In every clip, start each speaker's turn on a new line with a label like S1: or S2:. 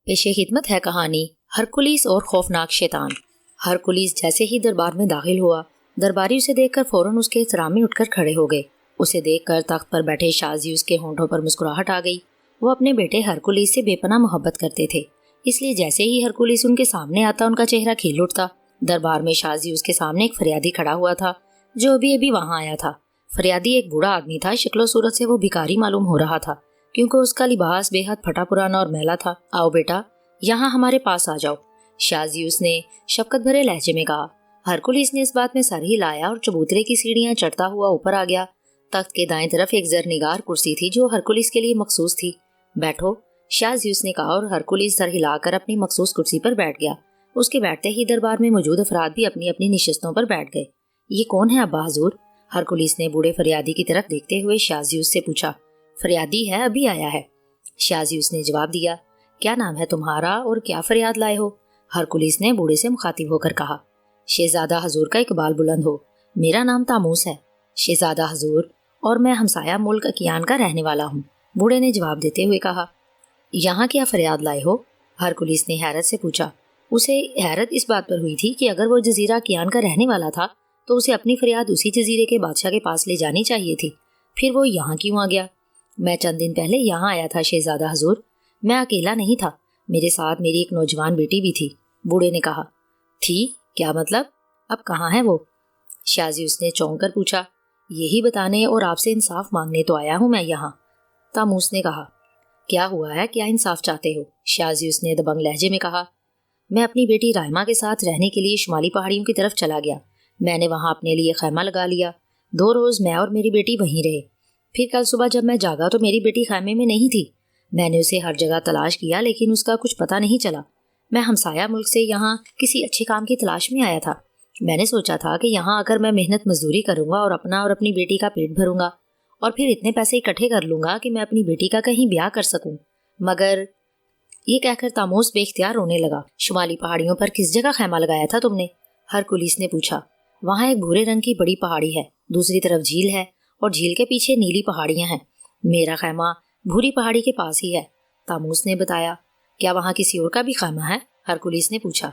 S1: پیش خدمت ہے کہانی ہرکولیس اور خوفناک شیطان۔ ہرکولیس جیسے ہی دربار میں داخل ہوا، درباری اسے دیکھ کر فوراً اس کے احترام میں اٹھ کر کھڑے ہو گئے۔ اسے دیکھ کر تخت پر بیٹھے شازیوس کے ہونٹوں پر مسکراہٹ آ گئی۔ وہ اپنے بیٹے ہرکولیس سے بے پناہ محبت کرتے تھے، اس لیے جیسے ہی ہرکولیس ان کے سامنے آتا ان کا چہرہ کھل اٹھتا۔ دربار میں شازیوس کے سامنے ایک فریادی کھڑا ہوا تھا جو ابھی وہاں آیا تھا۔ فریادی ایک بوڑھا آدمی تھا، شکل و صورت سے وہ بھکاری معلوم ہو رہا تھا کیونکہ اس کا لباس بے حد پھٹا پرانا اور میلا تھا۔ آؤ بیٹا، یہاں ہمارے پاس آ جاؤ، شازیوس نے شفقت بھرے لہجے میں کہا۔ ہرکولیس نے اس بات میں سر ہلایا اور چبوترے کی سیڑھیاں چڑھتا ہوا اوپر آ گیا۔ تخت کے دائیں طرف ایک زرنگار کرسی تھی جو ہرکولیس کے لیے مخصوص تھی۔ بیٹھو، شازیوس نے کہا اور ہرکولیس سر ہلا کر اپنی مخصوص کرسی پر بیٹھ گیا۔ اس کے بیٹھتے ہی دربار میں موجود افراد بھی اپنی اپنی نشستوں پر بیٹھ گئے۔ یہ کون ہے ابا حضور؟ ہرکولیس نے بوڑھے فریادی کی طرف دیکھتے ہوئے شازیوس سے پوچھا۔ فریادی ہے، ابھی آیا ہے، شازیوس نے جواب دیا۔ کیا نام ہے تمہارا اور کیا فریاد لائے ہو؟ ہرکولیس نے بوڑھے سے مخاطب ہو کر کہا۔ شہزادہ حضور کا اقبال بلند ہو، میرا نام تاموس ہے، شہزادہ حضور، اور میں ہمسایہ ملک اکیان کا رہنے والا ہوں، بوڑھے نے جواب دیتے ہوئے کہا۔ یہاں کیا فریاد لائے ہو؟ ہرکولیس نے حیرت سے پوچھا۔ اسے حیرت اس بات پر ہوئی تھی کہ اگر وہ جزیرہ اکیان کا رہنے والا تھا تو اسے اپنی فریاد اسی جزیرے کے بادشاہ کے پاس لے جانی چاہیے تھی، پھر وہ یہاں کیوں آ گیا؟ میں چند دن پہلے یہاں آیا تھا شہزادہ حضور، میں اکیلا نہیں تھا، میرے ساتھ میری ایک نوجوان بیٹی بھی تھی، بوڑھے نے کہا۔ تھی؟ کیا مطلب؟ اب کہاں ہے وہ؟ شازیوس نے چونک کر پوچھا۔ یہی بتانے اور آپ سے انصاف مانگنے تو آیا ہوں میں یہاں، تاموس نے کہا۔ کیا ہوا ہے، کیا انصاف چاہتے ہو؟ شازیوس نے دبنگ لہجے میں کہا۔ میں اپنی بیٹی رائما کے ساتھ رہنے کے لیے شمالی پہاڑیوں کی طرف چلا گیا، میں نے وہاں اپنے لیے خیمہ لگا لیا، 2 روز میں اور میری بیٹی وہیں رہے، پھر کل صبح جب میں جاگا تو میری بیٹی خیمے میں نہیں تھی، میں نے اسے ہر جگہ تلاش کیا لیکن اس کا کچھ پتہ نہیں چلا۔ میں ہمسایہ ملک سے یہاں کسی اچھے کام کی تلاش میں آیا تھا، میں نے سوچا تھا کہ یہاں آ کر میں محنت مزدوری کروں گا اور اپنا اور اپنی بیٹی کا پیٹ بھروں گا اور پھر اتنے پیسے اکٹھے کر لوں گا کہ میں اپنی بیٹی کا کہیں بیاہ کر سکوں، مگر یہ کہہ کر تاموس بے اختیار رونے لگا۔ شمالی پہاڑیوں پر کس جگہ خیمہ لگایا تھا تم نے؟ ہرکولیس نے پوچھا۔ وہاں ایک بھورے رنگ کی بڑی پہاڑی ہے، دوسری طرف جھیل ہے اور جھیل کے پیچھے نیلی پہاڑیاں ہیں، میرا خیمہ بھوری پہاڑی کے پاس ہی ہے، تاموس نے بتایا۔ کیا وہاں کسی اور کا بھی خیمہ ہے؟ ہرکولیس نے پوچھا۔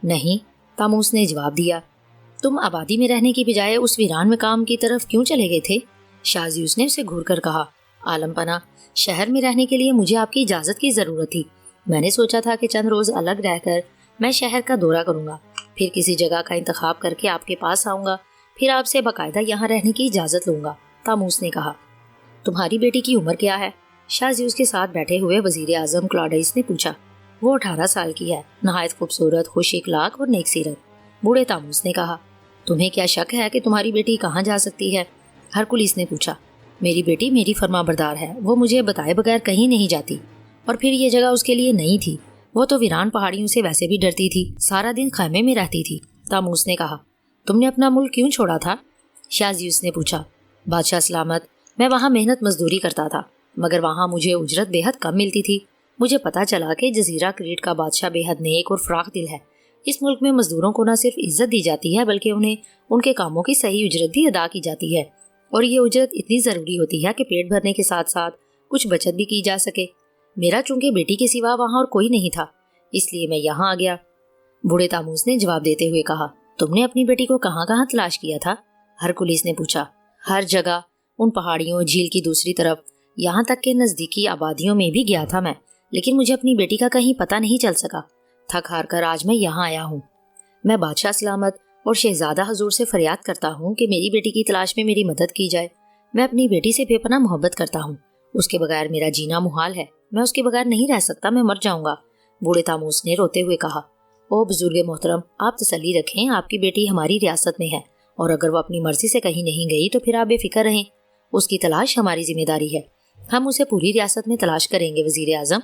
S1: نہیں، تاموس نے جواب دیا۔ تم آبادی میں رہنے کی بجائے اس ویران مقام کی طرف کیوں چلے گئے تھے؟ شازیوس نے اسے گھور کر کہا۔ عالم پناہ، شہر میں رہنے کے لیے مجھے آپ کی اجازت کی ضرورت تھی، میں نے سوچا تھا کہ چند روز الگ رہ کر میں شہر کا دورہ کروں گا، پھر کسی جگہ کا انتخاب کر کے آپ کے پاس آؤں گا، پھر آپ سے باقاعدہ یہاں رہنے کی اجازت لوں گا، تاموس نے کہا۔ تمہاری بیٹی کی عمر کیا ہے؟ شازیوس کے ساتھ بیٹھے ہوئے وزیر اعظم کلاڈیس نے پوچھا۔ وہ 18 سال کی ہے، نہایت خوبصورت، خوش اخلاق اور نیک سیرت، بوڑھے تاموس نے کہا۔ تمہیں کیا شک ہے کہ تمہاری بیٹی کہاں جا سکتی ہے؟ ہرکولیس نے پوچھا۔ میری بیٹی میری فرما بردار ہے، وہ مجھے بتائے بغیر کہیں نہیں جاتی، اور پھر یہ جگہ اس کے لیے نئی تھی، وہ تو ویران پہاڑیوں سے ویسے بھی ڈرتی تھی، سارا دن خیمے میں رہتی تھی، تاموس نے کہا۔ تم نے اپنا ملک کیوں چھوڑا تھا؟ شازیوس نے پوچھا۔ بادشاہ سلامت، میں وہاں محنت مزدوری کرتا تھا، مگر وہاں مجھے اجرت بے حد کم ملتی تھی، مجھے پتہ چلا کہ جزیرہ کریٹ کا بادشاہ بے حد نیک اور فراخ دل ہے، اس ملک میں مزدوروں کو نہ صرف عزت دی جاتی ہے بلکہ انہیں ان کے کاموں کی صحیح اجرت بھی ادا کی جاتی ہے، اور یہ اجرت اتنی ضروری ہوتی ہے کہ پیٹ بھرنے کے ساتھ ساتھ کچھ بچت بھی کی جا سکے۔ میرا چونکہ بیٹی کے سوا وہاں اور کوئی نہیں تھا، اس لیے میں یہاں آ گیا، بوڑھے تاموس نے جواب دیتے ہوئے کہا۔ تم نے اپنی بیٹی کو کہاں کہاں تلاش کیا تھا؟ ہرکولیس نے پوچھا۔ ہر جگہ، ان پہاڑیوں، جھیل کی دوسری طرف، یہاں تک کہ نزدیکی آبادیوں میں بھی گیا تھا میں، لیکن مجھے اپنی بیٹی کا کہیں پتہ نہیں چل سکا، تھک ہار کر آج میں یہاں آیا ہوں۔ میں بادشاہ سلامت اور شہزادہ حضور سے فریاد کرتا ہوں کہ میری بیٹی کی تلاش میں میری مدد کی جائے، میں اپنی بیٹی سے بے پناہ محبت کرتا ہوں، اس کے بغیر میرا جینا محال ہے، میں اس کے بغیر نہیں رہ سکتا، میں مر جاؤں گا، بوڑھے تاموس نے روتے ہوئے کہا۔ او بزرگ محترم، آپ تسلی رکھیں، آپ کی بیٹی ہماری ریاست میں ہے، اور اگر وہ اپنی مرضی سے کہیں نہیں گئی تو پھر آپ بے فکر رہیں، اس کی تلاش ہماری ذمہ داری ہے، ہم اسے پوری ریاست میں تلاش کریں گے وزیر اعظم،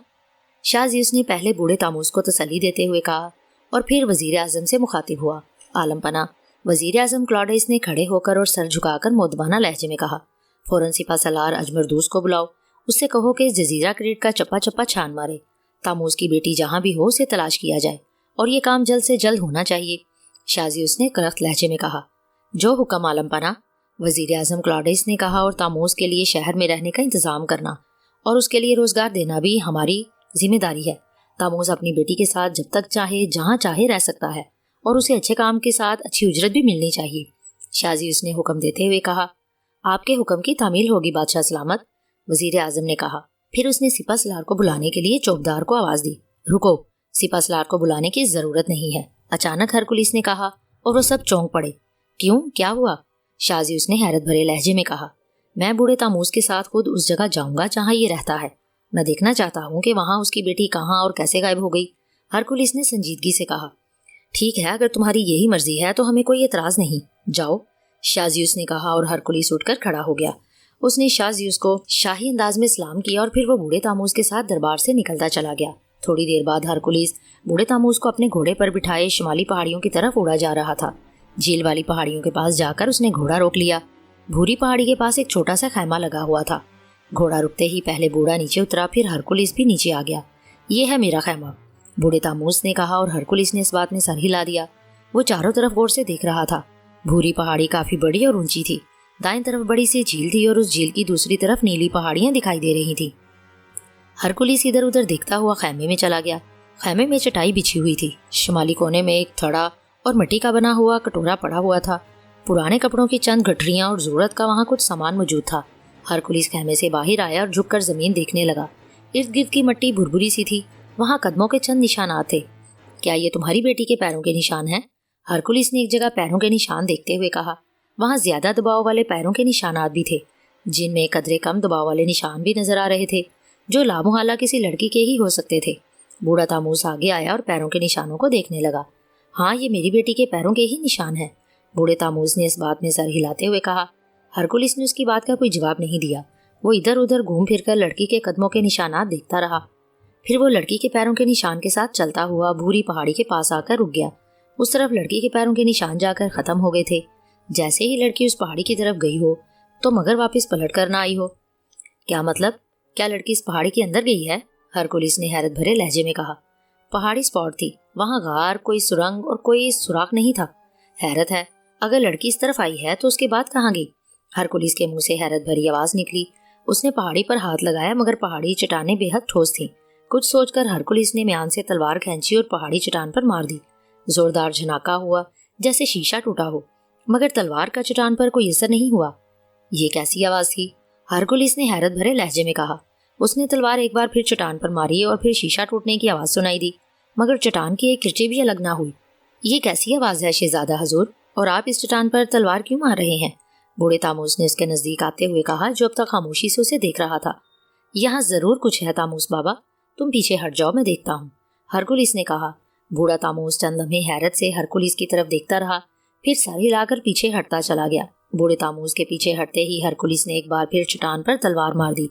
S1: شازیوس نے پہلے بوڑھے تاموس کو تسلی دیتے ہوئے کہا اور پھر وزیر اعظم سے مخاطب ہوا۔ عالم پناہ، وزیر اعظم کلاڈیس نے کھڑے ہو کر اور سر جھکا کر مؤدبانہ لہجے میں کہا، فوراً سپہ سالار اجمردوس کو بلاؤ، اس سے کہو کہ اس جزیرہ کریٹ کا چپا چپا چھان مارے، تاموس کی بیٹی جہاں بھی ہو اسے تلاش کیا جائے، اور یہ کام جلد سے جلد ہونا چاہیے، شازیوس نے کرخت لہجے میں کہا۔ جو حکم عالم پناہ، وزیر اعظم کلاڈیس نے کہا، اور تاموس کے لیے شہر میں رہنے کا انتظام کرنا اور اس کے لیے روزگار دینا بھی ہماری ذمہ داری ہے، تاموس اپنی بیٹی کے ساتھ جب تک چاہے جہاں چاہے رہ سکتا ہے اور اسے اچھے کام کے ساتھ اچھی اجرت بھی ملنی چاہیے۔ شازیوس نے حکم دیتے ہوئے کہا، آپ کے حکم کی تعمیل ہوگی بادشاہ سلامت، وزیر اعظم نے کہا۔ پھر اس نے سپہ سالار کو بلانے کے لیے چوکیدار کو آواز دی۔ رکو، سپہ سالار کو بلانے کی ضرورت نہیں ہے، اچانک ہرکولیس نے کہا، اور وہ سب چونک پڑے۔ کیوں، کیا ہوا؟ شازیوس نے حیرت بھرے لہجے میں کہا، میں بوڑھے تاموس کے ساتھ خود اس جگہ جاؤں گا جہاں یہ رہتا ہے، میں دیکھنا چاہتا ہوں کہ وہاں اس کی بیٹی کہاں اور کیسے غائب ہو گئی۔ ہرکولیس نے سنجیدگی سے کہا، ٹھیک ہے، اگر تمہاری یہی مرضی ہے تو ہمیں کوئی اعتراض نہیں، جاؤ، شازیوس نے کہا، اور ہرکولیس اٹھ کر کھڑا ہو گیا۔ اس نے شازیوس کو شاہی انداز میں سلام کیا اور پھر وہ بوڑھے تاموس کے ساتھ دربار سے نکلتا چلا گیا۔ تھوڑی دیر بعد ہرکولیس بوڑھے تاموس کو اپنے گھوڑے پر بٹھائے شمالی پہاڑیوں کی طرف اڑا جا رہا تھا۔ جھیل والی پہاڑیوں کے پاس جا کر اس نے گھوڑا روک لیا۔ بھوری پہاڑی کے پاس ایک چھوٹا سا خیمہ لگا ہوا تھا۔ گھوڑا رکتے ہی پہلے بوڑھا نیچے اترا، پھر ہرکولیس بھی نیچے آ گیا۔ یہ ہے میرا خیمہ، بوڑھے تاموس نے کہا، اور ہرکولیس نے اس بات میں سر ہلا دیا۔ وہ چاروں طرف غور سے دیکھ رہا تھا۔ بھوری پہاڑی کافی بڑی اور اونچی تھی۔ دائیں طرف بڑی سی جھیل تھی اور اس جھیل کی دوسری طرف نیلی پہاڑیاں دکھائی دے رہی تھیں۔ ہرکولیس ادھر ادھر دیکھتا ہوا خیمے میں چلا گیا۔ خیمے میں چٹائی بچھی ہوئی تھی۔ شمالی کونے میں ایک تھڑا اور مٹی کا بنا ہوا کٹورا پڑا ہوا تھا۔ پرانے کپڑوں کی چند گٹھریاں اور ضرورت کا وہاں کچھ سامان موجود تھا۔ ہرکولیس خیمے سے باہر آیا اور جھک کر زمین دیکھنے لگا۔ ارد گرد کی مٹی بھربھری سی تھی۔ وہاں قدموں کے چند نشانات تھے۔ کیا یہ تمہاری بیٹی کے پیروں کے نشان ہیں؟ ہرکولیس نے ایک جگہ پیروں کے نشان دیکھتے ہوئے کہا۔ وہاں زیادہ دباؤ والے پیروں کے نشانات بھی تھے، جن میں قدرے کم دباؤ والے نشان بھی نظر آ رہے تھے، جو لامحالہ کسی لڑکی کے ہی ہو سکتے تھے۔ بوڑھا تاموس آگے آیا اور پیروں کے نشانوں کو دیکھنے لگا۔ ہاں، یہ میری بیٹی کے پیروں کے ہی نشان ہیں، بوڑھے تاموس نے اس بات میں سر ہلاتے ہوئے کہا۔ ہرکولیس نے اس کی بات کا کوئی جواب نہیں دیا۔ وہ ادھر ادھر گھوم پھر کر لڑکی کے قدموں کے نشانات دیکھتا رہا۔ پھر وہ لڑکی کے پیروں کے نشان کے ساتھ چلتا ہوا بھوری پہاڑی کے پاس آ کر رک گیا۔ اس طرف لڑکی کے پیروں کے نشان جا کر ختم ہو گئے تھے۔ جیسے ہی لڑکی اس پہاڑی کی طرف گئی ہو تو مگر واپس پلٹ کر نہ آئی ہو۔ کیا مطلب؟ کیا لڑکی اس پہاڑی کے اندر گئی ہے؟ ہرکولیس نے حیرت بھرے لہجے میں کہا۔ پہاڑی سپاٹ تھی، وہاں غار، کوئی سرنگ اور کوئی سوراخ نہیں تھا۔ حیرت ہے، اگر لڑکی اس طرف آئی ہے تو اس کے بعد کہاں گئی؟ ہرکولیس کے منہ سے حیرت بھری آواز نکلی۔ اس نے پہاڑی پر ہاتھ لگایا، مگر پہاڑی چٹانیں بے حد ٹھوس تھیں۔ کچھ سوچ کر ہرکولیس نے میان سے تلوار کھینچی اور پہاڑی چٹان پر مار دی۔ زوردار جھناکا ہوا جیسے شیشہ ٹوٹا ہو، مگر تلوار کا چٹان پر کوئی اثر نہیں ہوا۔ یہ کیسی آواز تھی؟ ہرکولیس نے حیرت بھرے لہجے میں کہا۔ اس نے تلوار ایک بار پھر چٹان پر ماری اور پھر شیشہ ٹوٹنے کی آواز سنائی دی، مگر چٹان کی ایک کرچی بھی الگ نہ ہوئی۔ یہ کیسی آواز ہے شہزادہ حضور، اور آپ اس چٹان پر تلوار کیوں مار رہے ہیں؟ بوڑھے تاموس نے اس کے نزدیک آتے ہوئے کہا، جو اب تک خاموشی سے اسے دیکھ رہا تھا۔ یہاں ضرور کچھ ہے تاموس بابا، تم پیچھے ہٹ جاؤ، میں دیکھتا ہوں، ہرکولیس نے کہا۔ بوڑھا تاموس چند لمحے حیرت سے ہرکولیس کی طرف دیکھتا رہا، پھر سر ہلا کر پیچھے ہٹتا چلا گیا۔ بوڑھے تاموس کے پیچھے ہٹتے ہی ہرکولیس نے ایک بار پھر چٹان پر تلوار مار دی۔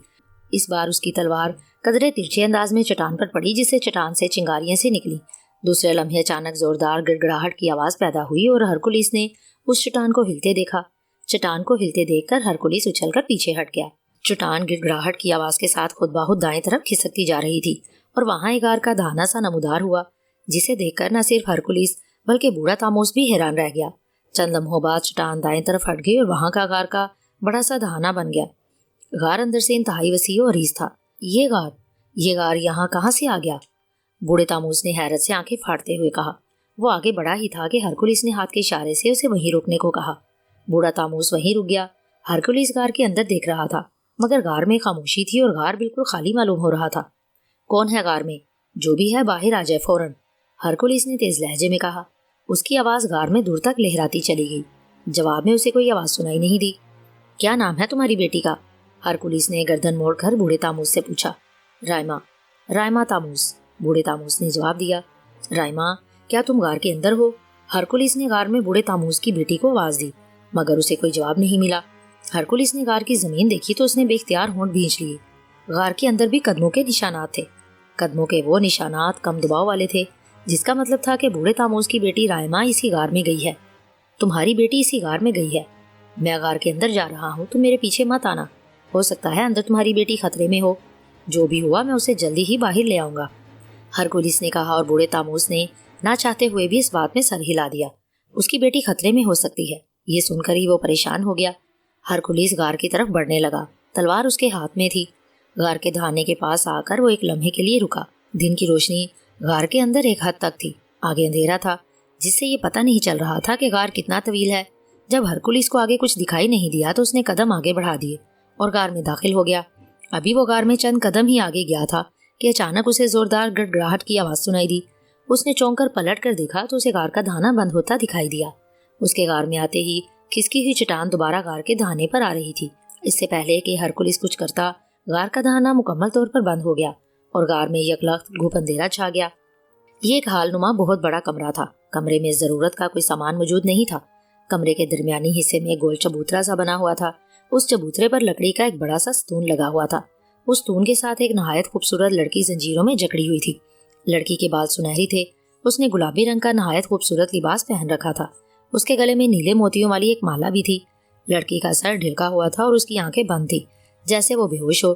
S1: اس بار اس کی تلوار قدرے ترچھے انداز میں چٹان پر پڑی، جس سے چٹان سے چنگاریاں سے نکلی۔ دوسرے لمحے اچانک زوردار گڑگڑاہٹ کی آواز پیدا ہوئی اور ہرکولیس نے اس چٹان کو ہلتے دیکھا۔ چٹان کو ہلتے دیکھ کر ہرکولیس اچھل کر پیچھے ہٹ گیا۔ چٹان گڑگڑاہٹ کی آواز کے ساتھ خود بخود دائیں طرف کھسکتی جا رہی تھی اور وہاں ایک غار کا دہانہ سا نمودار ہوا، جسے دیکھ کر نہ صرف ہرکولیس بلکہ بوڑھا تاموس بھی حیران رہ گیا۔ چند لمحوں بعد چٹان دائیں طرف ہٹ گئی اور وہاں کا غار کا بڑا سا دہانہ بن گیا۔ غار اندر سے انتہائی وسیع و عریض تھا۔ یہ غار یہاں کہاں سے آ گیا؟ بوڑھے تاموس نے حیرت سے آنکھیں پھاڑتے ہوئے کہا۔ وہ آگے بڑھا ہی تھا کہ ہرکولیس نے ہاتھ کے اشارے سے اسے وہیں روکنے کو کہا۔ بوڑھا تاموس وہیں رک گیا۔ ہرکولیس غار کے اندر دیکھ رہا تھا، مگر غار میں خاموشی تھی اور غار بالکل خالی معلوم ہو رہا تھا۔ کون ہے غار میں؟ جو بھی ہے باہر آ جائے فوراً، ہرکولیس نے تیز لہجے میں کہا۔ اس کی آواز غار میں دور تک لہراتی چلی گئی۔ جواب میں اسے کوئی آواز سنائی نہیں دی۔ کیا نام ہے تمہاری بیٹی کا؟ ہرکولیس نے گردن موڑ کر بوڑھے تاموس سے پوچھا۔ رائما تاموس، بوڑھے تاموس نے جواب دیا۔ رائما، کیا تم غار کے اندر ہو؟ ہرکولیس نے غار میں بوڑھے تاموس کی بیٹی کو آواز دی، مگر اسے کوئی جواب نہیں ملا۔ ہرکولیس نے غار کی زمین دیکھی تو اس نے بے اختیار ہونٹ بھینچ لیے۔ غار کے اندر بھی قدموں کے نشانات تھے۔ قدموں کے وہ نشانات کم دباؤ والے تھے، جس کا مطلب تھا کہ بوڑھے تاموس کی بیٹی رائما اسی غار میں گئی ہے۔ تمہاری بیٹی اسی غار میں گئی ہے۔ میں غار کے اندر جا رہا ہوں، تم میرے پیچھے مت آنا۔ ہو سکتا ہے اندر تمہاری بیٹی خطرے میں ہو۔ جو بھی ہوا میں اسے جلدی ہی باہر لے آؤں گا، ہرکولیس نے کہا، اور بوڑھے تاموس نے نہ چاہتے ہوئے بھی اس بات میں سر ہلا دیا۔ اس کی بیٹی خطرے میں ہو سکتی ہے، یہ سن کر ہی وہ پریشان ہو گیا۔ ہرکولیس غار کی طرف بڑھنے لگا، تلوار اس کے ہاتھ میں تھی۔ غار کے دہانے کے پاس آ کر وہ ایک لمحے کے لیے رکا۔ دن کی روشنی غار کے اندر ایک حد تک تھی، آگے اندھیرا تھا جس سے یہ پتہ نہیں چل رہا تھا کہ غار کتنا طویل ہے۔ جب ہرکولس کو آگے کچھ دکھائی نہیں دیا تو اس نے قدم آگے بڑھا دیے اور غار میں داخل ہو گیا۔ ابھی وہ غار میں چند قدم ہی آگے گیا تھا کہ اچانک اسے زوردار گڑگڑاہٹ کی آواز سنائی دی۔ اس نے چونک کر پلٹ کر دیکھا تو اسے غار کا دھانا بند ہوتا دکھائی دیا۔ اس کے غار میں آتے ہی کھسکی ہوئی چٹان دوبارہ غار کے دھانے پر آ رہی تھی۔ اس سے پہلے کہ ہرکولس کچھ کرتا، غار کا دھانا مکمل طور پر بند ہو گیا اور غار میں یکلخت گھوپ اندھیرا چھا گیا۔ یہ ایک حال نما بہت بڑا کمرہ تھا۔ کمرے میں ضرورت کا کوئی سامان موجود نہیں تھا۔ کمرے کے درمیانی حصے میں گول چبوترا سا بنا ہوا تھا۔ اس چبوترے پر لکڑی کا ایک بڑا سا ستون لگا ہوا تھا۔ اس ستون کے ساتھ ایک نہایت خوبصورت لڑکی زنجیروں میں جکڑی ہوئی تھی۔ لڑکی کے بال سنہری تھے۔ اس نے گلابی رنگ کا نہایت خوبصورت لباس پہن رکھا تھا۔ اس کے گلے میں نیلے موتیوں والی ایک مالا بھی تھی۔ لڑکی کا سر ڈھلکا ہوا تھا اور اس کی آنکھیں بند تھی جیسے وہ بے ہوش ہو۔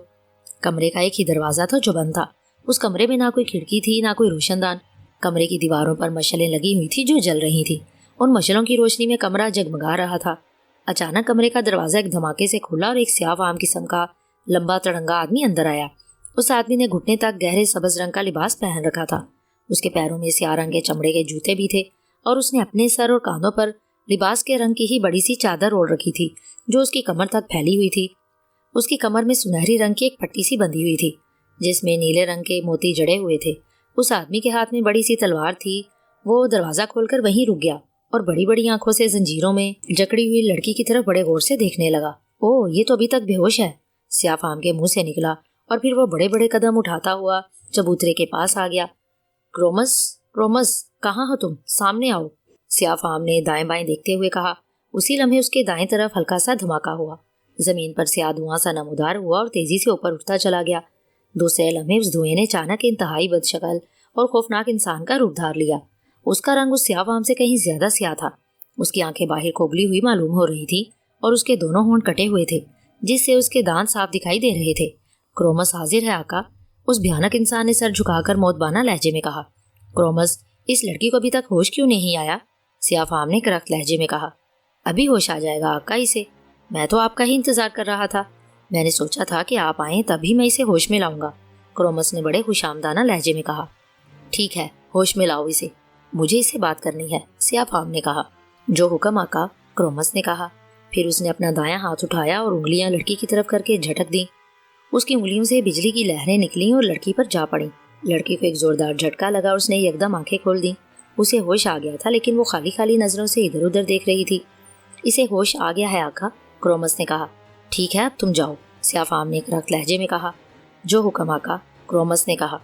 S1: کمرے کا ایک ہی دروازہ تھا جو بند تھا۔ اس کمرے میں نہ کوئی کھڑکی تھی نہ کوئی روشن دان۔ کمرے کی دیواروں پر مشعلیں لگی ہوئی تھی جو جل رہی تھی۔ ان مشعلوں کی روشنی میں کمرہ جگمگا رہا تھا۔ اچانک کمرے کا دروازہ ایک دھماکے سے کھلا اور ایک سیاہ فام قسم کا لمبا تڑنگا آدمی اندر آیا۔ اس آدمی نے گھٹنے تک گہرے سبز رنگ کا لباس پہن رکھا تھا۔ اس کے پیروں میں سیاہ رنگ کے چمڑے کے جوتے بھی تھے اور اس نے اپنے سر اور کاندھوں پر لباس کے رنگ کی ہی بڑی سی چادر اوڑھ رکھی تھی جو اس کی کمر تک پھیلی ہوئی تھی۔ اس کی کمر میں سنہری رنگ کی ایک پٹی سی بندھی ہوئی تھی جس میں نیلے رنگ کے موتی جڑے ہوئے تھے۔ اس آدمی کے ہاتھ میں بڑی سی تلوار تھی۔ وہ دروازہ کھول کر وہیں رک گیا اور بڑی بڑی آنکھوں سے زنجیروں میں جکڑی ہوئی لڑکی کی طرف بڑے غور سے دیکھنے لگا۔ اوہ، یہ تو ابھی تک بے ہوش ہے، سیاہ فام کے منہ سے نکلا، اور پھر وہ بڑے بڑے قدم اٹھاتا ہوا چبوترے کے پاس آ گیا۔ کرومس، کرومس، کہاں ہو تم؟ سامنے آؤ، سیاہ فام نے دائیں بائیں دیکھتے ہوئے کہا۔ اسی لمحے اس کے دائیں طرف ہلکا سا دھماکہ ہوا۔ زمین پر سیاہ دھواں سا نمودار ہوا اور تیزی سے اوپر اٹھتا چلا گیا۔ دوسرے لمحے اس دھوئیں نے اچانک انتہائی بد شکل اور خوفناک انسان کا روپ دھار لیا۔ اس کا رنگ اس سیاہ فام سے کہیں زیادہ سیاہ تھا۔ اس کی آنکھیں باہر کھوگلی ہوئی معلوم ہو رہی تھی اور اس کے دونوں ہونٹ کٹے ہوئے تھے جس سے اس کے دانت صاف دکھائی دے رہے تھے۔ کرومس حاضر ہے آقا، اس بھیانک انسان نے سر جھکا کر موتبانہ لہجے میں کہا۔ کرومس، اس لڑکی کو ابھی تک ہوش کیوں نہیں آیا؟ سیاہ فام نے کرخت لہجے میں کہا۔ ابھی ہوش آ جائے گا آقا اسے، میں تو آپ کا ہی انتظار کر رہا تھا۔ میں نے سوچا تھا کہ آپ آئیں تبھی میں اسے ہوش میں لاؤں گا، کرومس نے بڑے خوشامدانہ لہجے میں کہا۔ ٹھیک ہے، ہوش میں لاؤ اسے، مجھے اس سے بات کرنی ہے، سیاہ فام نے کہا۔ جو حکم آقا، کرومس نے کہا۔ پھر اس نے اپنا دایاں ہاتھ اٹھایا اور انگلیاں لڑکی کی طرف کر کے جھٹک دیں۔ اس کی انگلیوں سے بجلی کی لہریں نکلیں اور لڑکی پر جا پڑیں۔ لڑکی کو ایک زوردار جھٹکا لگا، اس نے یکدم آنکھیں کھول دیں۔ اسے ہوش آ گیا تھا لیکن وہ خالی خالی نظروں سے ادھر ادھر دیکھ رہی تھی۔ اسے ہوش آ گیا ہے آقا، کرومس نے کہا۔ ٹھیک ہے، اب تم جاؤ، سیاہ فام نے کرخت لہجے میں کہا۔ جو حکم آقا، کرومس نے کہا۔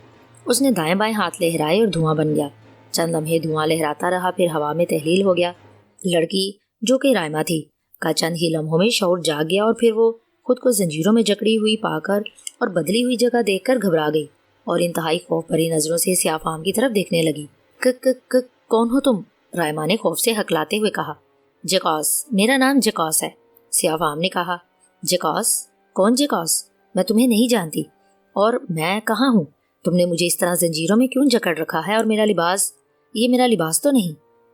S1: اس نے دائیں بائیں ہاتھ لہرائے اور دھواں بن گیا۔ چند لمحے دھواں لہراتا رہا، پھر ہوا میں تحلیل ہو گیا۔ لڑکی، جو کہ رائما تھی، کا چند ہی لمحوں میں شعور جاگ گیا اور پھر وہ خود کو زنجیروں میں جکڑی ہوئی پا کر اور بدلی ہوئی جگہ دیکھ کر گھبرا گئی اور انتہائی خوف بھری نظروں سے سیاہ فام کی طرف دیکھنے لگی۔ کون ہو تم؟ رائما نے خوف سے ہکلاتے ہوئے کہا۔ جیکوس، میرا نام جیکوس ہے، سیاہ فام نے کہا۔ جیکوس؟ کون جیکوس؟ میں تمہیں نہیں جانتی، اور میں کہاں ہوں؟ تم نے مجھے اس طرح زنجیروں میں کیوں جکڑ رکھا ہے؟ اور میرا لباس، یہ میرا لباس تو نہیں،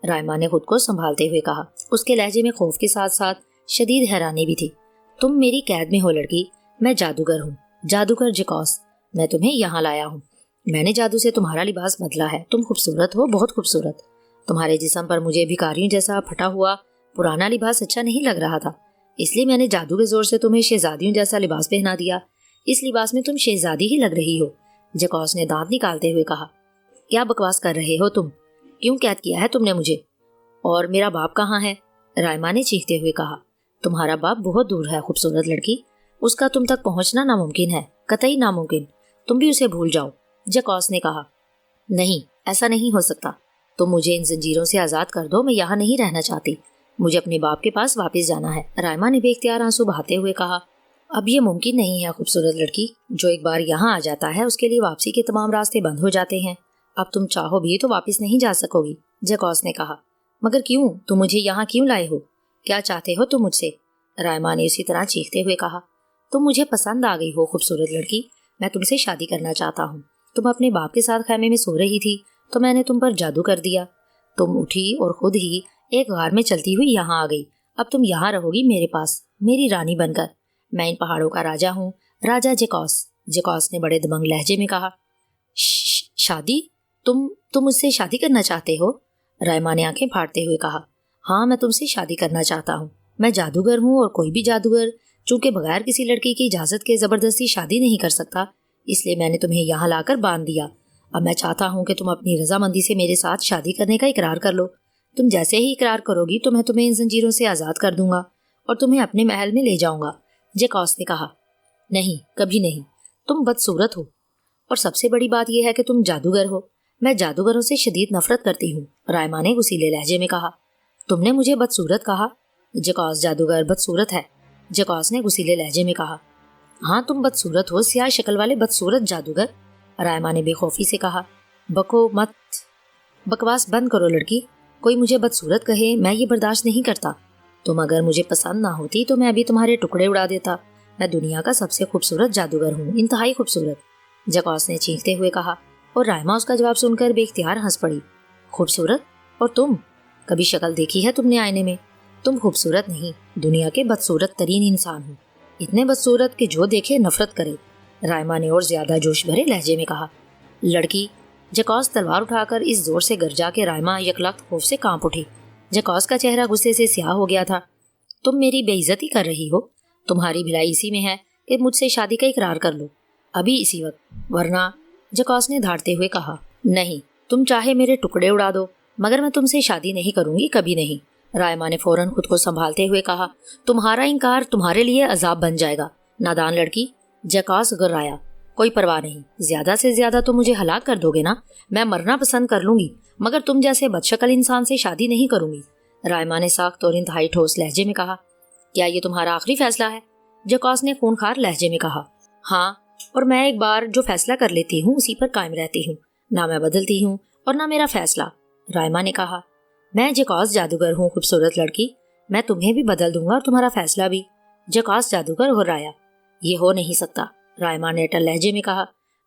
S1: رائما نے خود کو سنبھالتے ہوئے کہا۔ اس کے لہجے میں خوف کے ساتھ ساتھ شدید حیرانی بھی تھی۔ تم میری قید میں ہو لڑکی، میں جادوگر ہوں، جادوگر جیکوس، میں تمہیں یہاں لایا ہوں۔ میں نے جادو سے تمہارا لباس بدلا ہے، تم خوبصورت ہو، بہت خوبصورت۔ تمہارے جسم پر مجھے بھکاریوں جیسا پھٹا ہوا پرانا لباس اچھا نہیں لگ رہا تھا، اس لیے میں نے جادو کے زور سے تمہیں شہزادیوں جیسا لباس پہنا دیا۔ اس لباس میں تم شہزادی ہی لگ رہی ہو، جیکوس نے دانت نکالتے ہوئے کہا۔ کیا بکواس کر رہے ہو تم؟ کیوں قید کیا ہے تم نے مجھے؟ اور میرا باپ کہاں ہے؟ رائما نے چیختے ہوئے کہا۔ تمہارا باپ بہت دور ہے خوبصورت لڑکی، اس کا تم تک پہنچنا ناممکن ہے، قطعی ناممکن، تم بھی اسے بھول جاؤ، جیکوس نے کہا۔ نہیں، ایسا نہیں ہو سکتا، تم مجھے ان زنجیروں سے آزاد کر دو، میں یہاں نہیں رہنا چاہتی، مجھے اپنے باپ کے پاس واپس جانا ہے، رائما نے بے اختیار آنسو بہاتے ہوئے کہا۔ اب یہ ممکن نہیں ہے خوبصورت لڑکی، جو ایک بار یہاں آ جاتا ہے اس کے لیے واپسی کے تمام راستے بند ہو جاتے ہیں، اب تم چاہو بھی تو واپس نہیں جا سکو گی، جیکوس نے کہا۔ مگر کیوں؟ تم مجھے یہاں کیوں لائے ہو؟ کیا چاہتے ہو تم مجھ سے؟ رائما نے اسی طرح چیختے ہوئے کہا۔ تم مجھے پسند آ گئی ہو خوبصورت لڑکی، میں تم سے شادی کرنا چاہتا ہوں۔ تم اپنے باپ کے ساتھ خیمے میں سو رہی تھی تو میں نے تم پر جادو کر دیا، تم اٹھی اور خود ہی ایک غار میں چلتی ہوئی یہاں آ گئی، اب تم یہاں رہو گی میرے پاس، میری رانی بن کر، میں ان پہاڑوں کا راجا ہوں، راجا جیکوس، جیکوس نے بڑے دبنگ لہجے میں کہا۔ شادی؟ تم مجھ سے شادی کرنا چاہتے ہو؟ رائما نے آنکھیں پھاڑتے ہوئے کہا۔ ہاں، میں تم سے شادی کرنا چاہتا ہوں۔ میں جادوگر ہوں اور کوئی بھی جادوگر چونکہ بغیر کسی لڑکی کی اجازت کے زبردستی شادی نہیں کر سکتا، اس لیے میں نے تمہیں یہاں لا کر باندھ دیا۔ اب میں چاہتا ہوں کہ تم اپنی رضامندی سے میرے ساتھ شادی کرنے کا اقرار کر لو۔ تم جیسے ہی اقرار کرو گی تو میں تمہیں ان زنجیروں سے آزاد کر دوں گا اور تمہیں اپنے محل میں لے جاؤں گا۔ جیکوس نے کہا۔ نہیں، کبھی نہیں، تم بدصورت ہو، اور سب سے بڑی بات یہ ہے کہ تم جادوگر ہو۔ میں جادوگروں سے شدید نفرت کرتی ہوں، رائما نے غصیلے لہجے میں کہا۔ تم نے مجھے بدصورت کہا؟ جیکوس جادوگر بدصورت ہے، جیکوس نے غصیلے لہجے میں کہا۔ ہاں، تم بدصورت ہو، سیاہ شکل والے بدصورت جادوگر، رائما نے بے خوفی سے کہا۔ بکو مت، بکواس بند کرو لڑکی، کوئی مجھے بدصورت کہے میں یہ برداشت نہیں کرتا۔ تم اگر مجھے پسند نہ ہوتی تو میں ابھی تمہارے ٹکڑے اڑا دیتا۔ میں دنیا کا سب سے خوبصورت جادوگر ہوں، انتہائی خوبصورت، جیکوس نے چیختے ہوئے کہا، اور رائما اس کا جواب سن کر بے اختیار ہنس پڑی۔ خوبصورت؟ اور تم؟ کبھی شکل دیکھی ہے تم نے آئینے میں؟ تم خوبصورت نہیں، دنیا کے بدصورت ترین انسان ہو، اتنے بدصورت کہ جو دیکھے نفرت کرے، رائما نے اور زیادہ جوش بھرے لہجے میں کہا۔ لڑکی، جیکوس تلوار اٹھا کر اس زور سے گرجا کہ رائما یکلخت خوف سے کانپ اٹھی۔ جیکوس کا چہرہ غصے سے سیاہ ہو گیا تھا۔ تم میری بے عزتی کر رہی ہو، تمہاری بھلائی اسی میں ہے کہ مجھ سے شادی کا اقرار کر لو، ابھی اسی وقت، ورنہ، جیکوس نے دھاڑتے ہوئے کہا۔ نہیں، تم چاہے میرے ٹکڑے اڑا دو مگر میں تم سے شادی نہیں کروں گی، کبھی نہیں، رائما نے فوراً خود کو سنبھالتے ہوئے کہا۔ تمہارا انکار تمہارے لیے عذاب بن جائے گا، نادان لڑکی، جیکوس گرایا۔ کوئی پرواہ نہیں، زیادہ سے زیادہ تو مجھے ہلاک کر دو گے نا، میں مرنا پسند کر لوں گی مگر تم جیسے بدشکل انسان سے شادی نہیں کروں گی، رائما نے سخت اور انتہائی ٹھوس لہجے میں کہا۔ کیا یہ تمہارا آخری فیصلہ ہے؟ جیکوس نے خونخوار لہجے میں کہا۔ ہاں، اور میں ایک بار جو فیصلہ کر لیتی ہوں اسی پر قائم رہتی ہوں، نہ میں بدلتی ہوں اور نہ میرا فیصلہ، رائما نے کہا۔ میں جیکوس جادوگر ہوں، خوبصورت لڑکی، میں تمہیں بھی بدل دوں گا اور تمہارا فیصلہ بھی۔ جیکوس جادوگر ہو رایا؟ یہ ہو نہیں سکتا، رائما نے اٹل لہجے میں کہا۔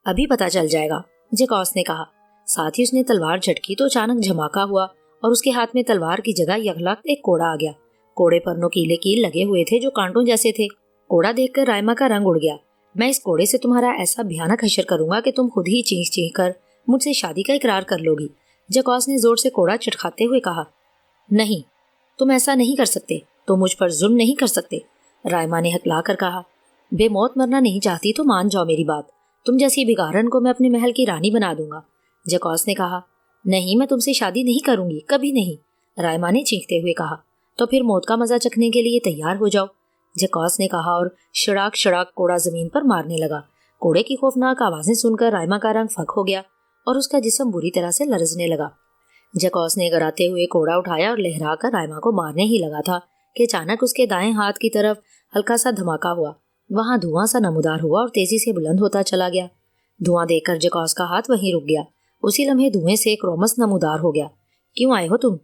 S1: ابھی پتہ چل جائے گا، جیکوس نے کہا۔ ساتھ ہی اس نے تلوار جھٹکی تو اچانک جھماکا ہوا اور اس کے ہاتھ میں تلوار کی جگہ یکلخت ایک کوڑا آ گیا۔ کوڑے پر نوکیلے کیل لگے ہوئے تھے جو کانٹوں جیسے تھے۔ کوڑا دیکھ کر رائما کا رنگ اڑ گیا۔ میں اس کوڑے سے تمہارا ایسا بھیانک حشر کروں گا کہ تم خود ہی چیخ چیخ کر مجھ سے شادی کا اقرار کر لو گی، جیکوس نے زور سے کوڑا چٹکھاتے ہوئے کہا۔ نہیں، تم ایسا نہیں کر سکتے، تم مجھ پر ظلم نہیں کر سکتے، رائما نے ہکلا کر کہا۔ بے موت مرنا نہیں چاہتی تو مان جاؤ میری بات، تم جیسی بگارن کو میں اپنے محل کی رانی بنا دوں گا، جیکوس نے کہا۔ نہیں، میں تم سے شادی نہیں کروں گی، کبھی نہیں، رائما نے چیختے ہوئے کہا۔ تو پھر موت کا مزہ چکھنے کے لیے تیار ہو جاؤ، جیکوس نے کہا اور شڑاک شڑاک کوڑا زمین پر مارنے لگا۔ کوڑے کی خوفناک آوازیں سن کر رائما کا رنگ پھک ہو گیا اور اس کا جسم بری طرح سے لرزنے لگا۔ جیکوس نے گراتے ہوئے کوڑا اٹھایا اور لہرا کر رائما کو مارنے ہی لگا تھا کہ اچانک اس کے دائیں ہاتھ کی طرف ہلکا سا دھماکہ ہوا، وہاں دھواں سا نمودار ہوا اور تیزی سے بلند ہوتا چلا گیا۔ دھواں دیکھ کر جیکوس کا ہاتھ وہیں رک گیا، اسی لمحے دھوئیں سے کرومس نمودار ہو گیا۔ کیوں آئے ہو تم؟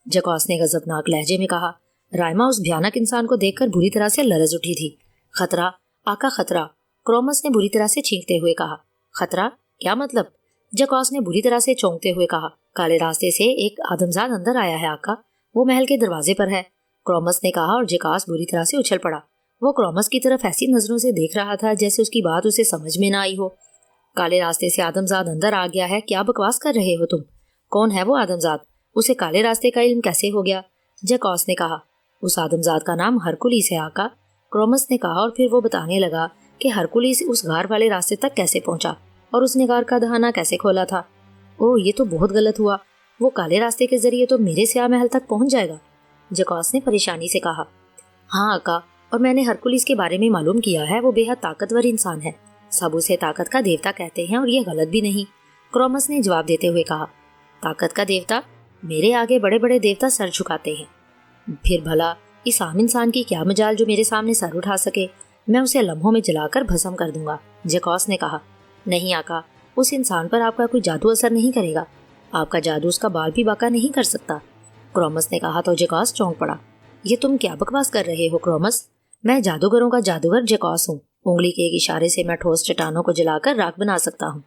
S1: جیکوس نے غضبناک لہجے میں کہا۔ رائما اس بھیانک انسان کو دیکھ کر بری طرح سے لرز اٹھی تھی۔ خطرہ، آقا خطرہ، کرومس نے بری طرح سے چینکتے ہوئے کہا۔ خطرہ؟ کیا مطلب؟ جیکوس نے بری طرح سے چونکتے ہوئے کہا۔ کالے راستے سے ایک آدمزاد اندر آیا ہے آقا، وہ محل کے دروازے پر ہے، کرومس نے کہا اور جیکوس بری طرح سے اچھل پڑا۔ وہ کرومس کی طرف ایسی نظروں سے دیکھ رہا تھا جیسے اس کی بات اسے سمجھ میں نہ آئی ہو۔ کالے راستے سے آدمزاد اندر آ گیا ہے، کیا بکواس کر رہے ہو تم؟ کون ہے وہ آدمزاد؟ اسے کالے راستے کا علم کیسے ہو گیا؟ جیکوس نے کہا۔ اس آدمزاد کا نام ہرکولیس ہے آقا، کرومس نے کہا اور پھر وہ بتانے لگا کہ ہرکولیس اس غار والے راستے تک کیسے پہنچا اور اس نے غار کا دہانہ کیسے کھولا تھا۔ اوہ، یہ تو بہت غلط ہوا، وہ کالے راستے کے ذریعے تو میرے سیاہ محل تک پہنچ جائے گا، جیکوس نے پریشانی سے کہا۔ ہاں آقا، اور میں نے ہرکولیس کے بارے میں معلوم کیا ہے، وہ بے حد طاقتور انسان ہے، سب اسے طاقت کا دیوتا کہتے ہیں اور یہ غلط بھی نہیں، کرومس نے جواب دیتے ہوئے کہا۔ طاقت کا دیوتا؟ میرے آگے بڑے بڑے دیوتا سر جھکاتے ہیں، پھر بھلا اس عام انسان کی کیا مجال جو میرے سامنے سر اٹھا سکے؟ میں اسے لمحوں میں جلا کر بھسم کر دوں گا، جیکوس نے کہا۔ نہیں آقا، اس انسان پر آپ کا کوئی جادو اثر نہیں کرے گا، آپ کا جادو اس کا بال بھی باقا نہیں کر سکتا، کرومس نے کہا تو جیکوس چونک پڑا۔ یہ تم کیا بکواس کر رہے ہو کرومس؟ میں جادوگروں کا جادوگر جیکوس ہوں، انگلی کے ایک اشارے سے میں ٹھوس چٹانوں کو جلا کر راکھ بنا سکتا ہوں،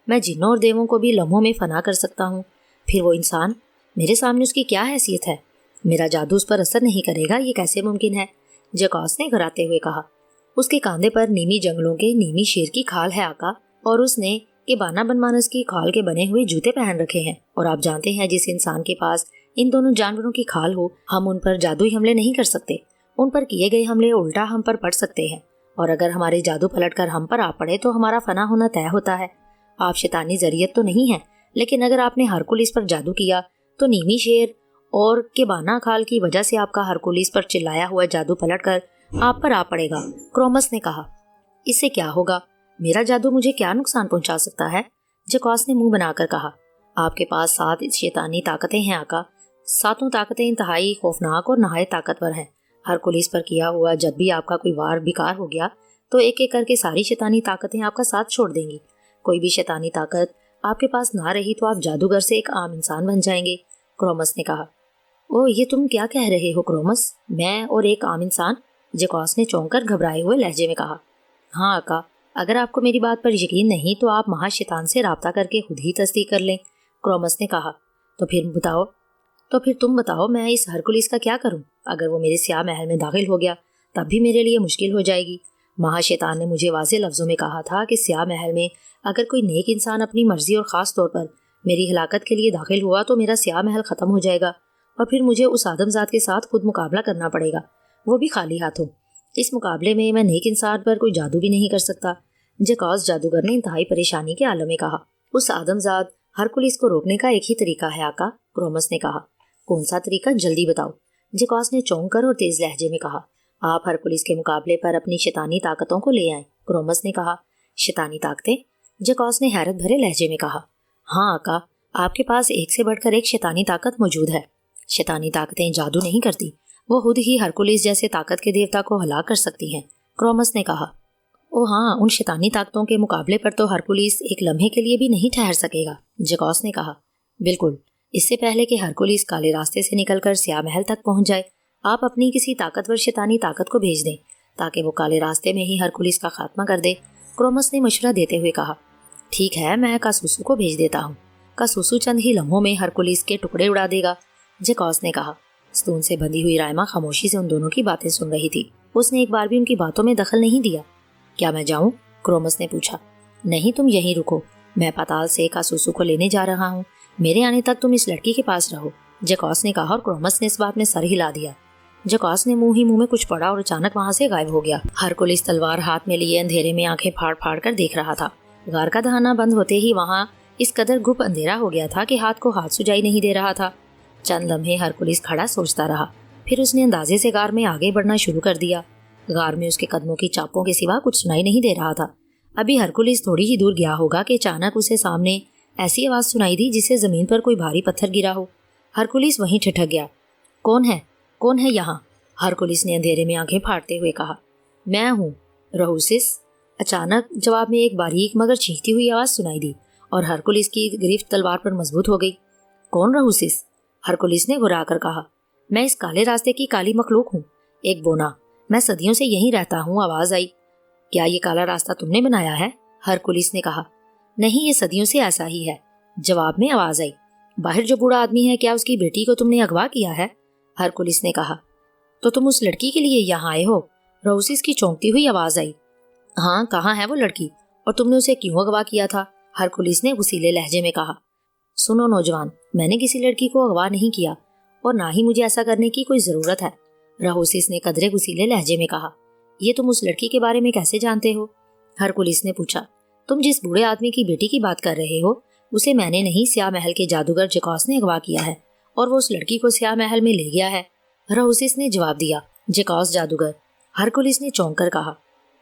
S1: میں جنوں اور دیووں کو بھی لمحوں میں فنا کر سکتا ہوں، پھر وہ انسان، میرے سامنے اس کی کیا حیثیت ہے؟ میرا جادو اس پر اثر نہیں کرے گا، یہ کیسے ممکن ہے؟ جیکوس نے گھراتے ہوئے کہا۔ اس کے کاندھے پر نیمی جنگلوں کے نیمی شیر کی کھال ہے آقا، اور اس نے کہ بانا بنمانس کی کھال کے بنے ہوئے جوتے پہن رکھے ہیں، اور آپ جانتے ہیں جس انسان کے پاس ان دونوں جانوروں کی کھال ہو ہم ان پر جادوئی حملے نہیں کر سکتے، ان پر کیے گئے حملے الٹا ہم پر پڑ سکتے ہیں، اور اگر ہمارے جادو پلٹ کر ہم پر آ پڑے تو ہمارا فنا ہونا طے ہوتا ہے۔ آپ شیطانی ذریعت تو نہیں ہیں، لیکن اگر آپ نے ہرکولس پر جادو کیا تو نیمی شیر اور کے بانا کھال کی وجہ سے آپ کا ہرکولس پر چلایا ہوا جادو پلٹ کر آپ پر آ پڑے گا۔ کرومس نے کہا، اس سے کیا ہوگا؟ میرا جادو مجھے کیا نقصان پہنچا سکتا ہے؟ جکوس نے منہ بنا کر کہا، آپ کے پاس 7 شیطانی طاقتیں ہیں آقا، 7 طاقتیں انتہائی خوفناک اور نہایت طاقتور ہیں۔ ہرکولس پر کیا ہوا جب بھی آپ کا کوئی وار بیکار ہو گیا تو ایک ایک کر کے ساری شیطانی طاقتیں آپ کا ساتھ چھوڑ دیں گی۔ کوئی بھی شیطانی طاقت آپ کے پاس نہ رہی تو آپ جادوگر سے ایک عام انسان بن جائیں گے۔ کرومس نے کہا، او یہ تم کیا کہہ رہے ہو کرومس، میں اور ایک عام انسان؟ جکوس نے چونک کر گھبرائے ہوئے لہجے میں کہا، ہاں آقا، اگر آپ کو میری بات پر یقین نہیں تو آپ مہا شیطان سے رابطہ کر کے خود ہی تصدیق کر لیں۔ کرومس نے کہا، تو پھر تم بتاؤ میں اس ہرکولس کا کیا کروں؟ اگر وہ میرے سیاہ محل میں داخل ہو گیا تب بھی میرے لیے مشکل ہو جائے گی۔ مہا شیطان نے مجھے واضح لفظوں میں کہا تھا کہ سیاہ محل میں اگر کوئی نیک انسان اپنی مرضی اور خاص طور پر میری ہلاکت کے لیے داخل ہوا تو میرا سیاہ محل ختم ہو جائے گا، اور پھر مجھے اس آدم ذات کے ساتھ خود مقابلہ کرنا پڑے گا، وہ بھی خالی ہاتھوں۔ اس مقابلے میں میں نیک انسان پر کوئی جادو بھی نہیں کر سکتا۔ جکوس جادوگر نے انتہائی پریشانی کے عالم میں کہا، اس آدم ذات ہرکولس کو روکنے کا ایک ہی طریقہ ہے آقا۔ کرومس نے کہا، کون سا طریقہ؟ جلدی بتاؤ۔ جکوس نے چونک کر اور تیز لہجے میں کہا، آپ ہرکولس کے مقابلے پر اپنی شیطانی طاقتوں کو لے آئیں۔ کرومس نے کہا، شیطانی طاقتیں؟ جکوس نے حیرت بھرے لہجے میں کہا، ہاں آقا، آپ کے پاس ایک سے بڑھ کر ایک شیطانی طاقت موجود ہے۔ شیطانی طاقتیں جادو نہیں کرتی، وہ خود ہی ہرکولس جیسے طاقت کے دیوتا کو ہلاک کر سکتی ہیں۔ کرومس نے کہا، او ہاں، ان شیطانی طاقتوں کے مقابلے پر تو ہرکولس ایک لمحے کے لیے بھی نہیں ٹھہر سکے گا۔ جکوس نے کہا، بالکل، اس سے پہلے کہ ہرکولس کالے راستے سے نکل کر سیاہ محل تک پہنچ جائے آپ اپنی کسی طاقتور شیطانی طاقت کو بھیج دیں تاکہ وہ کالے راستے میں ہی ہرکولس کا خاتمہ کر دے۔ کرومس نے مشورہ دیتے ہوئے کہا، ٹھیک ہے، میں کاسوسو کو بھیج دیتا ہوں، کاسوسو چند ہی لمحوں میں ہرکولس کے ٹکڑے اڑا دے گا۔ جکوس نے کہا۔ ستون سے بندھی ہوئی رائما خاموشی سے ان دونوں کی باتیں سن رہی تھی، اس نے ایک بار بھی ان کی باتوں میں دخل نہیں دیا۔ کیا میں جاؤں؟ کرومس نے پوچھا۔ نہیں، تم یہیں رکو، میں پاتال سے کاسوسو کو لینے جا رہا ہوں، میرے آنے تک تم اس لڑکی کے پاس رہو، جکوس نے کہا، اور کرومس نے اس بات میں سر ہلا دیا۔ جکوس نے منہ ہی منہ میں کچھ پڑا اور اچانک وہاں سے غائب ہو گیا۔ ہرکولس تلوار ہاتھ میں لیے اندھیرے میں آنکھیں پھاڑ پھاڑ کر دیکھ رہا تھا۔ غار کا دہانا بند ہوتے ہی وہاں اس قدر گپ اندھیرا ہو گیا تھا کہ ہاتھ کو ہاتھ سجائی نہیں دے رہا تھا۔ چند لمحے ہرکولس کھڑا سوچتا رہا، پھر اس نے اندازے سے غار میں آگے بڑھنا شروع کر دیا۔ غار میں اس کے قدموں کی چاپوں کے سوا کچھ سنائی نہیں دے رہا تھا۔ ابھی ہرکولس تھوڑی ہی دور گیا ہوگا کہ اچانک اسے سامنے ایسی آواز سنائی دی جسے زمین پر کوئی بھاری پتھر گرا ہو۔ ہرکولس وہیں ٹھٹک گیا۔ کون ہے یہاں؟ ہرکولس نے اندھیرے میں آنکھیں پھاڑتے ہوئے کہا، میں ہوں، رہوسس۔ اچانک جواب میں ایک باریک مگر چیختی ہوئی آواز سنائی دی اور ہرکولس کی گرفت تلوار پر مضبوط ہو گئی۔ کون رہوسس؟ ہرکولس نے گھرا کر کہا، میں اس کالے راستے کی کالی مخلوق ہوں، ایک بونا، میں صدیوں سے یہیں رہتا ہوں۔ آواز آئی، کیا یہ کالا راستہ تم نے بنایا ہے؟ ہرکولس نے کہا، نہیں، یہ صدیوں سے ایسا ہی ہے۔ جواب میں آواز آئی، باہر جو بوڑھا آدمی ہے، کیا اس کی بیٹی کو تم نے اغوا کیا ہے؟ ہرکولس نے کہا، تو تم اس لڑکی کے لیے یہاں آئے ہو؟ رہوسس کی چونکتی ہوئی آواز آئی، ہاں، کہاں ہے وہ لڑکی اور تم نے اسے کیوں اغوا کیا تھا؟ ہرکولس نے غصیلے لہجے میں کہا، سنو نوجوان، میں نے کسی لڑکی کو اغوا نہیں کیا اور نہ ہی مجھے ایسا کرنے کی کوئی ضرورت ہے۔ رہوسس نے قدرے غصیلے لہجے میں کہا، یہ تم اس لڑکی کے بارے میں کیسے جانتے ہو؟ ہرکولس نے پوچھا، تم جس بوڑھے آدمی کی بیٹی کی بات کر رہے ہو اسے میں نے نہیں، سیاہ محل کے جادوگر جکوس نے اغوا کیا ہے اور وہ اس لڑکی کو سیاہ محل میں لے گیا ہے۔ رہوسس نے جواب دیا، جکوس جادوگر؟ ہرکولس نے چونک کر کہا،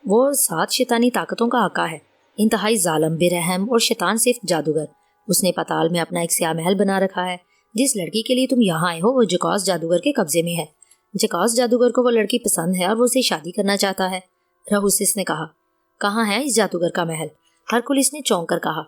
S1: وہ 7 شیطانی طاقتوں کا آقا ہے، انتہائی ظالم، بے رحم اور شیطان صرف جادوگر۔ اس نے پاتال میں اپنا ایک سیاہ محل بنا رکھا ہے۔ جس لڑکی کے لیے تم یہاں آئے ہو وہ جکوس جادوگر کے قبضے میں ہے۔ جکوس جادوگر کو وہ لڑکی پسند ہے اور وہ اسے شادی کرنا چاہتا ہے۔ رہوسس نے کہا، کہاں ہے اس جادوگر کا محل؟ ہرکولس نے چونک کر کہا،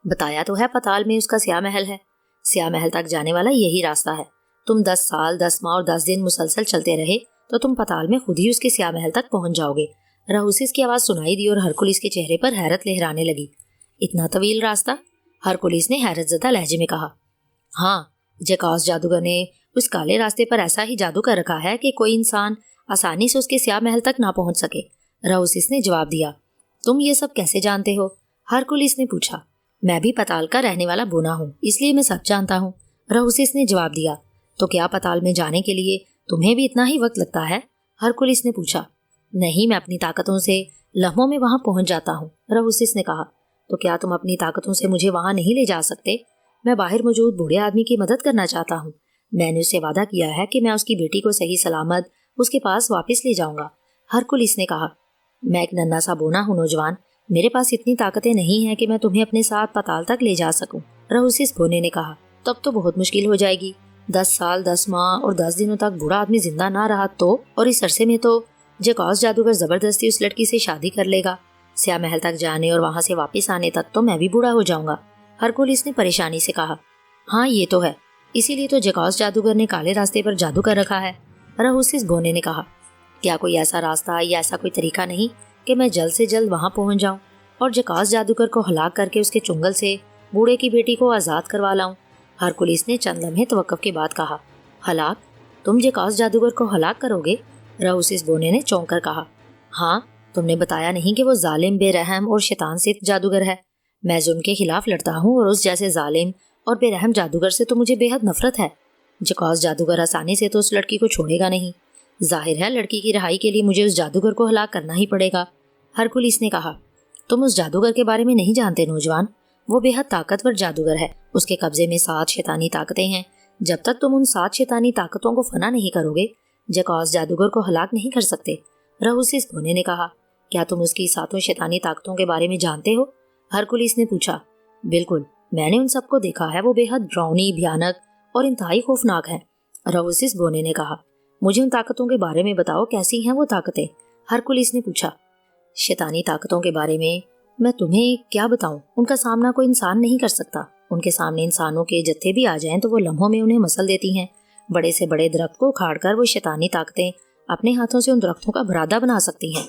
S1: بتایا تو ہے، پاتال میں اس کا سیاہ محل ہے، سیاہ محل تک جانے والا یہی راستہ ہے۔ تم 10 سال 10 ماہ اور 10 دن مسلسل چلتے رہے تو تم پاتال میں خود ہی اس کے سیاہ محل تک پہنچ جاؤ گے۔ رہوسس کی آواز سنائی دی اور ہرکولس کے چہرے پر حیرت لہرانے لگی۔ اتنا طویل راستہ؟ ہرکولس نے حیرت زدہ لہجے میں کہا، ہاں، جکوس جادوگر نے اس کالے راستے پر ایسا ہی جادو کر رکھا ہے کہ کوئی انسان آسانی سے اس کے سیاہ محل تک نہ پہنچ سکے۔ رہوسس نے جواب دیا، تم یہ سب کیسے جانتے ہو؟ ہرکولس نے پوچھا۔ میں بھی پتال کا رہنے والا بونا ہوں، اس لیے میں سب جانتا ہوں، رہوسیس نے جواب دیا۔ تو کیا پتال میں جانے کے لیے تمہیں بھی اتنا ہی وقت لگتا ہے؟ ہرکولس نے پوچھا۔ نہیں، میں اپنی طاقتوں سے لمحوں میں وہاں پہنچ جاتا ہوں، رہوسیس نے کہا۔ تو کیا تم اپنی طاقتوں سے مجھے وہاں نہیں لے جا سکتے؟ میں باہر موجود بوڑھے آدمی کی مدد کرنا چاہتا ہوں۔ میں نے اسے وعدہ کیا ہے کہ میں اس کی بیٹی کو صحیح سلامت اس کے پاس واپس لے جاؤں گا، ہرکولس نے کہا۔ میں ایک ننھا سا بونا ہوں نوجوان، میرے پاس اتنی طاقتیں نہیں ہیں کہ میں تمہیں اپنے ساتھ پتال تک لے جا سکوں، رہوسیس بونے نے کہا۔ تب تو بہت مشکل ہو جائے گی، 10 سال 10 ماہ اور 10 دنوں تک بوڑھا آدمی زندہ نہ رہا تو، اور اس عرصے میں تو جیکوس جادوگر زبردستی اس لڑکی سے شادی کر لے گا۔ سیاہ محل تک جانے اور وہاں سے واپس آنے تک تو میں بھی بوڑھا ہو جاؤں گا، ہرکولس نے پریشانی سے کہا۔ ہاں یہ تو ہے، اسی لیے تو جیکوس جادوگر نے کالے راستے پر جادو کر رکھا ہے، رہوسیس بونے نے کہا۔ کیا کوئی ایسا راستہ یا ایسا کوئی طریقہ نہیں کہ میں جلد سے جلد وہاں پہنچ جاؤں اور جیکوس جادوگر کو ہلاک کر کے اس کے چنگل سے بوڑھے کی بیٹی کو آزاد کروا لاؤں؟ ہرکولس نے چند لمحے توقف کے بعد کہا۔ ہلاک؟ تم جیکوس جادوگر کو ہلاک کرو گے؟ رہوسیس بونے نے چونک کر کہا۔ ہاں، تم نے بتایا نہیں کہ وہ ظالم، بے رحم اور شیطان سے جادوگر ہے؟ میں ظلم کے خلاف لڑتا ہوں اور اس جیسے ظالم اور بے رحم جادوگر سے تو مجھے بے حد نفرت ہے۔ جیکوس جادوگر آسانی سے تو اس لڑکی کو چھوڑے گا نہیں، ظاہر ہے لڑکی کی رہائی کے لیے مجھے اس جادوگر کو ہلاک کرنا ہی پڑے گا، ہرکولس نے کہا۔ تم اس جادوگر کے بارے میں نہیں جانتے نوجوان، وہ بے حد طاقتور جادوگر ہے، اس کے قبضے میں 7 شیطانی طاقتیں ہیں۔ جب تک تم ان 7 شیطانی طاقتوں کو فنا نہیں کرو گے، جیکوس جادوگر کو ہلاک نہیں کر سکتے، رہوسیس بونے نے کہا۔ کیا تم اس کی 7 شیطانی طاقتوں کے بارے میں جانتے ہو؟ ہرکولس نے پوچھا۔ بالکل، میں نے ان سب کو دیکھا ہے، وہ بے حد ڈراؤنی، بھیانک اور انتہائی خوفناک ہیں، رہوسیس بونے نے کہا۔ مجھے ان طاقتوں کے بارے میں بتاؤ، کیسی ہیں وہ طاقتیں؟ ہرکولس نے پوچھا۔ شیطانی طاقتوں کے بارے میں تمہیں کیا بتاؤں، ان کا سامنا کوئی انسان نہیں کر سکتا۔ ان کے سامنے انسانوں کے جتھے بھی آ جائیں تو وہ لمحوں میں انہیں مسل دیتی ہیں۔ بڑے سے بڑے درخت کو اکھاڑ کر وہ شیطانی طاقتیں اپنے ہاتھوں سے ان درختوں کا برادہ بنا سکتی ہیں۔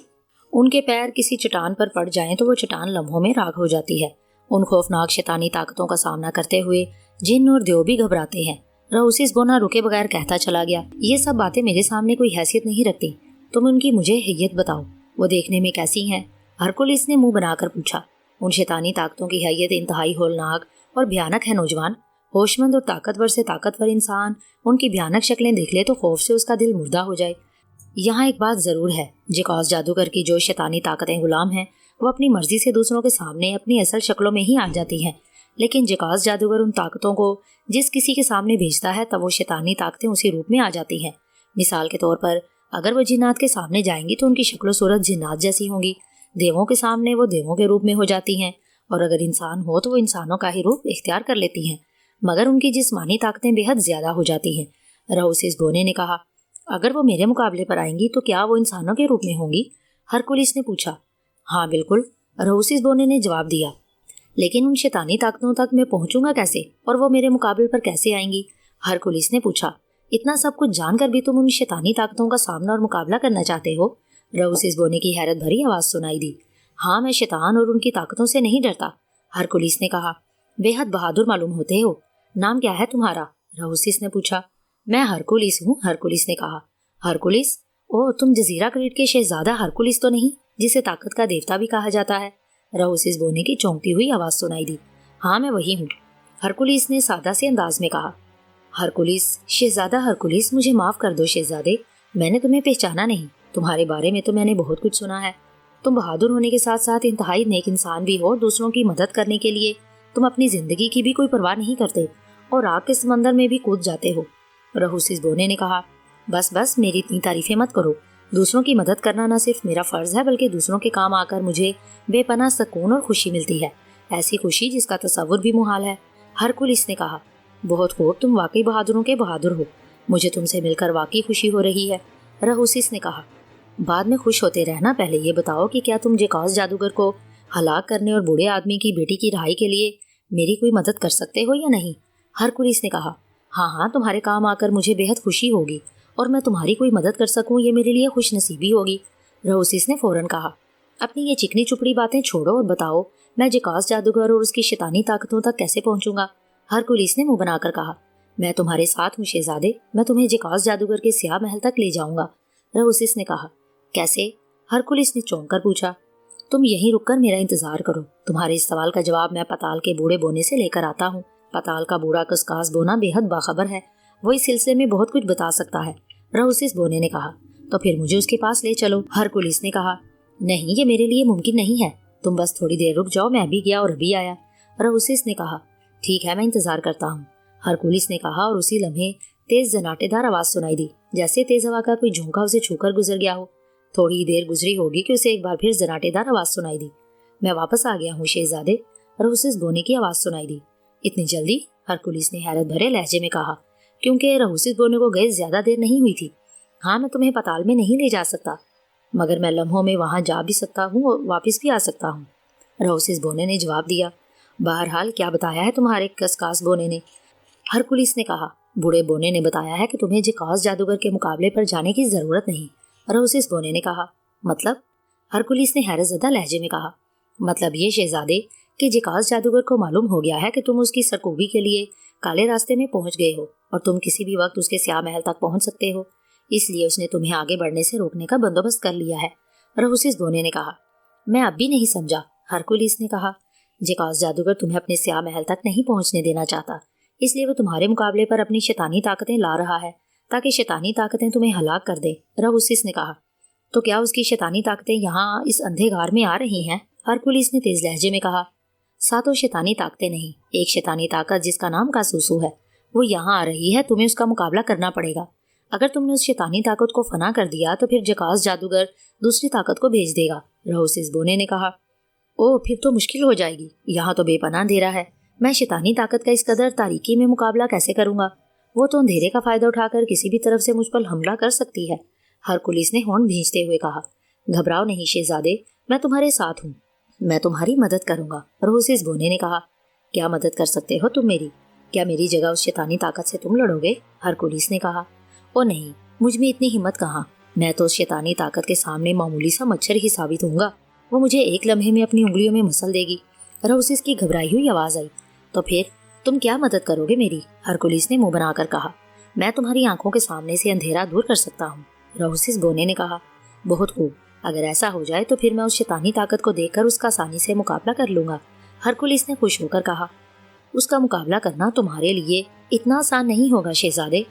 S1: ان کے پیر کسی چٹان پر پڑ جائیں تو وہ چٹان لمحوں میں راکھ ہو جاتی ہے۔ ان خوفناک شیطانی طاقتوں کا سامنا کرتے ہوئے جن اور دیو بھی گھبراتے ہیں، رہوسیس بونا رکے بغیر کہتا چلا گیا۔ یہ سب باتیں میرے سامنے کوئی حیثیت نہیں رکھتی، تم ان کی مجھے حیت بتاؤ، وہ دیکھنے میں کیسی ہیں؟ ہرکولس نے منہ بنا کر پوچھا۔ ان شیطانی طاقتوں کی حیت انتہائی ہولناک اور بھیانک ہے نوجوان، ہوش مند اور طاقتور سے طاقتور انسان ان کی بھیانک شکلیں دیکھ لے تو خوف سے اس کا دل مردہ ہو جائے۔ یہاں ایک بات ضرور ہے، جیکوس جادوگر کی جو شیطانی طاقتیں غلام ہیں وہ اپنی مرضی سے دوسروں کے سامنے اپنی اصل شکلوں میں ہی آ جاتی ہیں، لیکن جیکوس جادوگر ان طاقتوں کو جس کسی کے سامنے بھیجتا ہے تب وہ شیطانی طاقتیں اسی روپ میں آ جاتی ہیں۔ مثال کے طور پر اگر وہ جنات کے سامنے جائیں گی تو ان کی شکل و صورت جنات جیسی ہوں گی، دیووں کے سامنے وہ دیووں کے روپ میں ہو جاتی ہیں، اور اگر انسان ہو تو وہ انسانوں کا ہی روپ اختیار کر لیتی ہیں، مگر ان کی جسمانی طاقتیں بے حد زیادہ ہو جاتی ہیں، رہوسیس بونے نے کہا۔ اگر وہ میرے مقابلے پر آئیں گی تو کیا وہ انسانوں کے روپ میں ہوں گی؟ ہرکولس نے پوچھا۔ ہاں بالکل، رہوسیس بونے نے جواب دیا۔ لیکن ان شیطانی طاقتوں تک میں پہنچوں گا کیسے، اور وہ میرے مقابلے پر کیسے آئیں گی؟ ہرکولس نے پوچھا۔ اتنا سب کچھ جان کر بھی تم ان شیطانی طاقتوں کا سامنا اور مقابلہ کرنا چاہتے ہو؟ رہوسیس بونے کی حیرت بھری آواز سنائی دی۔ ہاں، میں شیطان اور ان کی طاقتوں سے نہیں ڈرتا، ہرکولس نے کہا۔ بے حد بہادر معلوم ہوتے ہو، نام کیا ہے تمہارا؟ رہوسیس نے پوچھا۔ میں ہرکولس ہوں، ہرکولس نے کہا۔ ہرکولس؟ او، تم جزیرہ کریٹ کے شہزادہ ہرکولس تو نہیں، جسے طاقت کا دیوتا بھی کہا جاتا ہے؟ رہوسیس بونے کی چونکتی ہوئی آواز سنائی دی۔ ہاں میں وہی ہوں، ہرکولس نے سادہ سے انداز میں کہا۔ ہرکولس، شہزادہ ہرکولس، مجھے معاف کر دو شہزادے، میں نے تمہیں پہچانا نہیں، تمہارے بارے میں تو میں نے بہت کچھ سنا ہے، تم بہادر ہونے کے ساتھ ساتھ انتہائی نیک انسان بھی ہو، دوسروں کی مدد کرنے کے لیے تم اپنی زندگی کی بھی کوئی پرواہ نہیں کرتے اور آگ کے سمندر میں بھی کود جاتے ہو، رہوسیس بونے نے کہا۔ بس میری اتنی تعریفیں مت کرو، دوسروں کی مدد کرنا نہ صرف میرا فرض ہے بلکہ دوسروں کے کام آ کر مجھے بے پناہ سکون اور خوشی ملتی ہے، ایسی خوشی جس کا تصور بھی محال ہے، ہرکولس نے کہا۔ بہت خوب، تم واقعی بہادروں کے بہادر ہو، مجھے تم سے مل کر واقعی خوشی ہو رہی ہے، رہوسیس نے کہا۔ بعد میں خوش ہوتے رہنا، پہلے یہ بتاؤ کہ کیا تم جیکوس جادوگر کو ہلاک کرنے اور بوڑھے آدمی کی بیٹی کی رہائی کے لیے میری کوئی مدد کر سکتے ہو یا نہیں؟ ہرکولس نے کہا۔ ہاں، تمہارے کام آ کر مجھے بے حد خوشی ہوگی اور میں تمہاری کوئی مدد کر سکوں یہ میرے لیے خوش نصیبی ہوگی، رہوسیس نے فوراً کہا۔ اپنی یہ چکنی چپڑی باتیں چھوڑو اور بتاؤ میں جیکوس جادوگر اور اس کی شیطانی طاقتوں تک کیسے پہنچوں گا؟ ہرکولس نے منہ بنا کر کہا۔ میں تمہارے ساتھ ہوں شہزادے، میں تمہیں جیکوس جادوگر کے سیاہ محل تک لے جاؤں گا، رہوسیس نے کہا۔ کیسے؟ ہرکولس نے چونک کر پوچھا۔ تم یہیں رک کر میرا انتظار کرو، تمہارے اس سوال کا جواب میں پتال کے بوڑھے بونے سے لے کر آتا ہوں۔ پتال کا بوڑھا کسکاس بونا بے حد باخبر ہے، وہ اس سلسلے میں بہت کچھ بتا سکتا ہے۔ رہوسس بونے نے کہا۔ تو پھر مجھے اس کے پاس لے چلو، ہرکولس نے کہا۔ نہیں، یہ میرے لیے ممکن نہیں ہے، تم بس تھوڑی دیر رک جاؤ، میں ابھی گیا اور ابھی آیا، رہوسس نے کہا۔ ٹھیک ہے، میں انتظار کرتا ہوں، ہرکولس نے کہا، اور اسی لمحے تیز زناٹے دار آواز سنائی دی، جیسے تیز ہوا کا کوئی جھونکا اسے چھو کر گزر گیا ہو۔ تھوڑی دیر گزری ہوگی کہ اسے ایک بار پھر زناٹے دار آواز سنائی دی۔ میں واپس آ گیا ہوں شہزادے، رہوسس بونے کی آواز سنائی دی۔ اتنی جلدی؟ ہرکولس نے حیرت بھرے لہجے میں کہا، کیونکہ رہوسس بونے کو گئے زیادہ دیر نہیں ہوئی تھی۔ ہاں، میں تمہیں پتال میں نہیں لے جا سکتا، مگر میں لمحوں میں وہاں جا بھی سکتا ہوں اور واپس بھی آ سکتا ہوں، رہوسس بونے نے جواب دیا۔ بہرحال کیا بتایا ہے تمہارے کسکاس بونے نے؟ ہرکولس نے کہا۔ بوڑھے بونے نے بتایا ہے کہ تمہیں جیکاس جادوگر کے مقابلے پر جانے کی ضرورت نہیں، رہوسس بونے نے کہا۔ مطلب؟ ہرکولس نے حیرت زدہ لہجے میں کہا۔ مطلب یہ شہزادے کہ جیکاس جادوگر کو معلوم ہو گیا ہے کہ تم اس کی سرکوبی کے لیے کالے راستے میں پہنچ گئے ہو اور تم کسی بھی وقت اس کے سیاہ محل تک پہنچ سکتے ہو، اس لیے اس نے تمہیں آگے بڑھنے سے روکنے کا بندوبست کر لیا ہے، رہوسس بونے نے کہا۔ میں اب بھی نہیں سمجھا، ہرکولس نے کہا۔ جیکاس جادوگر تمہیں اپنے سیاہ محل تک نہیں پہنچنے دینا چاہتا، اس لیے وہ تمہارے مقابلے پر اپنی شیطانی طاقتیں لا رہا ہے تاکہ شیطانی طاقتیں تمہیں ہلاک کر دیں، رہوسس نے کہا۔ تو کیا اس کی شیطانی طاقتیں یہاں اس اندھے غار میں آ رہی ہیں؟ ہرکولس نے تیز لہجے میں کہا۔ ساتوں شیطانی طاقتیں نہیں، ایک شیطانی طاقت جس کا نام کاسوسو ہے، وہ یہاں آ رہی ہے، تمہیں اس کا مقابلہ کرنا پڑے گا۔ اگر تم نے اس شیطانی طاقت کو فنا کر دیا تو پھر جیکاس جادوگر دوسری طاقت کو بھیج دے گا، رہوسس بونے نے کہا۔ او، پھر تو مشکل ہو جائے گی، یہاں تو بے پناہ اندھیرا ہے، میں شیطانی طاقت کا اس قدر تاریکی میں مقابلہ کیسے کروں گا؟ وہ تو اندھیرے کا فائدہ اٹھا کر کسی بھی طرف سے مجھ پر حملہ کر سکتی ہے، ہرکولس نے ہونٹ بھینچتے ہوئے کہا۔ گھبراؤ نہیں شہزادے، میں تمہارے ساتھ ہوں، میں تمہاری مدد کروں گا، رہوسس بونے نے کہا۔ کیا مدد کر سکتے ہو تم میری؟ کیا میری جگہ اس شیطانی طاقت سے تم لڑو گے؟ ہرکولس نے کہا۔ او نہیں، مجھ میں اتنی ہمت کہاں، میں تو اس شیطانی طاقت کے سامنے معمولی سا مچھر ہی ثابت ہوں گا، وہ مجھے ایک لمحے میں اپنی انگلیوں میں مسل دے گی، رہوسس کی گھبرائی ہوئی آواز آئی۔ تو پھر تم کیا مدد کرو گے میری؟ ہرکولس نے منہ بنا کر کہا۔ میں تمہاری آنکھوں کے سامنے سے اندھیرا دور کر سکتا ہوں، رہوسس بونے نے کہا۔ بہت خوب، اگر ایسا ہو جائے تو پھر میں اس شیطانی طاقت کو دیکھ کر اس کا آسانی سے مقابلہ کر لوں گا، ہرکولس نے خوش ہو کر کہا۔ اس کا مقابلہ کرنا تمہارے لیے اتنا آسان نہیں ہوگا شہزادے،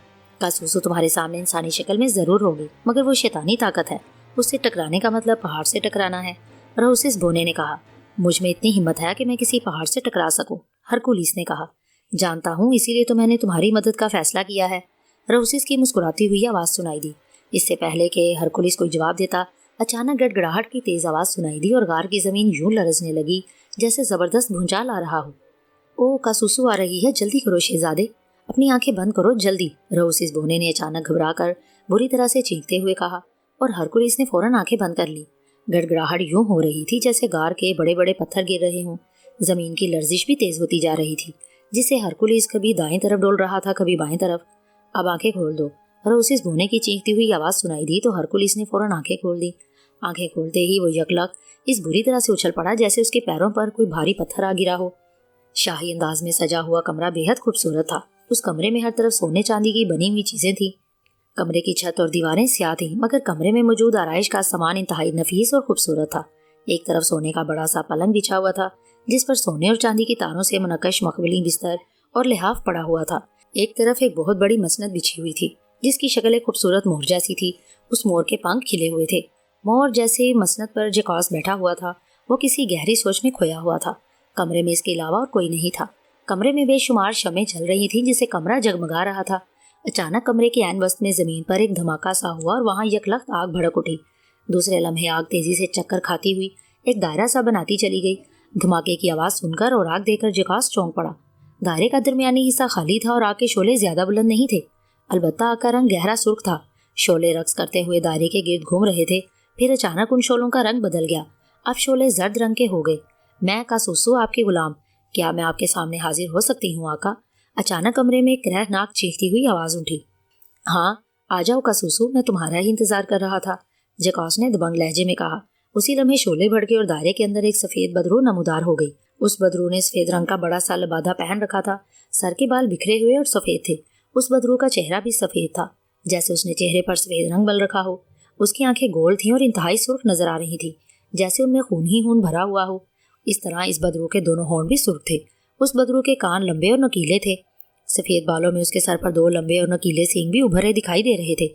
S1: کاسوسو تمہارے سامنے انسانی شکل میں ضرور ہوگی، مگر وہ شیطانی طاقت ہے، اس سے ٹکرانے کا مطلب پہاڑ سے ٹکرانا ہے، رہوسس بونے نے کہا۔ مجھ میں اتنی ہمت ہے کہ میں کسی پہاڑ سے ٹکرا سکوں، ہرکولس نے کہا۔ جانتا ہوں، اسی لیے تو میں نے تمہاری مدد کا فیصلہ کیا ہے، رہوسس کی مسکراتی ہوئی آواز سنائی دی۔ اس سے پہلے کہ ہرکولس کوئی جواب دیتا، اچانک گڑگڑاہٹ کی تیز آواز سنائی دی اور غار کی زمین یوں لرزنے لگی جیسے زبردست بھونچال آ رہا ہو۔ او، کاسوسو آ رہی ہے، جلدی کرو شہزادے، اپنی آنکھیں بند کرو جلدی، رہوسس بونے نے اچانک گھبرا کر بری طرح سے چیختے ہوئے کہا، اور ہرکولس نے فوراً آنکھیں بند کر لی۔ گڑگڑاہٹ یوں ہو رہی تھی جیسے غار کے بڑے بڑے پتھر گر رہے ہوں، زمین کی لرزش بھی تیز ہوتی جا رہی تھی، جس سے ہرکولس کبھی دائیں طرف ڈول رہا تھا، کبھی بائیں طرف۔ اب آنکھیں کھول دو، رہوسس بونے کی چیختی ہوئی آواز سنائی دی تو ہرکولس نے فوراً آنکھیں کھول دی۔ آنکھیں کھولتے ہی وہ یکلخت اس بری طرح سے اچھل پڑا جیسے اس کے پیروں پر کوئی بھاری پتھر آ گرا ہو۔ شاہی انداز میں سجا ہوا کمرہ بے حد خوبصورت تھا، اس کمرے میں ہر طرف سونے چاندی کی بنی ہوئی چیزیں تھیں، کمرے کی چھت اور دیواریں سیاہ تھیں، مگر کمرے میں موجود آرائش کا سامان انتہائی نفیس اور خوبصورت تھا۔ ایک طرف سونے کا بڑا سا پلنگ بچھا ہوا تھا جس پر سونے اور چاندی کی تاروں سے منقش مخملی بستر اور لحاف پڑا ہوا تھا۔ ایک طرف ایک بہت بڑی مسند بچھی ہوئی تھی جس کی شکل ایک خوبصورت مور جیسی تھی، اس مور کے پنکھ کھلے ہوئے تھے۔ مور جیسے مسند پر جیکاس بیٹھا ہوا تھا، وہ کسی گہری سوچ میں کھویا ہوا تھا۔ کمرے میں اس کے علاوہ اور کوئی نہیں تھا۔ کمرے میں بے شمار شمعیں جل رہی تھیں جس سے کمرہ جگمگا رہا تھا۔ اچانک کمرے کے عین وسط میں زمین پر ایک دھماکہ سا ہوا اور وہاں یکلخت آگ بھڑک اٹھی۔ دوسرے لمحے آگ تیزی سے چکر کھاتی ہوئی ایک دائرہ سا بناتی چلی گئی۔ دھماکے کی آواز سن کر اور آگ دیکھ کر جیکاس چونک پڑا۔ دائرے کا درمیانی حصہ خالی تھا اور آگ کے شعلے زیادہ بلند نہیں تھے، البتہ آگ کا رنگ گہرا سرخ تھا۔ شعلے رقص کرتے ہوئے دائرے کے گرد گھوم رہے تھے، پھر اچانک ان شعلوں کا رنگ بدل گیا، اب شعلے زرد رنگ کے ہو گئے۔ میں کاسوسو، آپ کی غلام، کیا میں آپ کے سامنے حاضر ہو سکتی ہوں آقا؟ اچانک کمرے میں ایک کرہناک چیختی ہوئی آواز اٹھی۔ ہاں، آ جاؤ کاسوسو، میں تمہارا ہی انتظار کر رہا تھا، جیکاس نے دبنگ لہجے میں کہا۔ اسی لمحے شعلے بھڑکے اور دائرے کے اندر ایک سفید بدرو نمودار ہو گئی۔ اس بدرو نے سفید رنگ کا بڑا سا لبادہ پہن رکھا تھا، سر کے بال بکھرے ہوئے اور سفید تھے۔ اس بدرو کا چہرہ بھی سفید تھا، جیسے اس نے چہرے پر سفید رنگ مل رکھا ہو۔ اس کی آنکھیں گول تھیں اور انتہائی سرخ نظر آ رہی تھیں، جیسے ان میں خون ہی خون بھرا ہوا ہو۔ اس طرح اس بدرو کے دونوں ہونٹ بھی سرخ تھے۔ اس بدرو کے کان لمبے اور نوکیلے تھے۔ سفید بالوں میں اس کے سر پر 2 لمبے اور نوکیلے سینگ بھی ابھرے دکھائی دے رہے تھے۔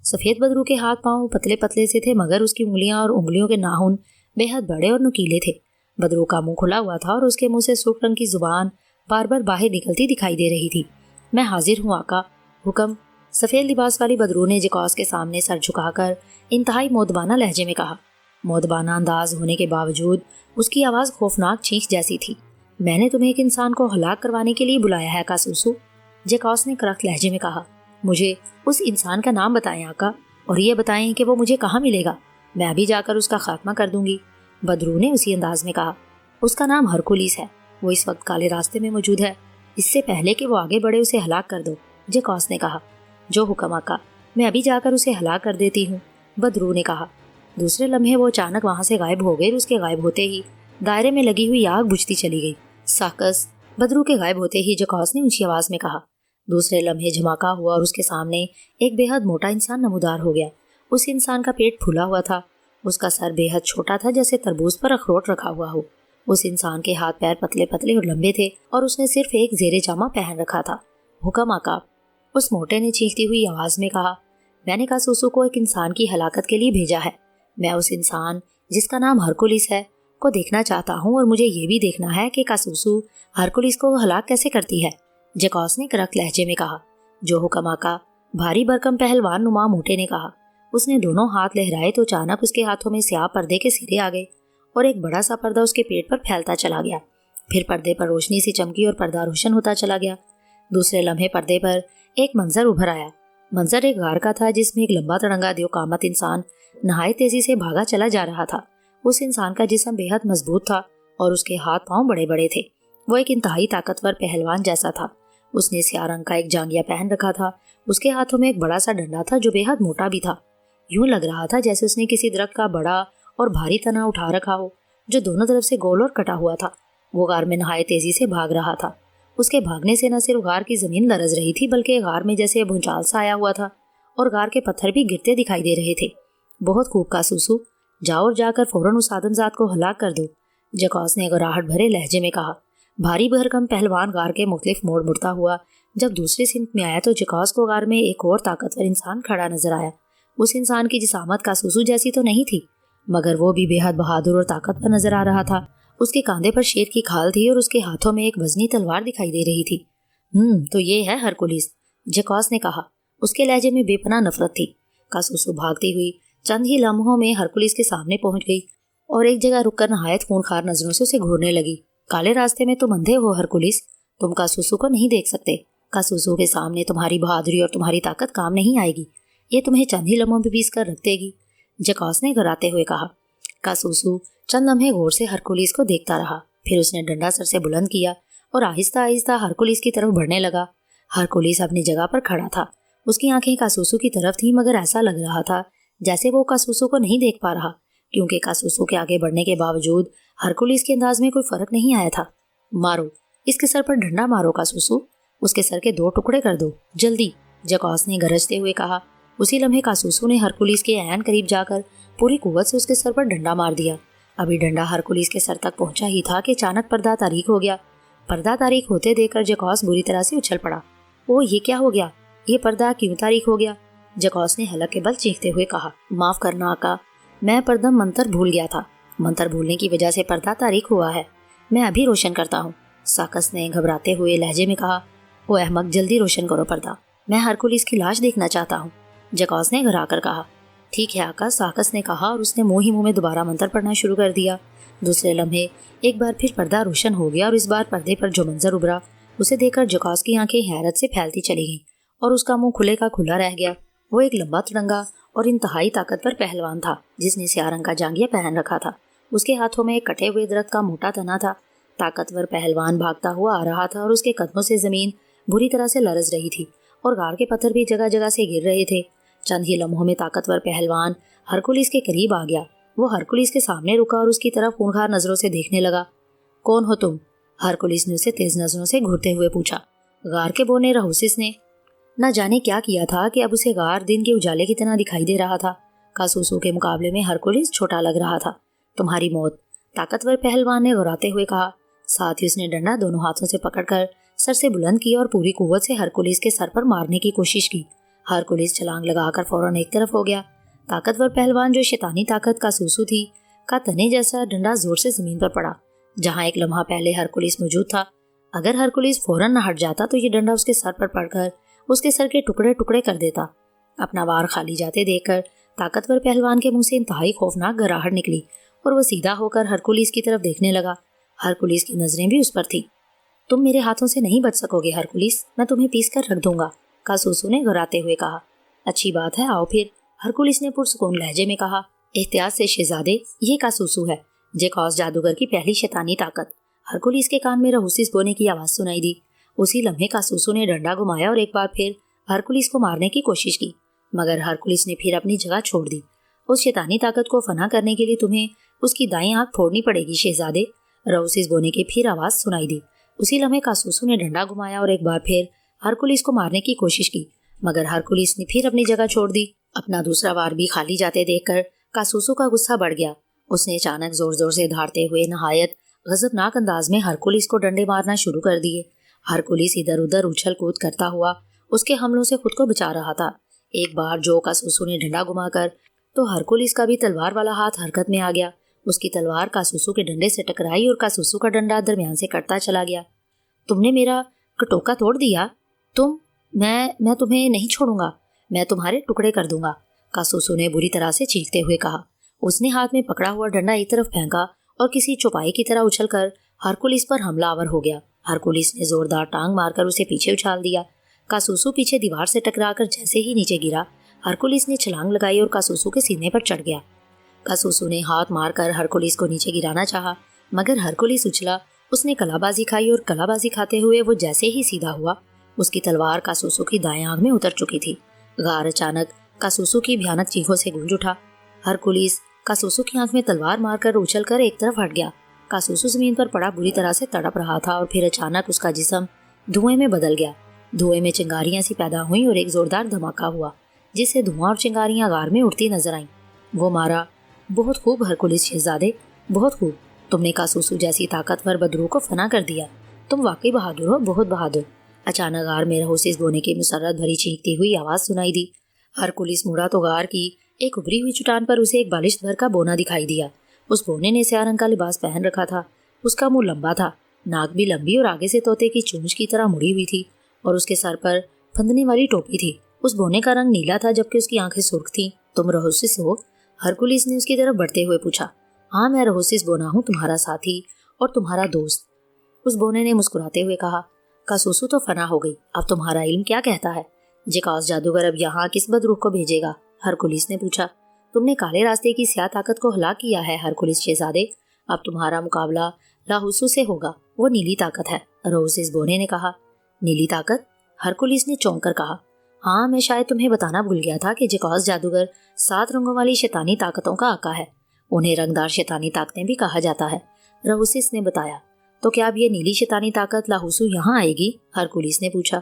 S1: سفید بدرو کے ہاتھ پاؤں پتلے پتلے سے تھے، مگر اس کی انگلیاں اور انگلیوں کے ناخن بے حد بڑے اور نوکیلے تھے۔ بدرو کا منہ کھلا ہوا تھا اور اس کے منہ سے سرخ رنگ کی زبان بار بار باہر نکلتی دکھائی دے رہی تھی۔ میں حاضر ہوں آقا، حکم۔ سفید لباس والی بدرو نے جکاس کے سامنے سر جھکا کر انتہائی مؤدبانہ لہجے میں کہا۔ مؤدبانہ انداز ہونے کے باوجود اس کی آواز خوفناک چینخ جیسی تھی۔ میں نے تمہیں ایک انسان کو ہلاک کروانے کے لیے بلایا ہے کاسوسو، جکاس نے کرخت لہجے میں کہا۔ مجھے اس انسان کا نام بتائیں آقا، اور یہ بتائیں کہ وہ مجھے کہاں ملے گا، میں ابھی جا کر اس کا خاتمہ کر دوں گی۔ بدرو نے اسی انداز میں کہا۔ اس کا نام ہرکولیس ہے، وہ اس وقت کالے راستے میں موجود ہے، اس سے پہلے کہ وہ آگے بڑھے اسے ہلاک کر دو، جکاس نے کہا۔ جو حکم آقا، میں ابھی جا کر اسے ہلاک کر دیتی ہوں، بدرو نے کہا۔ دوسرے لمحے وہ اچانک وہاں سے غائب ہو گئے اور اس کے غائب ہوتے ہی دائرے میں لگی ہوئی آگ بجھتی چلی گئی۔ ساکس، بدرو کے غائب ہوتے ہی جکاس نے اونچی آواز میں کہا۔ دوسرے لمحے جھماکا ہوا اور اس کے سامنے ایک بے حد موٹا انسان نمودار ہو گیا۔ اس انسان کا پیٹ پھولا ہوا تھا، اس کا سر بے حد چھوٹا تھا جیسے تربوز پر اخروٹ رکھا ہوا ہو۔ اس انسان کے ہاتھ پیر پتلے پتلے اور لمبے تھے اور اس نے صرف ایک زیر جامہ پہن رکھا تھا۔ حکم آقا، اس موٹے نے چیختی ہوئی آواز میں کہا۔ میں نے کاسوسو کو ایک انسان کی ہلاکت کے لیے بھیجا ہے۔ میں اس انسان جس کا نام ہرکولیس ہے کو دیکھنا چاہتا ہوں، اور مجھے یہ بھی دیکھنا ہے کہ کاسوسو ہرکولیس کو ہلاک کیسے کرتی ہے، جکاس نے کرخت لہجے میں کہا۔ جو حکم آقا، بھاری بھرکم پہلوان نما موٹے نے کہا۔ اس نے دونوں ہاتھ لہرائے تو اچانک اس کے ہاتھوں میں سیاہ پردے کے سرے آ گئے اور ایک بڑا سا پردہ اس کے پیٹ پر پھیلتا چلا گیا۔ پھر پردے پر روشنی سی چمکی اور پردہ روشن ہوتا چلا گیا۔ دوسرے لمحے پردے پر ایک منظر ابھر آیا۔ منظر ایک غار کا تھا جس میں ایک لمبا تڑنگا دیو قامت انسان نہایت تیزی سے بھاگا چلا جا رہا تھا۔ اس انسان کا جسم بے حد مضبوط تھا اور اس کے ہاتھ پاؤں بڑے بڑے تھے۔ وہ ایک انتہائی طاقتور پہلوان جیسا تھا۔ اس نے سیاہ رنگ کا ایک جانگیا پہن رکھا تھا۔ اس کے ہاتھوں میں ایک بڑا سا ڈنڈا تھا جو بے حد موٹا بھی تھا۔ یوں لگ رہا تھا جیسے اس نے کسی درخت کا بڑا اور بھاری تنا اٹھا رکھا ہو جو دونوں طرف سے گول اور کٹا ہوا تھا۔ وہ غار میں نہایت تیزی سے بھاگ رہا تھا۔ اس کے بھاگنے سے نہ صرف غار کی زمین لرز رہی تھی بلکہ غار میں جیسے بھونچال سا آیا ہوا تھا اور غار کے پتھر بھی گرتے دکھائی دے رہے تھے۔ بہت خوب کاسوسو، جاؤ اور جا کر فوراً اس آدم ذات کو ہلاک کر دو، جکاس نے گراہٹ بھرے لہجے میں کہا۔ بھاری بھرکم پہلوان غار کے مختلف موڑ مڑتا ہوا جب دوسری سمت میں آیا تو جکاس کو غار میں ایک اور طاقتور انسان کھڑا نظر آیا۔ اس انسان کی جسامت کاسوسو جیسی تو نہیں تھی، مگر وہ بھی بے حد بہادر اور طاقتور نظر آ رہا تھا۔ اس کے کاندھے پر شیر کی کھال تھی اور اس کے ہاتھوں میں ایک وزنی تلوار دکھائی دے رہی تھی۔ تو یہ ہے ہرکولیس، جکاس نے کہا۔ اس کے لہجے میں بے پناہ نفرت تھی۔ کاسوسو بھاگتی ہوئی چند ہی لمحوں میں ہرکولیس کے سامنے پہنچ گئی اور ایک جگہ رک کر نہایت خونخوار نظروں سے اسے گھورنے لگی۔ کالے راستے میں تم اندھے ہو ہرکولیس، تم کاسوسو کو نہیں دیکھ سکتے۔ کاسوسو کے سامنے تمہاری بہادری اور تمہاری طاقت کام نہیں آئے گی، یہ تمہیں چند ہی لمحوں میں پیس کر رکھ دے گی، جکاس نے گھراتے ہوئے کہا۔ کاسوسو چند لمحے غور سے ہرکولیس کو دیکھتا رہا، پھر اس نے ڈنڈا سر سے بلند کیا اور آہستہ آہستہ ہرکولیس کی طرف بڑھنے لگا۔ ہرکولیس اپنی جگہ پر کھڑا تھا، اس کی آنکھیں کاسوسو کی طرف تھیں، مگر ایسا لگ رہا تھا جیسے وہ کاسوسو کو نہیں دیکھ پا رہا، کیونکہ کاسوسو کے آگے بڑھنے کے باوجود ہرکولیس کے انداز میں کوئی فرق نہیں آیا تھا۔ مارو، اس کے سر پر ڈنڈا مارو کاسوسو، اس کے سر کے 2 ٹکڑے کر دو، جلدی، جکاس نے گرجتے ہوئے کہا۔ اسی لمحے کاسوسو نے ہرکولیس کے عین قریب جا کر پوری قوت سے اس کے سر پر ڈنڈا مار دیا۔ ابھی ڈنڈا ہرکولیس کے سر تک پہنچا ہی تھا کہ اچانک پردہ تاریک ہو گیا۔ پردہ تاریک ہوتے دیکھ کر جکاس بری طرح سے اچھل پڑا۔ اوہ، یہ کیا ہو گیا؟ یہ پردہ کیوں تاریک ہو گیا؟ جکاس نے حلق کے بل چیختے ہوئے کہا۔ معاف کرنا آقا، میں پردہ منتر بھول گیا تھا، منتر بھولنے کی وجہ سے پردہ تاریک ہوا ہے، میں ابھی روشن کرتا ہوں، ساکس نے گھبراتے ہوئے لہجے میں کہا۔ او احمق، جلدی روشن کرو پردہ، میں ہرکولیس کی لاش دیکھنا چاہتا ہوں، جکاس نے گھرا کر کہا۔ ٹھیک ہے آقا، ساکس نے کہا اور اس نے منہ ہی منہ میں دوبارہ منتر پڑھنا شروع کر دیا۔ دوسرے لمحے ایک بار پھر پردہ روشن ہو گیا اور اس بار پردے پر جو منظر ابھرا اسے دیکھ کر جکاس کی آنکھیں حیرت سے پھیلتی چلی گئیں اور اس کا منہ کھلے کا کھلا رہ گیا۔ وہ ایک لمبا تڑنگا اور انتہائی طاقتور پہلوان تھا جس نے سیاہ رنگ کا جانگیا پہن رکھا تھا۔ اس کے ہاتھوں میں ایک کٹے ہوئے درخت کا موٹا تنا تھا۔ طاقتور پہلوان بھاگتا ہوا آ رہا تھا اور اس کے قدموں سے زمین بری طرح سے لرز رہی تھی اور غار کے پتھر بھی جگہ جگہ سے گر رہے تھے۔ چند ہی لمحوں میں طاقتور پہلوان ہرکولیس کے قریب آ گیا۔ وہ ہرکولیس کے سامنے رکا اور اس کی طرف خونخوار نظروں سے دیکھنے لگا۔ کون ہو تم؟ ہرکولیس نے اسے تیز نظروں سے گھورتے ہوئے پوچھا۔ غار کے بونے رہوسس نے نہ جانے کیا کیا تھا کہ اب اسے غار دن کے اجالے کی طرح دکھائی دے رہا تھا۔ کاسوسو کے مقابلے میں ہرکولیس چھوٹا لگ رہا تھا۔ تمہاری موت، طاقتور پہلوان نے غراتے ہوئے کہا۔ ساتھ ہی اس نے ڈنڈا دونوں ہاتھوں سے پکڑ کر سر سے بلند کیا اور پوری قوت سے ہرکولیس کے سر پر مارنے کی کوشش کی۔ ہرکولیس چھلانگ لگا کر فوراً ایک طرف ہو گیا۔ طاقتور پہلوان جو شیطانی طاقت کا سوسو تھی کا تنے جیسا ڈنڈا زور سے زمین پر پڑا جہاں ایک لمحہ پہلے ہرکولیس موجود تھا۔ اگر ہرکولیس فوراً نہ ہٹ جاتا تو یہ ڈنڈا اس کے سر پر پڑ کر اس کے سر کے ٹکڑے ٹکڑے کر دیتا۔ اپنا وار خالی جاتے دیکھ کر طاقتور پہلوان کے منہ سے انتہائی خوفناک گراہٹ نکلی اور وہ سیدھا ہو کر ہرکولیس کی طرف دیکھنے لگا۔ ہرکولیس کی نظریں بھی اس پر تھیں۔ تم میرے ہاتھوں سے نہیں بچ سکو گے ہرکولیس، میں تمہیں پیس کر رکھ دوں گا، کاسوسو نے گھراتے ہوئے کہا۔ اچھی بات ہے، آؤ پھر، ہرکولیس نے پرسکون لہجے میں کہا۔ احتیاط سے شہزادے، یہ کاسوسو ہے، جیکوس جادوگر کی پہلی شیطانی طاقت۔ ہرکولیس کے کان میں رہوسیس بونے کی آواز سنائی دی۔ اسی لمحے کاسوسو نے ڈنڈا گھمایا اور ایک بار پھر ہرکولیس کو مارنے کی کوشش کی، مگر ہرکولیس نے پھر اپنی جگہ چھوڑ دی۔ اس شیطانی طاقت کو فنا کرنے کے لیے تمہیں اس کی دائیں آنکھ پھوڑنی پڑے گی شہزادے، رہوسیس بونے کی پھر آواز سنائی دی۔ اسی لمحے کاسوسو نے ڈنڈا گھمایا اور ایک بار پھر ہرکولیس کو مارنے کی کوشش کی، مگر ہرکولیس نے پھر اپنی جگہ چھوڑ دی۔ اپنا دوسرا وار بھی خالی جاتے دیکھ کر کاسوسو کا غصہ بڑھ گیا۔ اس نے اچانک زور زور سے دھاڑتے ہوئے نہایت غضبناک انداز میں ہرکولیس کو ڈنڈے مارنا شروع کر دیے۔ ہرکولیس ادھر ادھر اچھل کود کرتا ہوا اس کے حملوں سے خود کو بچا رہا تھا۔ ایک بار جو کاسوسو نے ڈنڈا گھما کر تو ہرکولیس کا بھی تلوار والا ہاتھ حرکت میں آ گیا۔ اس کی تلوار کاسوسو کے ڈنڈے سے ٹکرائی اور کاسوسو کا ڈنڈا درمیان سے کٹتا چلا گیا۔ تم نے میرا کٹوکا توڑ دیا، میں تمہیں نہیں چھوڑوں گا، میں تمہارے ٹکڑے کر دوں گا، کاسوسو نے بری طرح سے چیختے ہوئے کہا۔ اس نے ہاتھ میں پکڑا ہوا ڈنڈا ایک طرف پھینکا اور کسی چوپائی کی طرح اچھل کر ہرکولیس پر حملہ آور ہو گیا۔ ہرکولیس نے زوردار ٹانگ مار کر اسے پیچھے اچھال دیا۔ کاسوسو پیچھے دیوار سے ٹکرا کر جیسے ہی نیچے گرا، ہرکولیس نے چھلانگ لگائی اور کاسوسو کے سینے پر چڑھ گیا۔ کاسوسو نے ہاتھ مار کر ہرکولیس کو نیچے گرانا چاہا، مگر ہرکولیس اچھلا۔ اس نے کلا بازی کھائی اور کلا بازی کھاتے ہوئے وہ جیسے ہی سیدھا ہوا، اس کی تلوار کاسوسو کی دائیں آنکھ میں اتر چکی تھی۔ غار اچانک کاسوسو کی بھیانک چیخوں سے گونج اٹھا۔ ہرکولیس کاسوسو کی آنکھ میں تلوار مار کر اچھل کر ایک طرف ہٹ گیا۔ کاسوسو زمین پر پڑا بری طرح سے تڑپ رہا تھا اور پھر اچانک اس کا جسم دھوئیں میں بدل گیا۔ دھوئیں میں چنگاریاں سی پیدا ہوئیں اور ایک زوردار دھماکہ ہوا جس سے دھواں اور چنگاریاں غار میں اڑتی نظر آئیں۔ وہ مارا، بہت خوب ہرکولیس شہزادے، بہت خوب، تم نے کاسوسو جیسی طاقتور بدروح کو فنا کر دیا، تم واقعی بہادر ہو، بہت بہادر۔ اچانک غار میں رہوسیس بونے کی مسرت بھری چیختی ہوئی آواز سنائی دی۔ ہرکولیس مڑا تو غار کی ایک ابری ہوئی چٹان پر اسے ایک بالشت بھر کا بونا دکھائی دیا۔ اس بونے نے سیاہ رنگ کا لباس پہن رکھا تھا، اس کا منہ لمبا تھا، ناک بھی لمبی اور آگے سے طوطے کی چونچ کی طرح مڑی ہوئی تھی، اور اس کے سر پر پھندنے والی ٹوپی تھی۔ اس بونے کا رنگ نیلا تھا جبکہ اس کی آنکھیں سرخ تھیں۔ تم رہوسیس ہو؟ ہرکولیس نے اس کی طرف بڑھتے ہوئے پوچھا۔ ہاں، میں رہوسیس بونا ہوں، تمہارا ساتھی اور تمہارا دوست، اس بونے نے مسکراتے ہوئے کہا۔ کاسوسو تو فنا ہو گئی، اب تمہارا علم کیا کہتا ہے؟ جیکوس جادوگر اب یہاں کس بدروح کو بھیجے گا؟ ہرکولیس نے پوچھا۔ تم نے کالے راستے کی سیاہ طاقت کو ہلاک کیا ہے ہرکولیس شہزادے، اب تمہارا مقابلہ لاہوسو سے ہوگا، وہ نیلی طاقت ہے، رہوسیس بونے نے کہا۔ نیلی طاقت؟ ہرکولیس نے چونک کر کہا۔ ہاں، میں شاید تمہیں بتانا بھول گیا تھا کہ جیکوس جادوگر 7 رنگوں والی شیطانی طاقتوں کا آقا ہے، انہیں رنگدار شیطانی طاقتیں بھی کہا جاتا ہے، رہوسیس نے بتایا۔ تو کیا اب یہ نیلی شیطانی طاقت لاہوسو یہاں آئے گی؟ ہرکولیس نے پوچھا۔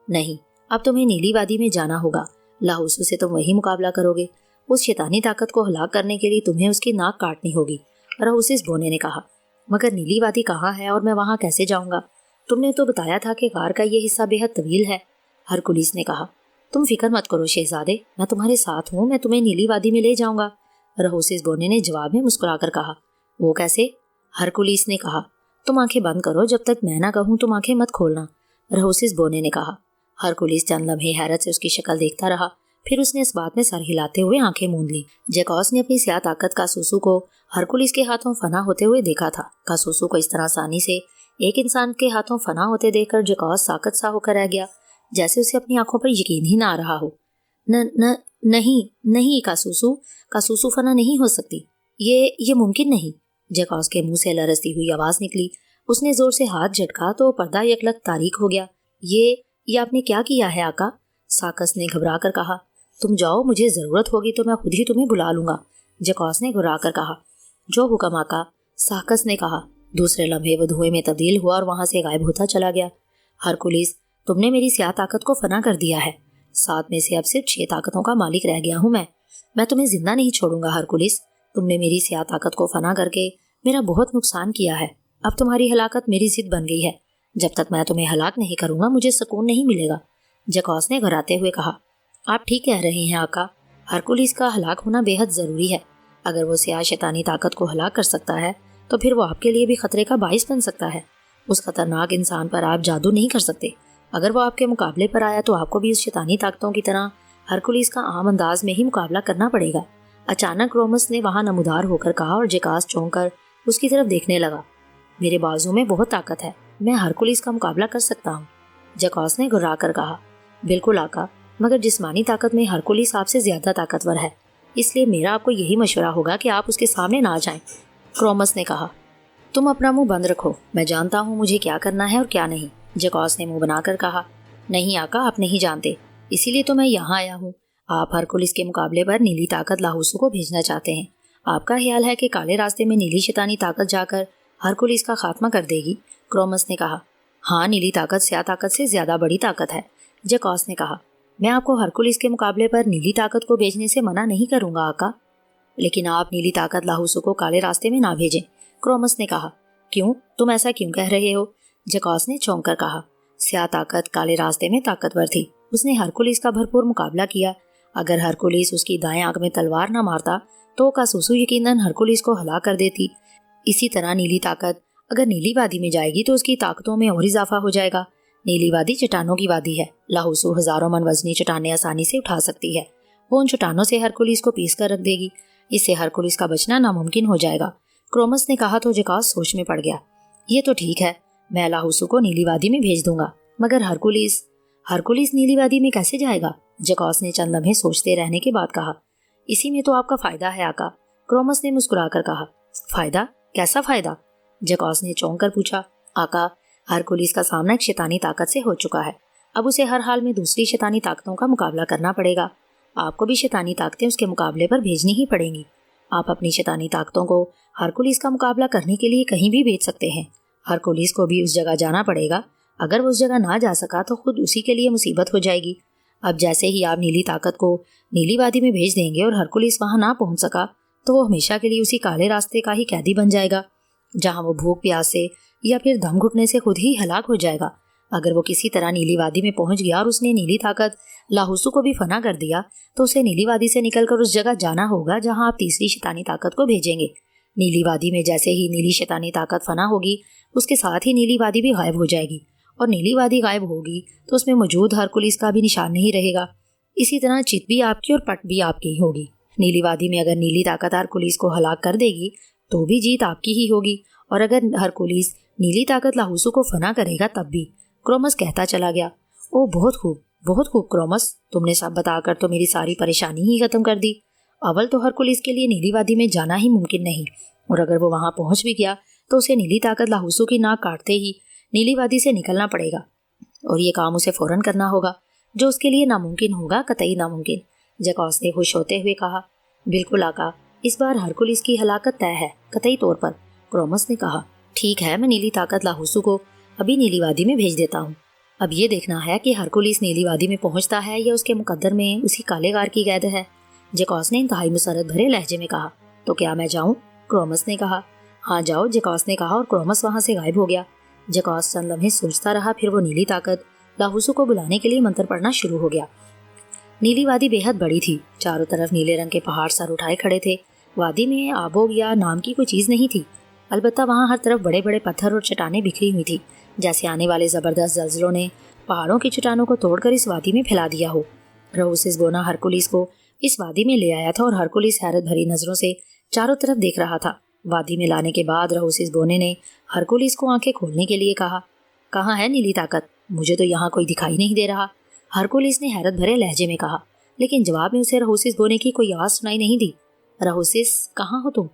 S1: نہیں، اب تمہیں نیلی وادی میں جانا ہوگا، لاہوسو سے تم وہی مقابلہ کرو گے، اس شیطانی طاقت کو ہلاک کرنے کے لیے تمہیں اس کی ناک کاٹنی ہوگی، رہوسیس بونے نے کہا۔ مگر نیلی وادی کہاں ہے اور میں وہاں کیسے جاؤں گا؟ تم نے تو بتایا تھا کہ غار کا یہ حصہ بے حد طویل ہے، ہرکولیس نے کہا۔ تم فکر مت کرو شہزادے، میں تمہارے ساتھ ہوں، میں تمہیں نیلی وادی میں لے جاؤں گا، رہوسیس بونے نے جواب میں مسکرا کر کہا۔ وہ کیسے؟ ہرکولیس نے کہا۔ تم آنکھیں بند کرو، جب تک میں نہ کہوں تم آنکھیں مت کھولنا، رہوسیس بونے نے کہا۔ ہرکولیس چند لمحے حیرت سے اس کی شکل دیکھتا رہا، پھر اس نے اس بات میں سر ہلاتے ہوئے آنکھیں موند لی۔ جیکوس نے اپنی سیاہ طاقت کاسوسو کو ہرکولیس کے ہاتھوں فنا ہوتے ہوئے دیکھا تھا۔ کاسوسو کو اس طرح آسانی سے ایک انسان کے ہاتھوں فنا ہوتے دیکھ کر جیکوس ساکت سا ہو کر رہ گیا، جیسے اسے اپنی آنکھوں پر یقین ہی نہ آ رہا ہو۔ نہیں کاسوسو فنا نہیں ہو سکتی، یہ ممکن نہیں، جیکوس کے منہ سے لرزتی ہوئی آواز نکلی۔ اس نے زور سے ہاتھ جھٹکا تو پردہ یکلک تاریک ہو گیا۔ یہ آپ نے کیا کیا ہے آقا؟ ساکس نے گھبرا کر کہا۔ تم جاؤ، مجھے ضرورت ہوگی تو میں خود ہی تمہیں بلا لوں گا، جیکوس نے گھبرا کر کہا۔ جو حکم آقا، ساکس نے کہا۔ دوسرے لمحے وہ دھوئے میں تبدیل ہوا اور وہاں سے غائب ہوتا چلا گیا۔ ہرکولیس، تم نے میری سیاہ طاقت کو فنا کر دیا ہے، 7 میں سے اب صرف 6 طاقتوں کا مالک رہ گیا ہوں میں تمہیں زندہ نہیں چھوڑوں گا ہرکولیس، تم نے میری سیاہ طاقت کو فنا کر کے میرا بہت نقصان کیا ہے. اب تمہاری ہلاکت میری ضد بن گئی ہے. جب تک میں تمہیں ہلاک نہیں کروں گا مجھے سکون نہیں ملے گا. جکوس نے گھراتے ہوئے کہا. آپ ٹھیک کہہ رہے ہیں آقا. ہرکولیس کا ہلاک ہونا بے حد ضروری ہے. اگر وہ سیاہ شیطانی طاقت کو ہلاک کر سکتا ہے تو پھر وہ آپ کے لیے بھی خطرے کا باعث بن سکتا ہے. اس خطرناک انسان پر آپ جادو نہیں کر سکتے. اگر وہ آپ کے مقابلے پر آیا تو آپ کو بھی اس شیطانی طاقتوں کی طرح ہرکولیس کا عام انداز میں ہی مقابلہ کرنا پڑے گا. اچانک رومس نے وہاں نمودار ہو کر کہا اور جکاس چونک کر اس کی طرف دیکھنے لگا. میرے بازو میں بہت طاقت ہے. میں ہرکولیس کا مقابلہ کر سکتا ہوں. جکاس نے گھرا کر کہا. بالکل آقا، مگر جسمانی طاقت میں ہرکولیس آپ سے زیادہ طاقتور ہے. اس لیے میرا آپ کو یہی مشورہ ہوگا کہ آپ اس کے سامنے نہ جائیں. کرومس نے کہا. تم اپنا منہ بند رکھو. میں جانتا ہوں مجھے کیا کرنا ہے اور کیا نہیں. جکاس نے منہ بنا کر کہا. نہیں آقا، آپ نہیں جانتے. اسی لیے تو میں یہاں آیا ہوں. آپ ہرکولیس کے مقابلے پر نیلی طاقت لاہوسو کو بھیجنا چاہتے ہیں. آپ کا خیال ہے کہ کالے راستے میں نیلی شیطانی طاقت جا کر ہرکولیس کا خاتمہ کر دے گی؟ کرومس نے کہا. ہاں، نیلی طاقت سیاہ طاقت سے زیادہ بڑی طاقت ہے. جکاس نے کہا. میں آپ کو ہرکولیس کے مقابلے پر نیلی طاقت کو بھیجنے سے منع نہیں کروں گا آقا. لیکن آپ نیلی طاقت لاہوسو کو کالے راستے میں نہ بھیجیں. کرومس نے کہا. کیوں؟ تم ایسا کیوں کہہ رہے ہو؟ جکاس نے چونک کر کہا. سیاہ طاقت کالے راستے میں طاقتور تھی. اس نے ہرکولیس کا بھرپور مقابلہ کیا. اگر ہرکولیس اس کی دائیں آنکھ میں تلوار نہ مارتا تو کاسوسو یقیناً ہرکولیس کو ہلاک کر دیتی. اسی طرح نیلی طاقت اگر نیلی وادی میں جائے گی تو اس کی طاقتوں میں اور اضافہ ہو جائے گا. نیلی وادی چٹانوں کی وادی ہے. لاہوسو ہزاروں من وزنی چٹانیں آسانی سے اٹھا سکتی ہے. وہ ان چٹانوں سے ہرکولیس کو پیس کر رکھ دے گی. اس سے ہرکولیس کا بچنا ناممکن ہو جائے گا. کرومس نے کہا تو جکاس سوچ میں پڑ گیا. یہ تو ٹھیک ہے، میں لاہوسو کو نیلی وادی میں بھیج دوں گا، مگر ہرکولیس نیلی وادی میں کیسے جائے گا؟ جکاس نے چند لمحے سوچتے رہنے کے بعد کہا. اسی میں تو آپ کا فائدہ ہے آقا. کرومس نے مسکرا کر کہا. فائدہ؟ کیسا فائدہ؟ جکاس نے چونک کر پوچھا. آقا، ہرکولیس کا سامنا ایک شیطانی طاقت سے ہو چکا ہے. اب اسے ہر حال میں دوسری شیطانی طاقتوں کا مقابلہ کرنا پڑے گا. آپ کو بھی شیطانی طاقتیں اس کے مقابلے پر بھیجنی ہی پڑیں گی. آپ اپنی شیطانی طاقتوں کو ہرکولیس کا مقابلہ کرنے کے لیے کہیں بھی بھیج سکتے ہیں. ہرکولیس کو بھی اس جگہ جانا پڑے گا. اگر وہ اس جگہ نہ جا سکا تو خود اسی کے لیے مصیبت ہو جائے گی. اب جیسے ہی آپ نیلی طاقت کو نیلی وادی میں بھیج دیں گے اور ہرکولیس وہاں نہ پہنچ سکا تو وہ ہمیشہ کے لیے اسی کالے راستے کا ہی قیدی بن جائے گا، جہاں وہ بھوک پیاس سے یا پھر دم گھٹنے سے خود ہی ہلاک ہو جائے گا. اگر وہ کسی طرح نیلی وادی میں پہنچ گیا اور اس نے نیلی طاقت لاہوسو کو بھی فنا کر دیا تو اسے نیلی وادی سے نکل کر اس جگہ جانا ہوگا جہاں آپ تیسری شیطانی طاقت کو بھیجیں گے. نیلی وادی میں جیسے ہی نیلی شیطانی طاقت فنا ہوگی اس کے ساتھ ہی نیلی وادی بھی غائب ہو جائے گی، اور نیلی وادی غائب ہوگی تو اس میں موجود ہرکولیس کا بھی نشان نہیں رہے گا. اسی طرح چت بھی آپ کی اور پٹ بھی آپ کی ہوگی. نیلی وادی میں اگر نیلی طاقت ہرکولیس کو ہلاک کر دے گی تو بھی جیت آپ کی ہی ہوگی، اور اگر ہرکولیس نیلی طاقت لاہوسو کو فنا کرے گا تب بھی. کرومس کہتا چلا گیا. او بہت خوب کرومس، تم نے سب بتا کر تو میری ساری پریشانی ہی ختم کر دی. اول تو ہرکولیس کے لیے نیلی وادی میں جانا ہی ممکن نہیں، اور اگر وہ وہاں پہنچ بھی گیا تو اسے نیلی طاقت لاہوسو کی ناک کاٹتے ہی نیلی وادی سے نکلنا پڑے گا، اور یہ کام اسے فوراً کرنا ہوگا جو اس کے لیے ناممکن ہوگا، قطعی ناممکن. جکاس نے خوش ہوتے ہوئے کہا. بالکل آقا، اس بار ہرکولیس کی ہلاکت طے ہے، قطعی طور پر. کرومس نے کہا. ٹھیک ہے، میں نیلی طاقت لاہوسو کو ابھی نیلی وادی میں بھیج دیتا ہوں. اب یہ دیکھنا ہے کہ ہرکولیس نیلی وادی میں پہنچتا ہے یا اس کے مقدر میں اسی کالے غار کی قید ہے. جکاس نے انتہائی مسرت بھرے لہجے میں کہا. تو کیا میں جاؤں؟ کرومس نے کہا. ہاں جاؤ، جکاس نے کہا، اور کرومس وہاں سے غائب ہو گیا. جکاس چند لمحے سوچتا رہا، پھر وہ نیلی طاقت لاہوسو کو بلانے کے لیے منتر پڑھنا شروع ہو گیا. نیلی وادی بے حد بڑی تھی. چاروں طرف نیلے رنگ کے پہاڑ سر اٹھائے کھڑے تھے. وادی میں آبوگ یا نام کی کوئی چیز نہیں تھی، البتہ وہاں ہر طرف بڑے بڑے پتھر اور چٹانیں بکھری ہوئی تھی، جیسے آنے والے زبردست زلزلوں نے پہاڑوں کی چٹانوں کو توڑ کر اس وادی میں پھیلا دیا ہو. رہوسس بونا ہرکولیس کو اس وادی میں لے آیا تھا، اور ہرکولیس حیرت بھری نظروں سے چاروں طرف دیکھ رہا تھا. وادی میں لانے کے بعد رہوسس بونے نے ہرکولیس کو آنکھیں کھولنے کے لیے کہا. کہاں ہے نیلی طاقت؟ مجھے تو یہاں کوئی دکھائی نہیں دے رہا. ہرکولیس نے حیرت بھرے لہجے میں کہا، لیکن جواب میں اسے رہوسس بونے کی کوئی آواز سنائی نہیں دی. رہوسس، کہاں ہو تم؟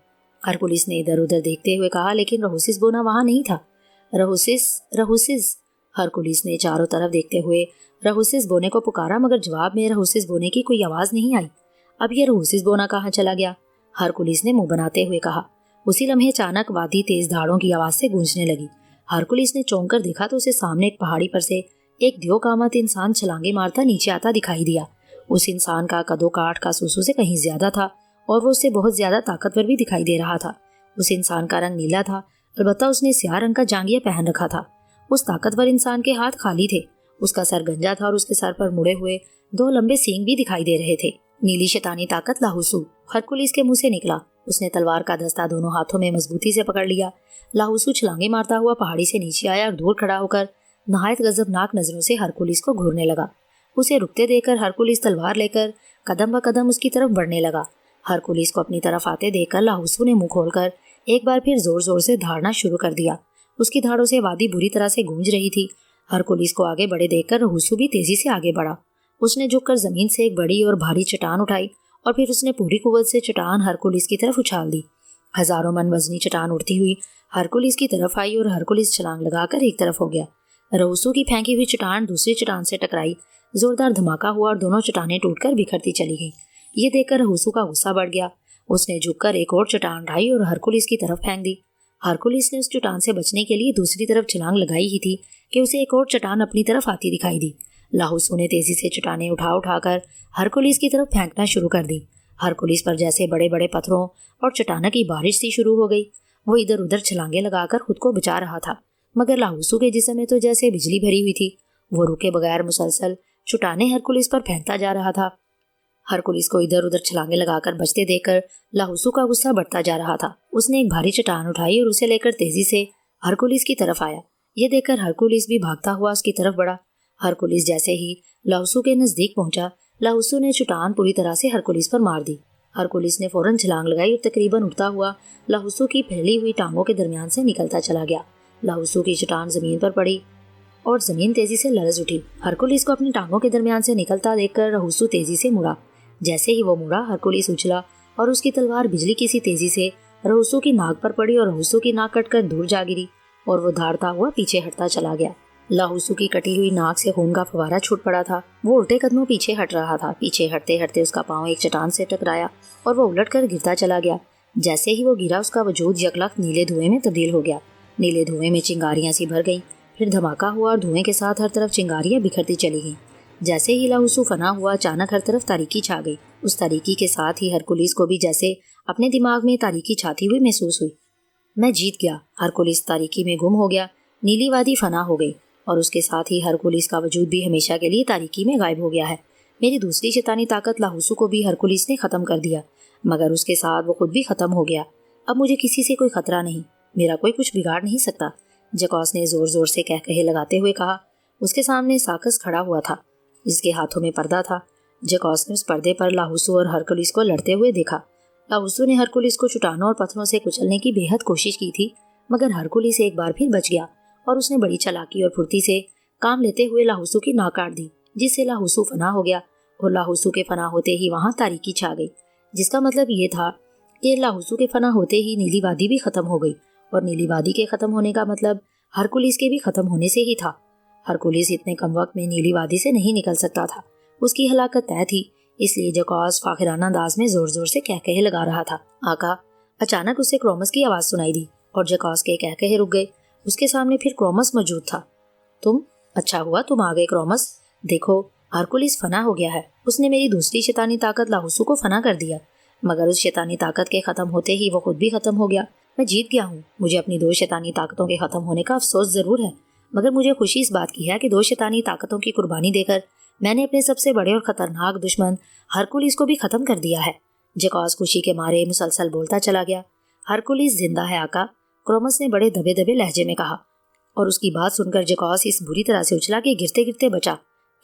S1: ہرکولیس نے ادھر ادھر دیکھتے ہوئے کہا، لیکن رہوسس بونا وہاں نہیں تھا. رہوسس. ہرکولیس نے چاروں طرف دیکھتے ہوئے رہوسس بونے کو پکارا، مگر جواب میں رہوسس بونے کی کوئی آواز نہیں آئی. اب یہ رہوسس بونا کہاں چلا گیا؟ ہرکولیس نے منہ بناتے ہوئے کہا. اسی لمحے اچانک وادی تیز دھاڑوں کی آواز سے گونجنے لگی. ہرکولیس نے چونک کر دیکھا تو اسے سامنے ایک پہاڑی پر سے ایک دیو قامت انسان چھلانگے مارتا نیچے آتا دکھائی دیا. اس انسان کا قد و کاٹ کاسوسو سے کہیں زیادہ تھا، اور وہ اس سے بہت زیادہ طاقتور بھی دکھائی دے رہا تھا۔ اس انسان کا رنگ نیلا تھا، البتہ اس نے سیاہ رنگ کا جانگیا پہن رکھا تھا۔ اس طاقتور انسان کے ہاتھ خالی تھے، اس کا سر گنجا تھا اور اس کے سر پر مڑے ہوئے 2 لمبے سینگ بھی دکھائی دے رہے تھے۔ نیلی شیطانی طاقت لاہوسو ہرکولیس کے منہ سے نکلا۔ اس نے تلوار کا دستہ دونوں ہاتھوں میں مضبوطی سے پکڑ لیا۔ لاہوسو چھلانگے مارتا ہوا پہاڑی سے نیچے آیا اور دور کھڑا ہو کر نہایت غضبناک نظروں سے ہرکولیس کو گھورنے لگا۔ اسے رکتے دیکھ کر ہرکولیس تلوار لے کر قدم بہ قدم اس کی طرف بڑھنے لگا۔ ہرکولیس کو اپنی طرف آتے دیکھ کر لاہوسو نے منہ کھول کر ایک بار پھر زور زور سے دھاڑنا شروع کر دیا۔ اس کی دھاڑوں سے وادی بری طرح سے گونج رہی تھی۔ ہرکولیس کو آگے بڑھے دیکھ کر لاہوسو بھی تیزی سے آگے بڑھا۔ اس نے جھک کر زمین سے ایک بڑی اور بھاری چٹان اٹھائی اور پھر اس نے پوری قوت سے چٹان ہرکولیس کی طرف اچھال دی۔ ہزاروں من وزنی چٹان اڑتی ہوئی ہرکولیس کی طرف آئی اور ہرکولیس چھلانگ لگا کر ایک طرف ہو گیا۔ لاہوسو کی پھینکی ہوئی چٹان دوسری چٹان سے ٹکرائی، زوردار دھماکہ ہوا اور دونوں چٹانیں ٹوٹ کر بکھرتی چلی گئیں۔ یہ دیکھ کر لاہوسو کا غصہ بڑھ گیا۔ اس نے جھک کر ایک اور چٹان اٹھائی اور ہرکولیس کی طرف پھینک دی۔ ہرکولیس نے اس چٹان سے بچنے کے لیے دوسری طرف چھلانگ لگائی ہی تھی کہ اسے ایک اور چٹان اپنی طرف آتی دکھائی دی۔ لاہوسو نے تیزی سے چٹانیں اٹھا کر ہرکولیس کی طرف پھینکنا شروع کر دی۔ ہرکولیس پر جیسے بڑے بڑے پتھروں اور چٹانوں کی بارش سی شروع ہو گئی۔ وہ ادھر ادھر چھلانگیں لگا کر خود کو بچا رہا تھا، مگر لاہوسو کے جسم میں تو جیسے بجلی بھری ہوئی تھی۔ وہ رکے بغیر مسلسل چٹانیں ہرکولیس پر پھینکتا جا رہا تھا۔ ہرکولیس کو ادھر ادھر چھلانگیں لگا کر بچتے دیکھ کر لاہوسو کا غصہ بڑھتا جا رہا تھا۔ اس نے ایک بھاری چٹان اٹھائی اور اسے لے کر تیزی سے ہرکولیس کی طرف آیا۔ یہ دیکھ کر ہرکولیس بھی بھاگتا ہوا اس کی طرف بڑھا۔ ہرکولیس جیسے ہی لاہوسو کے نزدیک پہنچا، لاہوسو نے چٹان پوری طرح سے ہرکولیس پر مار دی۔ ہرکولیس نے فوراً چھلانگ لگائی اور تقریباً اٹھتا ہوا لاہوسو کی پھیلی ہوئی ٹانگوں کے درمیان سے نکلتا چلا گیا۔ لاہوسو کی چٹان زمین پر پڑی اور زمین تیزی سے لرز اٹھی۔ ہرکولیس کو اپنی ٹانگوں کے درمیان سے نکلتا دیکھ کر لاہوسو تیزی سے مڑا۔ جیسے ہی وہ مڑا، ہرکولیس اچھلا اور اس کی تلوار بجلی کی سی تیزی سے لاہوسو کی ناک پر پڑی اور لاہوسو کی ناک کٹ کر دور جا گری اور وہ دھاڑتا ہوا پیچھے ہٹتا چلا گیا۔ لاہوسو کی کٹی ہوئی ناک سے خون کا فوارہ چھوٹ پڑا تھا۔ وہ الٹے قدموں پیچھے ہٹ رہا تھا۔ پیچھے ہٹتے ہٹتے اس کا پاؤں ایک چٹان سے ٹکرایا اور وہ الٹ کر گرتا چلا گیا۔ جیسے ہی وہ گرا، اس کا وجود یکلخت نیلے دھوئیں میں تبدیل ہو گیا۔ نیلے دھوئیں میں چنگاریاں سی بھر گئیں، پھر دھماکہ ہوا اور دھوئیں کے ساتھ ہر طرف چنگاریاں بکھرتی چلی گئیں۔ جیسے ہی لاہوسو فنا ہوا، اچانک ہر طرف تاریکی چھا گئی۔ اس تاریکی کے ساتھ ہی ہرکولیس کو بھی جیسے اپنے دماغ میں تاریکی چھاتی ہوئی محسوس ہوئی۔ میں جیت گیا۔ ہرکولیس تاریکی میں گم ہو گیا۔ نیلی وادی فنا ہو گئی اور اس کے ساتھ ہی ہرکولیس کا وجود بھی ہمیشہ کے لیے تاریکی میں غائب ہو گیا ہے۔ میری دوسری شیطانی طاقت لاہوسو کو بھی ہرکولیس نے ختم کر دیا، مگر اس کے ساتھ وہ خود بھی ختم ہو گیا۔ اب مجھے کسی سے کوئی خطرہ نہیں، میرا کوئی کچھ بگاڑ نہیں سکتا، جکوس نے زور زور سے کہے لگاتے ہوئے کہا۔ اس کے سامنے ساکس کھڑا ہوا تھا جس کے ہاتھوں میں پردہ تھا۔ جکوس نے اس پردے پر لاہوسو اور ہرکولیس کو لڑتے ہوئے دیکھا۔ لاہوسو نے ہرکولیس کو چٹانوں اور پتھروں سے کچلنے کی بے حد کوشش کی تھی، مگر ہرکولیس ایک بار پھر بچ گیا اور اس نے بڑی چالاکی اور پھرتی سے کام لیتے ہوئے لاہوسو کی ناک کاٹ دی، جس سے لاہوسو فنا ہو گیا اور لاہوسو کے فنا ہوتے ہی وہاں تاریکی چھا گئی، جس کا مطلب یہ تھا کہ لاہوسو کے فنا ہوتے ہی نیلی وادی بھی ختم ہو گئی، اور نیلی وادی کے ختم ہونے کا مطلب ہرکولیس کے بھی ختم ہونے سے ہی تھا۔ ہرکولیس اتنے کم وقت میں نیلی وادی سے نہیں نکل سکتا تھا، اس کی ہلاکت طے تھی، اس لیے جکوس فاخرانہ انداز میں زور زور سے کہے لگا رہا تھا، آقا۔ اچانک اسے کرومس کی آواز سنائی دی اور جکوس کے کہے رک گئے۔ اس کے سامنے پھر کرومس موجود تھا۔ تم؟ اچھا ہوا تم آ گئے کرومس۔ دیکھو، ہرکولیس فنا ہو گیا ہے۔ اس نے میری دوسری شیطانی طاقت لاہوسو کو فنا کر دیا، مگر اس شیطانی طاقت کے ختم ہوتے ہی وہ خود بھی ختم ہو گیا۔ میں جیت گیا ہوں۔ مجھے اپنی 2 شیطانی طاقتوں کے ختم ہونے کا افسوس ضرور ہے، مگر مجھے خوشی اس بات کی ہے کہ 2 شیطانی طاقتوں کی قربانی دے کر میں نے اپنے سب سے بڑے اور خطرناک دشمن ہرکولیس کو بھی ختم کر دیا ہے۔ جکوس خوشی کے مارے مسلسل بولتا چلا گیا۔ ہرکولیس زندہ ہے آقا، کرومس نے بڑے دبے دبے لہجے میں کہا، اور اس کی بات سن کر جکوس اس بری طرح سے اچھلا کہ گرتے گرتے بچا۔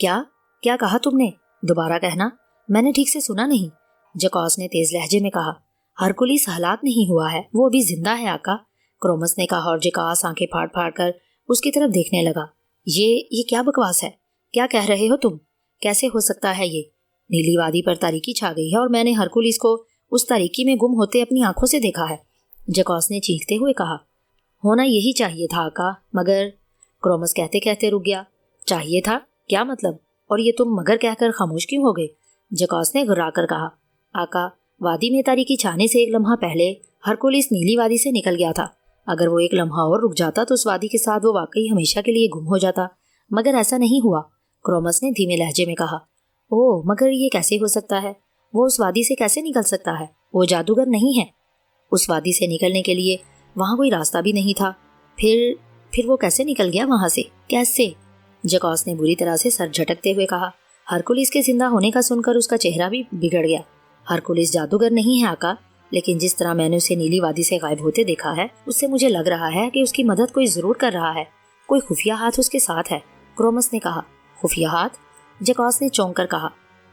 S1: کیا کہا تم نے؟ دوبارہ کہنا، میں نے ٹھیک سے سنا نہیں، جکوس نے تیز لہجے میں کہا۔ ہرکولیس ہلاک نہیں ہوا ہے، وہ ابھی زندہ ہے آقا، کرومس نے کہا، اور جکوس آنکھیں پھاڑ پھاڑ کر اس کی طرف دیکھنے لگا۔ یہ کیا بکواس ہے؟ کیا کہہ رہے ہو تم؟ کیسے ہو سکتا ہے یہ؟ نیلی وادی پر تاریکی چھا گئی ہے اور میں نے ہرکولیس کو اس تاریکی میں گم ہوتے اپنی آنکھوں سے دیکھا ہے، جکوس نے چیختے ہوئے کہا۔ ہونا یہی چاہیے تھا آقا، مگر، کرومس کہتے کہتے رک گیا۔ چاہیے تھا؟ کیا مطلب؟ اور یہ تم مگر کہہ کر خاموش کیوں ہو گئے؟ جکوس نے گھرا کر کہا، آقا، وادی میں تاریکی چھانے سے ایک لمحہ پہلے ہرکولیس نیلی وادی سے نکل گیا تھا۔ اگر وہ ایک لمحہ اور رک جاتا تو اس وادی کے ساتھ وہ واقعی ہمیشہ کے لیے گم ہو جاتا، مگر ایسا نہیں ہوا، کرومس نے دھیمے لہجے میں کہا۔ اوہ، مگر یہ کیسے ہو سکتا ہے؟ وہ اس وادی سے کیسے نکل سکتا ہے؟ وہ جادوگر نہیں ہے۔ اس وادی سے نکلنے کے لیے وہاں کوئی راستہ بھی نہیں تھا۔ پھر وہ کیسے نکل گیا وہاں سے؟ کیسے؟ جکوس نے بری طرح سے سر جھٹکتے ہوئے کہا۔ ہرکولس کے زندہ ہونے کا سن کر اس کا چہرہ بھی بگڑ گیا۔ ہرکولس جادوگر نہیں ہے آقا، لیکن جس طرح میں نے اسے نیلی وادی سے غائب ہوتے دیکھا ہے، اس سے مجھے لگ رہا ہے کہ اس کی مدد کوئی ضرور کر رہا ہے، کوئی خفیہ ہاتھ اس کے ساتھ ہے۔ کرومس نے کہا۔ خفیہ ہاتھ؟ جکوس نے چونک کر کہا۔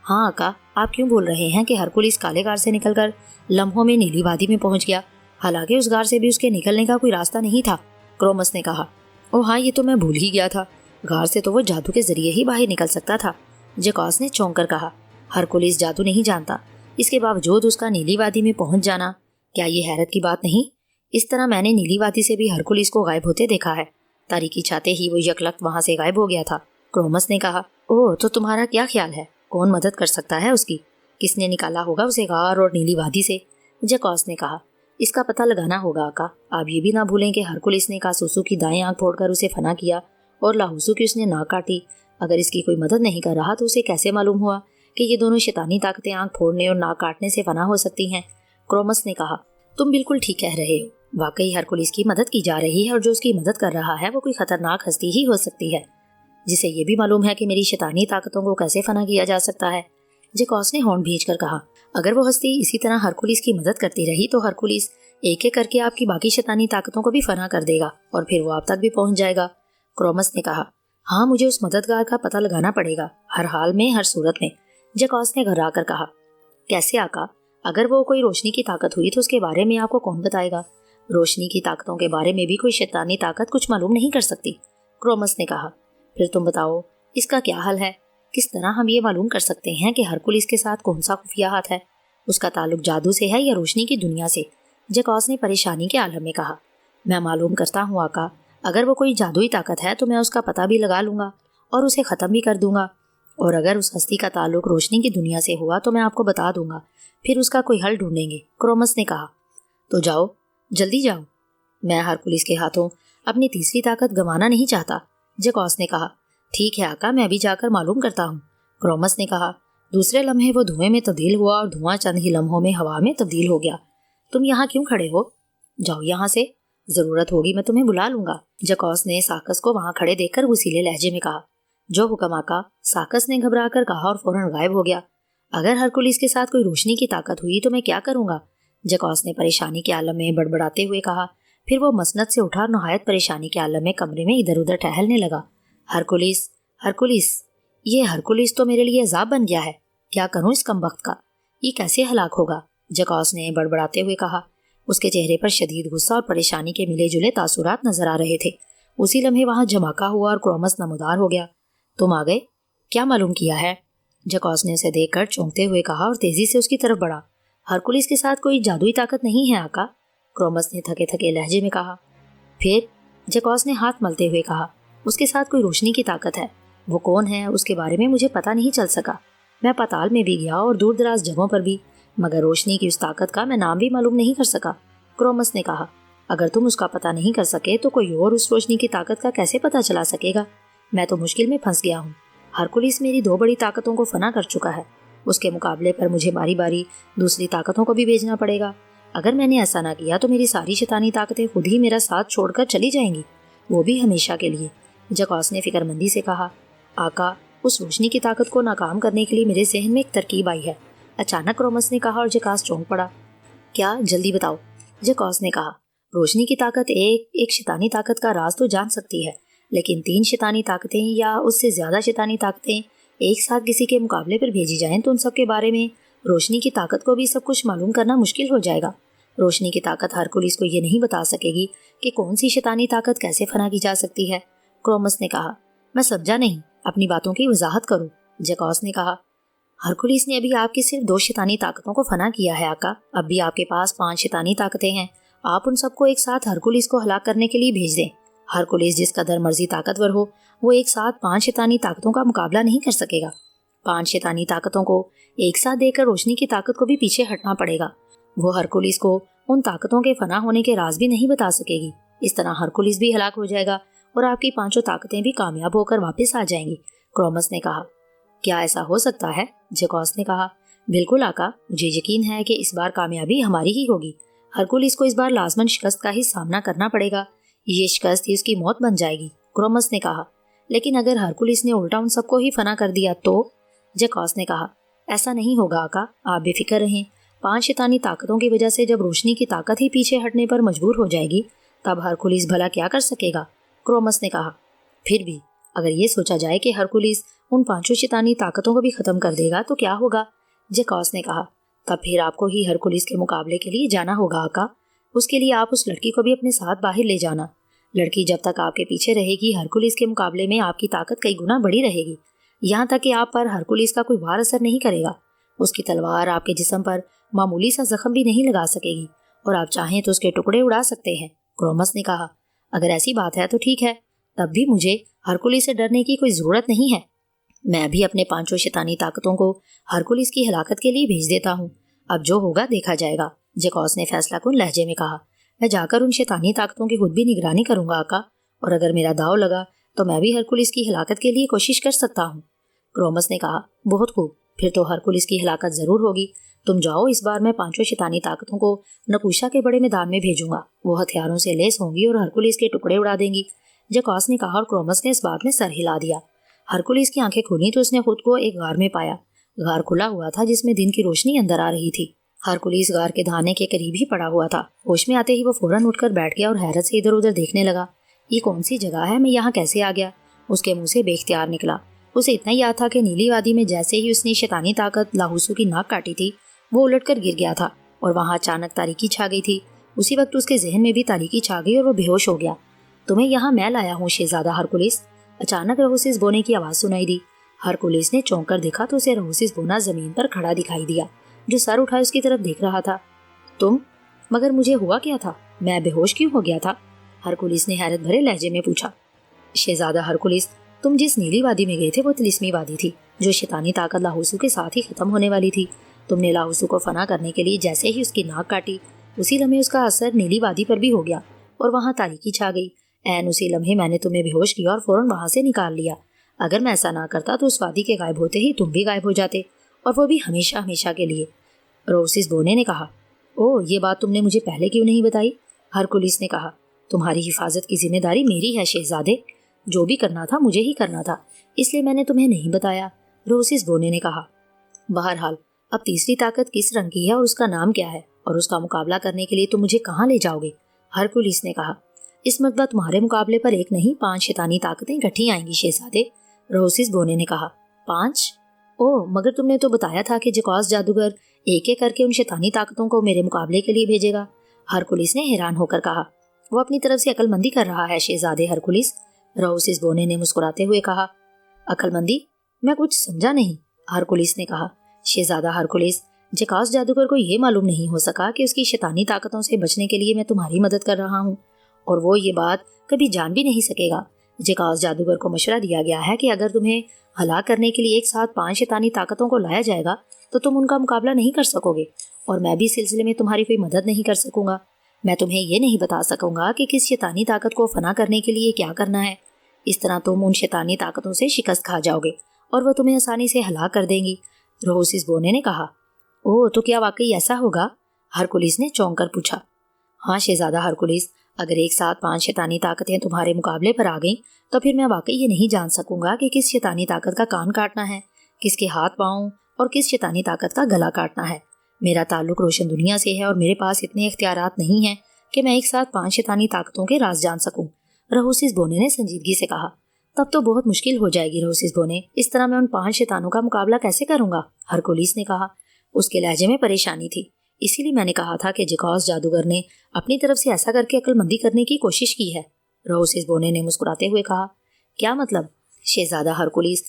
S1: ہاں آقا، آپ کیوں بول رہے ہیں کہ ہرکولس کالے غار سے نکل کر لمحوں میں نیلی وادی میں پہنچ گیا، حالانکہ اس غار سے بھی اس کے نکلنے کا کوئی راستہ نہیں تھا؟ کرومس نے کہا۔ او ہاں، یہ تو میں بھول ہی گیا تھا، غار سے تو وہ جادو کے ذریعے ہی باہر نکل سکتا تھا۔ جکوس نے چونک کر کہا۔ ہرکولس جادو نہیں جانتا، اس کے باوجود اس کا نیلی وادی میں پہنچ جانا، کیا یہ حیرت کی بات نہیں؟ اس طرح میں نے نیلی وادی سے بھی ہرکولس کو غائب ہوتے دیکھا ہے۔ تاریکی چھاتے ہی وہ یکلخت وہاں سے غائب ہو گیا تھا۔ کرومس نے کہا۔ اوہ، تو تمہارا کیا خیال ہے، کون مدد کر سکتا ہے اس کی؟ کس نے نکالا ہوگا اسے غار اور نیلی وادی سے؟ جکوس نے کہا۔ اس کا پتہ لگانا ہوگا آقا۔ آپ یہ بھی نہ بھولیں کہ ہرکولس نے کاسوسو کی دائیں آنکھ پھوڑ کر اسے فنا کیا اور لاہوسو کی اس نے ناک کاٹی۔ اگر اس کی کوئی مدد نہیں کر رہا تو اسے کیسے معلوم ہوا کہ یہ دونوں شیطانی طاقتیں آنکھ پھوڑنے اور ناک کاٹنے سے فنا ہو سکتی ہیں؟ کرومس نے کہا۔ تم بالکل ٹھیک کہہ رہے ہو، واقعی ہرکولس کی مدد کی جا رہی ہے، اور جو اس کی مدد کر رہا ہے وہ کوئی خطرناک ہستی ہی ہو سکتی ہے، جسے یہ بھی معلوم ہے کہ میری شیطانی طاقتوں کو کیسے فنا کیا جا سکتا ہے۔ جکوس نے ہونٹ بھینچ کر کہا۔ اگر وہ ہستی اسی طرح ہرکولس کی مدد کرتی رہی تو ہرکولس ایک ایک کر کے آپ کی باقی شیطانی طاقتوں کو بھی فنا کر دے گا، اور پھر وہ آپ تک بھی پہنچ جائے گا۔ کرومس نے کہا۔ ہاں، مجھے اس مددگار کا پتہ لگانا پڑے گا، ہر حال میں، ہر صورت میں۔ جکوس نے گھبرا کر کہا۔ کیسے آقا؟ اگر وہ کوئی روشنی کی طاقت ہوئی تو اس کے بارے میں آپ کو کون بتائے گا؟ روشنی کی طاقتوں کے بارے میں بھی کوئی شیطانی طاقت کچھ معلوم نہیں کر سکتی۔ کرومس نے کہا۔ پھر تم بتاؤ، اس کا کیا حل ہے؟ کس طرح ہم یہ معلوم کر سکتے ہیں کہ ہرکولس کے ساتھ کون سا خفیہ ہاتھ ہے؟ اس کا تعلق جادو سے ہے یا روشنی کی دنیا سے؟ جکوس نے پریشانی کے عالم میں کہا۔ میں معلوم کرتا ہوں آقا، اگر وہ کوئی جادوئی طاقت ہے تو میں اس کا پتہ بھی لگا لوں گا اور اسے ختم بھی کر دوں گا، اور اگر اس ہستی کا تعلق روشنی کی دنیا سے ہوا تو میں آپ کو بتا دوں گا، پھر اس کا کوئی حل ڈھونڈیں گے۔ کرومس نے کہا۔ تو جاؤ، جلدی جاؤ، میں ہرکولس کے ہاتھوں اپنی تیسری طاقت گنوانا نہیں چاہتا۔ جکوس نے کہا۔ ٹھیک ہے آقا، میں ابھی جا کر معلوم کرتا ہوں۔ کرومس نے کہا۔ دوسرے لمحے وہ دھوئیں میں تبدیل ہوا اور دھواں چند ہی لمحوں میں ہوا میں تبدیل ہو گیا۔ تم یہاں کیوں کھڑے ہو؟ جاؤ یہاں سے، ضرورت ہوگی میں تمہیں بلا لوں گا۔ جکوس نے ساکس کو وہاں کھڑے دیکھ کر غصیلے لہجے میں کہا۔ جو حکم آقا، ساکس نے گھبرا کر کہا اور فوراً غائب ہو گیا۔ اگر ہرکولس کے ساتھ کوئی روشنی کی طاقت ہوئی تو میں کیا کروں گا؟ جکوس نے پریشانی کے عالم میں بڑبڑاتے ہوئے کہا۔ پھر وہ مسند سے اٹھا اور نہایت پریشانی کے عالم میں کمرے میں ادھر ادھر ٹہلنے لگا۔ ہرکولس، ہرکولس، یہ ہرکولس تو میرے لیے عذاب بن گیا ہے، کیا کروں اس کمبخت کا؟ یہ کیسے ہلاک ہوگا؟ جکوس نے بڑبڑاتے ہوئے کہا۔ اس کے چہرے پر شدید غصہ اور پریشانی کے ملے جلے تاثرات نظر آ رہے تھے۔ اسی لمحے وہاں جھماکہ ہوا اور کرومس نمودار ہو گیا۔ تم آ گئے؟ کیا معلوم کیا ہے؟ جکوس نے اسے دیکھ کر چونکتے ہوئے کہا اور تیزی سے اس کی طرف بڑھا۔ ہرکولس کے ساتھ کوئی جادوئی طاقت نہیں ہے آقا، کرومس نے تھکے تھکے لہجے میں کہا۔ پھر؟ جکوس نے ہاتھ ملتے ہوئے کہا۔ اس کے ساتھ کوئی روشنی کی طاقت ہے، وہ کون ہے اس کے بارے میں مجھے پتہ نہیں چل سکا۔ میں پاتال میں بھی گیا اور دور دراز جگہوں پر بھی، مگر روشنی کی اس طاقت کا میں نام بھی معلوم نہیں کر سکا۔ کرومس نے کہا۔ اگر تم اس کا پتہ نہیں کر سکے تو کوئی اور اس روشنی کی طاقت کا کیسے پتہ چلا سکے گا؟ میں تو مشکل میں پھنس گیا ہوں۔ ہرکولس میری 2 بڑی طاقتوں کو فنا کر چکا ہے، اس کے مقابلے پر مجھے باری باری دوسری طاقتوں کو بھی بھیجنا پڑے گا۔ اگر میں نے ایسا نہ کیا تو میری ساری شیطانی طاقتیں خود ہی میرا ساتھ چھوڑ کر چلی جائیں گی، وہ بھی ہمیشہ کے لیے۔ جکوس نے فکر مندی سے کہا۔ آقا، اس روشنی کی طاقت کو ناکام کرنے کے لیے میرے ذہن میں ایک ترکیب آئی ہے، اچانک کرومس نے کہا اور جکوس چونک پڑا۔ کیا؟ جلدی بتاؤ، جکوس نے کہا۔ روشنی کی طاقت ایک شیطانی طاقت کا راز تو جان سکتی ہے، لیکن 3 شیطانی طاقتیں یا اس سے زیادہ شیطانی طاقتیں ایک ساتھ کسی کے مقابلے پر بھیجی جائیں تو ان سب کے بارے میں روشنی کی طاقت کو بھی سب کچھ معلوم کرنا مشکل ہو جائے گا۔ روشنی کی طاقت ہرکولس کو یہ نہیں بتا سکے گی کہ کون سی شیطانی طاقت کیسے فنا کی جا سکتی ہے۔ کرومس نے کہا۔ میں سمجھا نہیں، اپنی باتوں کی وضاحت کرو۔ جکوس نے کہا۔ ہرکولس نے ابھی آپ کی صرف 2 شیطانی طاقتوں کو فنا کیا ہے آقا، اب بھی آپ کے پاس 5 شیطانی طاقتیں ہیں، آپ ان سب کو ایک ساتھ ہرکولس کو ہلاک کرنے کے لیے بھیج دیں۔ ہرکولس جس قدر مرضی طاقتور ہو، وہ ایک ساتھ 5 شیطانی طاقتوں کا مقابلہ نہیں کر سکے گا۔ 5 شیطانی طاقتوں کو ایک ساتھ دے کر روشنی کی طاقت کو بھی پیچھے ہٹنا پڑے گا۔ وہ ہرکولس کو ان طاقتوں کے فنا ہونے کے راز بھی نہیں بتا سکے گی، اس طرح ہرکولس بھی ہلاک ہو جائے گا اور آپ کی 5 طاقتیں بھی کامیاب ہو کر واپس آ جائیں گی۔ کرومس نے کہا۔ کیا ایسا ہو سکتا ہے؟ جکوس نے کہا۔ بالکل آقا، مجھے یقین ہے کہ اس بار کامیابی ہماری ہی ہوگی۔ ہرکولس کو اس بار لازماً شکست کا ہی سامنا کرنا پڑے گا، یہ شکست ہی اس کی موت بن جائے گی، کرومس نے کہا۔ لیکن اگر ہرکولس نے الٹا ان سب کو ہی فنا کر دیا تو؟ جیکوس نے کہا۔ ایسا نہیں ہوگا آقا، آپ بے فکر رہیں۔ 5 شیطانی طاقتوں کی وجہ سے جب روشنی کی طاقت ہی پیچھے ہٹنے پر مجبور ہو جائے گی تب ہرکولس بھلا کیا کر سکے گا، کرومس نے کہا۔ پھر بھی اگر یہ سوچا جائے کہ ہرکولس ان 5 شیطانی طاقتوں کو بھی ختم کر دے گا تو کیا ہوگا، جیکوس نے کہا۔ تب پھر آپ کو ہی ہرکولس کے مقابلے کے لیے جانا ہوگا آقا۔ اس کے لیے آپ اس لڑکی کو بھی اپنے ساتھ باہر لے جانا۔ لڑکی جب تک آپ کے پیچھے رہے گی ہرکولس کے مقابلے میں آپ کی طاقت کئی گنا بڑی رہے گی، یہاں تک کہ آپ پر ہرکولس کا کوئی وار اثر نہیں کرے گا۔ اس کی تلوار آپ کے جسم پر معمولی سا زخم بھی نہیں لگا سکے گی اور آپ چاہیں تو اس کے ٹکڑے اڑا سکتے ہیں، کرومس نے کہا۔ اگر ایسی بات ہے تو ٹھیک ہے، تب بھی مجھے ہرکولس سے ڈرنے کی کوئی ضرورت نہیں ہے۔ میں بھی اپنے 5 شیطانی طاقتوں کو ہرکولس کی ہلاکت کے لیے بھیج دیتا ہوں، اب جو ہوگا دیکھا جائے گا، جیکوس نے فیصلہ کن لہجے میں کہا۔ میں جا کر ان شیطانی طاقتوں کی خود بھی نگرانی کروں گا آقا، اور اگر میرا داؤ لگا تو میں بھی ہرکولس کی ہلاکت کے لیے کوشش کر سکتا ہوں، کرومس نے کہا۔ بہت خوب، پھر تو ہرکولس کی ہلاکت ضرور ہوگی۔ تم جاؤ، اس بار میں 5 شیطانی طاقتوں کو نکوشا کے بڑے میدان میں بھیجوں گا، وہ ہتھیاروں سے لیس ہوں گی اور ہرکولس کے ٹکڑے اڑا دیں گی، جیکوس نے کہا، اور کرومس نے اس بات میں سر ہلا دیا۔ ہرکولس کی آنکھیں کھولیں تو اس نے خود کو ایک غار میں پایا۔ غار کھلا ہوا تھا جس میں دن کی روشنی اندر آ رہی تھی۔ ہرکولس غار کے دھانے کے قریب ہی پڑا ہوا تھا۔ ہوش میں آتے ہی وہ فوراً اٹھ کر بیٹھ گیا اور حیرت سے ادھر ادھر دیکھنے لگا۔ یہ کون سی جگہ ہے، میں یہاں کیسے آ گیا؟ اس کے منہ سے بے اختیار نکلا۔ اسے اتنا یاد تھا کہ نیلی وادی میں جیسے ہی اس نے شیطانی طاقت لاہوسو کی ناک کاٹی تھی وہ الٹ کر گر گیا تھا اور وہاں اچانک تاریکی چھا گئی تھی۔ اسی وقت اس کے ذہن میں بھی تاریکی چھا گئی اور وہ بے ہوش ہو گیا۔ تمہیں یہاں میں لایا ہوں شہزادہ ہرکولس، اچانک رہوسس بونے کی آواز سنائی دی۔ ہرکولس نے چونک کر دیکھا تو اسے رہوسس بونا زمین پر کھڑا دکھائی دیا جو سر اٹھائے اس کی طرف دیکھ رہا تھا۔ تم؟ مگر مجھے ہوا کیا تھا، میں بے ہوش کیوں ہو گیا تھا؟ ہرکولس نے حیرت بھرے لہجے میں پوچھا۔ شہزادہ ہرکولس، تم جس نیلی وادی میں گئے تھے وہ طلسمی وادی تھی جو شیطانی طاقت لاہوسو کے ساتھ ہی ختم ہونے والی تھی۔ تم نے لاہوسو کو فنا کرنے کے لیے جیسے ہی اس کی ناک کاٹی اسی لمحے اس کا اثر نیلی وادی پر بھی ہو گیا اور وہاں تاریکی چھا گئی۔ عین اسی لمحے میں نے تمہیں بے ہوش کیا اور فوراً وہاں سے نکال لیا۔ اگر میں ایسا نہ کرتا تو اس وادی کے غائب ہوتے ہی تم بھی غائب ہو جاتے، اور وہ بھی ہمیشہ ہمیشہ کے لیے، رہوسس بونے نے کہا۔ اوہ، یہ بات تم نے مجھے پہلے کیوں نہیں بتائی؟ ہرکولس نے کہا۔ تمہاری حفاظت کی ذمہ داری میری ہے شہزادے، جو بھی کرنا تھا مجھے ہی کرنا تھا، اس لیے میں نے تمہیں نہیں بتایا، رہوسس بونے نے کہا۔ بہرحال اب تیسری طاقت کس رنگ کی ہے اور اس کا نام کیا ہے، اور اس کا مقابلہ کرنے کے لیے تم مجھے کہاں لے جاؤ گے؟ ہرکولس نے کہا۔ اس مرتبہ تمہارے مقابلے پر ایک نہیں 5 شیطانی طاقتیں اکٹھی آئیں گی شہزادے، رہوسس بونے نے کہا۔ 5؟ اوہ، مگر تم نے تو بتایا تھا کہ جیکوس جادوگر ایک ایک کر کے ان شیطانی طاقتوں کو میرے مقابلے کے لیے بھیجے گا، ہرکولس نے حیران ہو کر کہا۔ وہ اپنی طرف سے عقل مندی کر رہا ہے شہزادے ہرکولس، رہوسس بونے نے مسکراتے ہوئے کہا۔ عقل مندی؟ میں کچھ سمجھا نہیں، ہرکولس نے کہا۔ شہزادہ ہرکولس، جیکوس جادوگر کو یہ معلوم نہیں ہو سکا کہ اس کی شیطانی طاقتوں سے بچنے کے لیے میں تمہاری مدد کر رہا ہوں، اور وہ یہ بات کبھی جان بھی نہیں سکے گا۔ جیکوس جادوگر کو مشورہ دیا گیا ہے کہ اگر تمہیں ہلاک کرنے کے لیے ایک ساتھ 5 شیطانی طاقتوں کو لایا جائے گا تو تم ان کا مقابلہ نہیں کر سکو گے، اور میں بھی اس سلسلے میں تمہاری کوئی مدد نہیں کر سکوں گا۔ میں تمہیں یہ نہیں بتا سکوں گا کہ کس شیطانی طاقت کو فنا کرنے کے لیے کیا کرنا ہے۔ اس طرح تم ان شیطانی طاقتوں سے شکست کھا جاؤ گے اور وہ تمہیں آسانی سے ہلاک کر دیں گی، رہوسس بونے نے کہا۔ اوہ، تو کیا واقعی ایسا ہوگا؟ ہرکولس نے چونک کر پوچھا۔ ہاں شہزادہ ہرکولس، اگر ایک ساتھ 5 شیطانی طاقتیں تمہارے مقابلے پر آ گئیں تو پھر میں واقعی یہ نہیں جان سکوں گا کہ کس شیطانی طاقت کا کان کاٹنا ہے، کس کے ہاتھ پاؤں، اور کس شیطانی طاقت کا گلا کاٹنا ہے۔ میرا تعلق روشن دنیا سے ہے اور میرے پاس اتنے اختیارات نہیں ہیں کہ میں ایک ساتھ 5 شیطانی طاقتوں کے راز جان سکوں، رہوسس بونے نے سنجیدگی سے کہا۔ تب تو بہت مشکل ہو جائے گی رہوسس بونے، اس طرح میں ان 5 شیطانوں کا مقابلہ کیسے کروں گا، ہرکولس نے کہا۔ اس کے لہجے میں پریشانی تھی۔ اسی لیے میں نے کہا تھا کہ جیکوس جادوگر نے اپنی طرف سے ایسا کر کے عقل مندی کرنے کی کوشش کی ہے، رہوسس بونے نے مسکراتے ہوئے کہا۔ کیا مطلب؟ شہزادہ ہرکولس،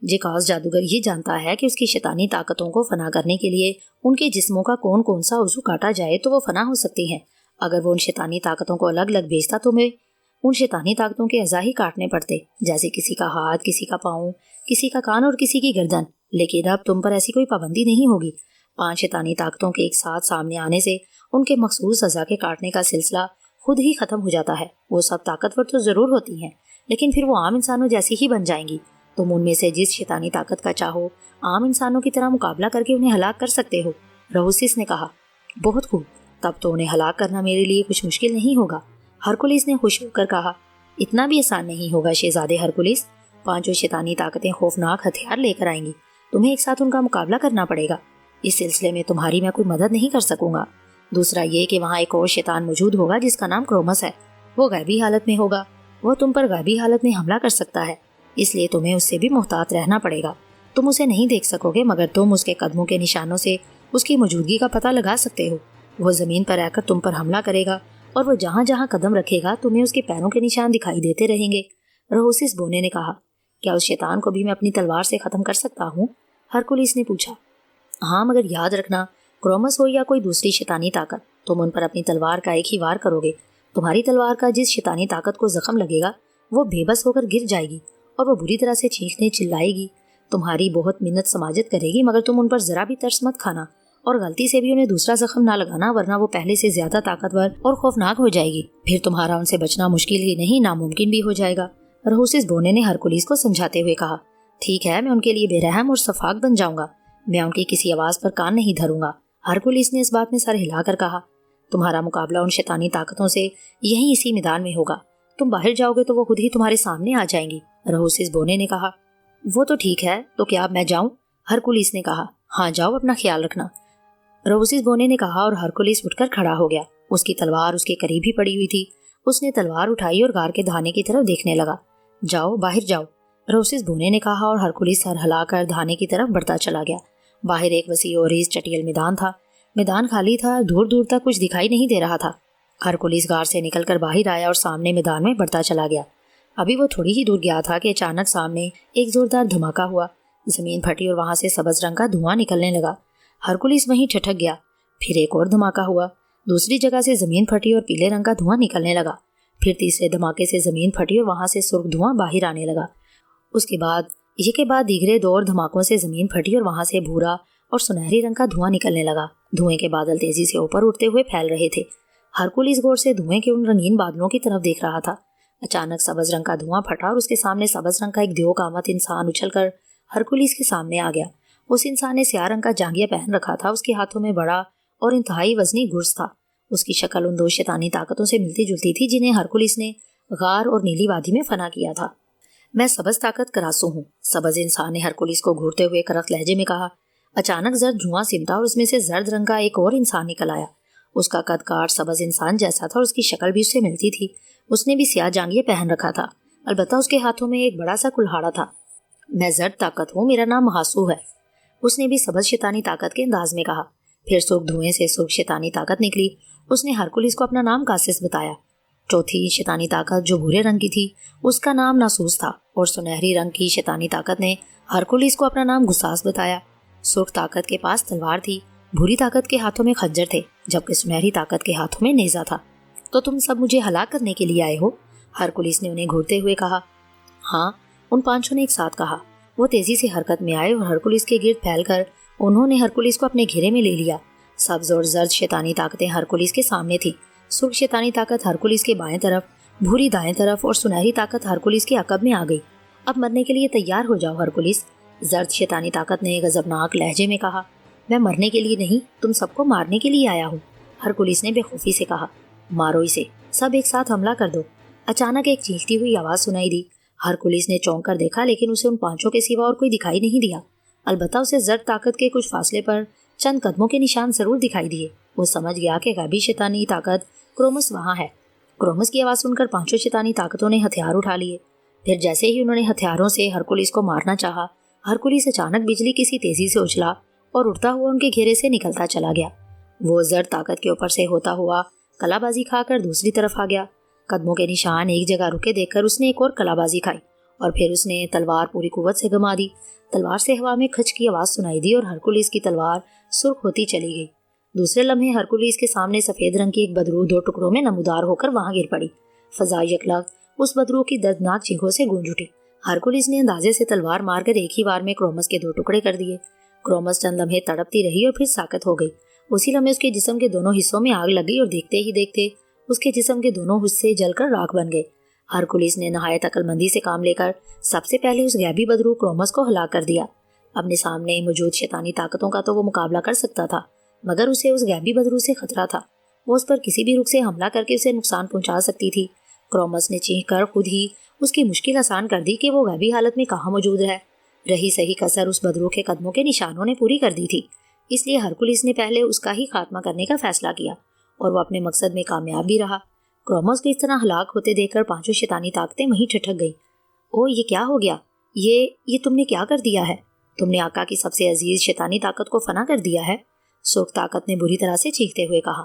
S1: جیکوس جادوگر یہ جانتا ہے کہ اس کی شیطانی طاقتوں کو فنا کرنے کے لیے ان کے جسموں کا کون کون سا عضو کاٹا جائے تو وہ فنا ہو سکتی ہیں۔ اگر وہ ان شیطانی طاقتوں کو الگ الگ بیچتا تو میں ان شیطانی طاقتوں کے اعضاء ہی کاٹنے پڑتے، جیسے کسی کا ہاتھ، کسی کا پاؤں، کسی کا کان اور کسی کی گردن۔ لیکن اب تم پر ایسی کوئی پابندی نہیں ہوگی۔ 5 شیطانی طاقتوں کے ایک ساتھ سامنے آنے سے ان کے مخصوص اعضاء کے کاٹنے کا سلسلہ خود ہی ختم ہو جاتا ہے۔ وہ سب طاقتور تو ضرور ہوتی ہیں لیکن پھر وہ عام انسانوں جیسی ہی بن جائیں گی، تم ان میں سے جس شیطانی طاقت کا چاہو عام انسانوں کی طرح مقابلہ کر کے انہیں ہلاک کر سکتے ہو۔ رہوسیس نے کہا، بہت خوب، تب تو انہیں ہلاک کرنا میرے لیے کچھ مشکل نہیں ہوگا۔ ہرکولیس نے خوش ہو کر کہا، اتنا بھی آسان نہیں ہوگا شہزادے ہرکولیس، 5 شیطانی طاقتیں خوفناک ہتھیار لے کر آئیں گی، تمہیں ایک ساتھ ان کا مقابلہ کرنا پڑے گا۔ اس سلسلے میں تمہاری میں کوئی مدد نہیں کر سکوں گا۔ دوسرا یہ کہ وہاں ایک اور شیطان موجود ہوگا جس کا نام کرومس ہے، وہ غیبی حالت میں ہوگا، وہ تم پر غیبی حالت میں حملہ کر سکتا ہے، اس لیے تمہیں اس سے بھی محتاط رہنا پڑے گا۔ تم اسے نہیں دیکھ سکو گے مگر تم اس کے قدموں کے نشانوں سے اس کی موجودگی کا پتہ لگا سکتے ہو۔ وہ زمین پر رہ کر تم پر حملہ کرے گا اور وہ جہاں جہاں قدم رکھے گا تمہیں اس کے پیروں کے نشان دکھائی دیتے رہیں گے۔ رہوسیس بونے نے کہا، کیا اس شیطان کو بھی میں اپنی تلوار سے ختم کر سکتا ہوں؟ ہرکولیس نے پوچھا۔ ہاں، مگر یاد رکھنا، کرومس ہو یا کوئی دوسری شیطانی طاقت، تم ان پر اپنی تلوار کا ایک ہی وار کرو گے۔ تمہاری تلوار کا جس شیطانی طاقت کو زخم لگے گا وہ بے بس ہو کر گر جائے گی اور وہ بری طرح سے چیخنے چلائے گی، تمہاری بہت منت سماجت کرے گی، مگر تم ان پر ذرا بھی ترس مت کھانا اور غلطی سے بھی انہیں دوسرا زخم نہ لگانا، ورنہ وہ پہلے سے زیادہ طاقتور اور خوفناک ہو جائے گی، پھر تمہارا ان سے بچنا مشکل ہی نہیں ناممکن بھی ہو جائے گا۔ رہوسیس بونے نے ہرکولیس کو سمجھاتے ہوئے کہا، ٹھیک ہے، میں ان کے لیے بے رحم اور شفاق بن جاؤں گا، میں ان کی کسی آواز پر کان نہیں دھروں گا۔ ہرکولیس نے اس بات میں سر ہلا کر کہا، تمہارا مقابلہ ان شیطانی طاقتوں سے یہیں اسی میدان میں ہوگا، تم باہر جاؤ گے تو وہ خود ہی تمہارے سامنے آ جائیں گی۔ رہوسیس بونے نے کہا، وہ تو ٹھیک ہے، تو کیا اب میں جاؤں؟ ہرکولیس نے کہا، ہاں جاؤ، اپنا خیال رکھنا۔ رہوسیس بونے نے کہا اور ہرکولیس اٹھ کر کھڑا ہو گیا، اس کی تلوار اس کے قریب ہی پڑی ہوئی تھی۔ اس نے تلوار اٹھائی اور غار کے دھانے کی طرف دیکھنے لگا۔ جاؤ، باہر جاؤ، رہوسیس بونے نے کہا اور ہرکولیس سر ہلا کر دھانے کی طرف بڑھتا چلا گیا۔ باہر ایک وسیع اور ریز چٹیل میدان تھا، میدان خالی تھا، دور دور تک کچھ دکھائی نہیں دے رہا تھا۔ ہرکولیس غار سے نکل کر باہر آیا اور سامنے میدان میں بڑھتا چلا گیا۔ ابھی وہ تھوڑی ہی دور گیا تھا کہ اچانک سامنے ایک زوردار دھماکہ ہوا، زمین پھٹی اور وہاں سے سبز رنگ کا دھواں نکلنے لگا۔ ہرکولیس وہیں ٹھٹک گیا۔ پھر ایک اور دھماکہ ہوا، دوسری جگہ سے زمین پھٹی اور پیلے رنگ کا دھواں نکلنے لگا۔ پھر تیسرے دھماکے سے زمین پھٹی اور وہاں سے سرخ دھواں باہر آنے لگا۔ اس کے بعد دیگرے 2 اور دھماکوں سے زمین پھٹی اور وہاں سے بھورا اور سنہری رنگ کا دھواں نکلنے لگا۔ دھوئیں کے بادل تیزی سے اوپر اٹھتے ہوئے پھیل رہے تھے۔ ہرکولیس غور سے دھوئیں کے ان رنگین بادلوں کی طرف دیکھ رہا تھا۔ اچانک سبز رنگ کا دھواں پھٹا اور اس کے سامنے سبز رنگ کا ایک دیو قامت انسان اچھل کر ہرکولیس کے سامنے آ گیا۔ اس انسان نے سیاہ رنگ کا جانگیہ پہن رکھا تھا، اس کے ہاتھوں میں بڑا اور انتہائی وزنی گرز تھا۔ اس کی شکل ان 2 شیطانی طاقتوں سے ملتی جلتی تھی جنہیں ہرکولیس نے غار اور نیلی وادی میں فنا کیا تھا۔ میں سبز طاقت کراسو ہوں، سبز انسان نے ہرکولیس کو گھورتے ہوئے کرخت لہجے میں کہا۔ اچانک زرد دھواں سمٹا اور اس میں سے زرد رنگ کا ایک اور انسان نکل آیا۔ اس کا قد کاٹ سبز انسان جیسا تھا اور اس کی شکل بھی اس سے ملتی تھی۔ اس نے بھی سیاہ جانگیہ پہن رکھا تھا، البتہ اس کے ہاتھوں میں ایک بڑا سا کلہاڑا تھا۔ میں زرد طاقت ہوں، میرا نام محاسو ہے، اس نے بھی سبز شیطانی طاقت کے انداز میں کہا۔ پھر سرخ دھوئیں سے سرخ شیطانی طاقت نکلی۔ اس نے ہرکولیس کو اپنا نام کاسس بتایا۔ چوتھی شیطانی طاقت جو بھورے رنگ کی تھی اس کا نام ناسوس تھا، اور سنہری رنگ کی شیطانی طاقت نے ہرکولیس کو اپنا نام گساس بتایا۔ سرخ طاقت کے پاس تلوار تھی، بھوری طاقت کے ہاتھوں میں خنجر تھے، جبکہ سنہری طاقت کے ہاتھوں میں نیزہ تھا۔ تو تم سب مجھے ہلاک کرنے کے لیے آئے ہو؟ ہرکولیس نے انہیں گھورتے ہوئے کہا۔ ہاں، ان 5 نے ایک ساتھ کہا۔ وہ تیزی سے حرکت میں آئے اور ہرکولیس کے گرد پھیل کر انہوں نے ہرکولیس کو اپنے گھیرے میں لے لیا۔ سبز اور زرد شیطانی طاقتیں ہرکولیس کے سامنے تھیں۔ سرخ شیطانی طاقت ہرکولیس کے بائیں طرف، بھوری دائیں طرف اور سنہری طاقت ہرکولیس کے عقب میں آ گئی۔ اب مرنے کے لیے تیار ہو جاؤ ہرکولیس، زرد شیطانی طاقت نے غضبناک لہجے میں کہا۔ میں مرنے کے لیے نہیں، تم سب کو مارنے کے لیے آیا ہوں، ہرکولیس نے بے خوفی سے کہا۔ مارو اسے، سب ایک ساتھ حملہ کر دو۔ اچانک ایک چیختی ہوئی آواز سنائی دی۔ ہرکولیس نے چونک کر دیکھا لیکن اسے ان 5 کے سوا اور کوئی دکھائی نہیں دیا، البتہ اسے زرد طاقت کے کچھ فاصلے پر چند قدموں کے نشان ضرور دکھائی دیے۔ وہ سمجھ گیا کہ غیبی شیطانی طاقت کرومس وہاں ہے۔ کرومس کی آواز سن کر 5 شیطانی طاقتوں نے ہتھیار اٹھا لیے۔ پھر جیسے ہی انہوں نے ہتھیاروں سے ہرکولیس کو مارنا چاہا، ہرکولیس اچانک بجلی کی سی تیزی سے اچھلا اور اڑتا ہوا ان کے گھیرے سے نکلتا چلا گیا۔ وہ زرد طاقت کے اوپر سے ہوتا ہوا کلا بازی کھا کر دوسری طرف آ گیا۔ قدموں کے نشان ایک جگہ رکے دیکھ کر اس نے ایک اور کلا بازی کھائی اور پھر اس نے تلوار پوری قوت سے گھما دی۔ تلوار سے ہوا میں کھچ کی آواز سنائی دی اور ہرکولیس کی تلوار سرخ ہوتی چلی گئی۔ دوسرے لمحے ہرکولیس کے سامنے سفید رنگ کی ایک بدرو 2 ٹکڑوں میں نمودار ہو کر وہاں گر پڑی۔ فضا یکلخت اس بدرو کی دردناک چیخوں سے گونج اٹھی۔ ہرکولیس نے اندازے سے تلوار مار کر ایک ہی بار میں کرومس کے 2 ٹکڑے کر دیے۔ کرومس چند لمحے تڑپتی رہی اور پھر ساکت ہو گئی۔ اسی لمحے اس کے جسم کے دونوں حصوں میں آگ لگ گئی اور دیکھتے ہی دیکھتے اس کے جسم کے دونوں حصے جل کر راکھ بن گئے۔ ہرکولیس نے نہایت عقل مندی سے کام لے کر سب سے پہلے اس غیبی بدرو کرومس کو ہلاک کر دیا۔ اپنے سامنے موجود شیطانی طاقتوں کا تو وہ مقابلہ کر سکتا تھا، مگر اسے اس غیبی بدرو سے خطرہ تھا۔ وہ اس پر کسی بھی رخ سے حملہ کر کے اسے نقصان پہنچا سکتی تھی۔ کرومس نے چیخ کر خود ہی اس کی مشکل آسان کر دی کہ وہ غیبی حالت میں کہاں موجود ہے۔ رہی صحیح کسر اس بدرو کے قدموں کے نشانوں نے پوری کر دی تھی، اس لیے ہرکولیس نے پہلے اس کا ہی خاتمہ کرنے کا فیصلہ کیا، اور وہ اپنے مقصد میں کامیاب بھی رہا۔ کرومس کو اس طرح ہلاک ہوتے دیکھ کر پانچوں شیطانی طاقتیں وہیں ٹھٹک گئی۔ او یہ کیا ہو گیا؟ یہ تم نے کیا کر دیا ہے؟ تم نے آقا کی سب سے عزیز شیطانی طاقت کو فنا کر دیا ہے۔ سرخ طاقت نے بری طرح سے چیختے ہوئے کہا۔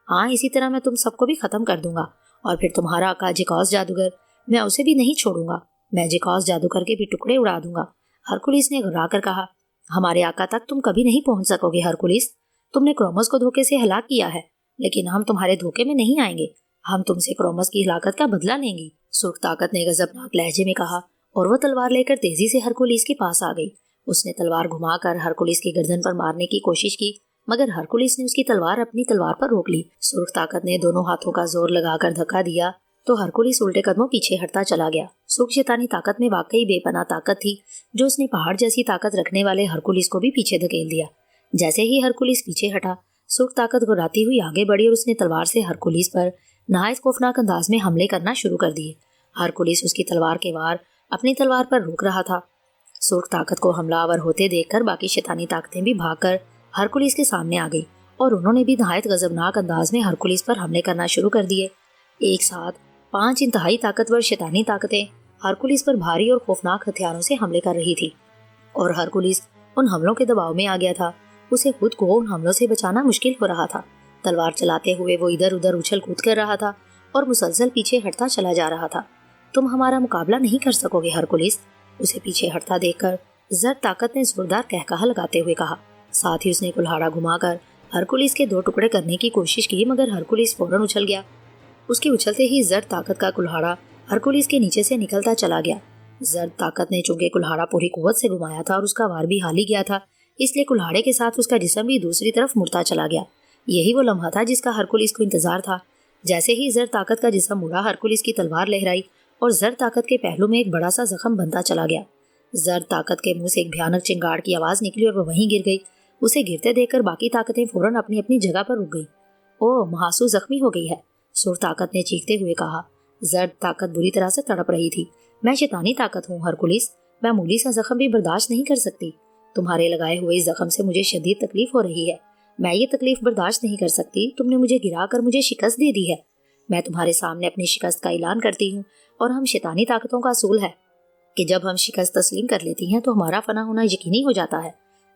S1: ہاں، اسی طرح میں تم سب کو بھی ختم کر دوں گا، اور پھر تمہارا آقا جیکوس جادوگر، میں اسے بھی نہیں چھوڑوں گا، میں جیکوس جادوگر کے بھی ٹکڑے اڑا دوں گا۔ ہرکولیس نے گھبرا کر کہا، ہمارے آقا تک تم کبھی نہیں پہنچ سکو گے ہرکولیس، تم نے کرومس کو دھوکے سے ہلاک کیا ہے، لیکن ہم تمہارے دھوکے میں نہیں آئیں گے، ہم تم سے کرومس کی ہلاکت کا بدلہ لیں گے۔ سرخ طاقت نے غضبناک لہجے میں کہا، اور وہ تلوار لے کر تیزی سے ہرکولیس کے پاس آ گئی۔ اس نے تلوار گھما کر ہرکولیس کی گردن پر مارنے کی کوشش کی، مگر ہرکولیس نے اس کی تلوار اپنی تلوار پر روک لی۔ سرخ طاقت نے دونوں ہاتھوں کا زور لگا کر دھکا دیا تو ہرکولیس الٹے قدموں پیچھے ہٹتا چلا گیا۔ سرخ شیطانی طاقت میں واقعی بے پناہ طاقت تھی، جو اس نے پہاڑ جیسی طاقت رکھنے والے ہرکولیس کو بھی پیچھے دھکیل دیا۔ جیسے ہی ہرکولیس پیچھے ہٹا، سرخ طاقت گراتی ہوئی آگے بڑھی اور اس نے تلوار سے ہرکولیس پر نہایت خوفناک انداز میں حملے کرنا شروع کر دیے۔ ہرکولیس اس کی تلوار کے وار اپنی تلوار پر روک رہا تھا۔ سرخ طاقت کو حملہ آور ہوتے دیکھ کر باقی شیطانی طاقتیں بھی بھاگ کر ہرکولیس کے سامنے آ گئی، اور انہوں نے بھی نہایت غضبناک انداز میں ہرکولیس پر حملے کرنا شروع کر دیے۔ ایک ساتھ 5 انتہائی طاقتور شیطانی طاقتیں ہرکولیس پر بھاری اور خوفناک ہتھیاروں سے حملے کر رہی تھی، اور ہرکولیس ان حملوں کے دباؤ میں آ گیا تھا۔ اسے خود کو ان حملوں سے بچانا مشکل ہو رہا تھا۔ تلوار چلاتے ہوئے وہ ادھر ادھر اچھل کود کر رہا تھا اور مسلسل پیچھے ہٹتا چلا جا رہا تھا۔ تم ہمارا مقابلہ نہیں کر سکو گے ہرکولیس، اسے پیچھے ہٹتا دیکھ کر زرد طاقت نے زوردار قہقہا لگاتے ہوئے کہا۔ ساتھ ہی اس نے کلہاڑا گھما کر ہرکولیس کے 2 ٹکڑے کرنے کی کوشش کی، مگر ہرکولیس فوراً اچھل گیا۔ اس کے اچھلتے ہی زرد طاقت کا کلہاڑا ہرکولیس کے نیچے سے نکلتا چلا گیا۔ زرد طاقت نے چونکہ کلہاڑا پوری قوت سے گھمایا تھا اور اس کا وار بھی حال ہی گیا تھا، اس لیے کلہاڑے کے ساتھ اس کا جسم بھی دوسری طرف مڑتا چلا گیا۔ یہی وہ لمحہ تھا جس کا ہرکولیس کو انتظار تھا۔ جیسے ہی زرد طاقت کا جسم مڑا، ہرکولیس کی تلوار لہرائی اور زرد طاقت کے پہلو میں ایک بڑا سا زخم بنتا چلا گیا۔ زرد طاقت کے منہ سے ایک بھیانک چنگاڑ کی آواز نکلی اور وہ وہیں گر گئی۔ اسے گرتے دیکھ کر باقی طاقتیں فوراً اپنی اپنی جگہ پر رک گئی۔ او محاسو زخمی ہو گئی ہے، سرخ طاقت نے چیختے ہوئے کہا۔ زرد طاقت بری طرح سے تڑپ رہی تھی۔ میں شیطانی طاقت ہوں ہرکولیس، میں معمولی سا زخم بھی برداشت نہیں کر سکتی۔ تمہارے لگائے ہوئے اس زخم سے مجھے شدید تکلیف ہو رہی ہے، میں یہ تکلیف برداشت نہیں کر سکتی۔ تم نے مجھے گرا کر مجھے شکست دے دی ہے۔ میں تمہارے سامنے اپنی شکست کا اعلان کرتی ہوں، اور ہم شیطانی طاقتوں کا اصول ہے کہ جب ہم شکست تسلیم کر لیتی ہیں تو ہمارا فنا ہونا یقینی ہو جاتا ہے۔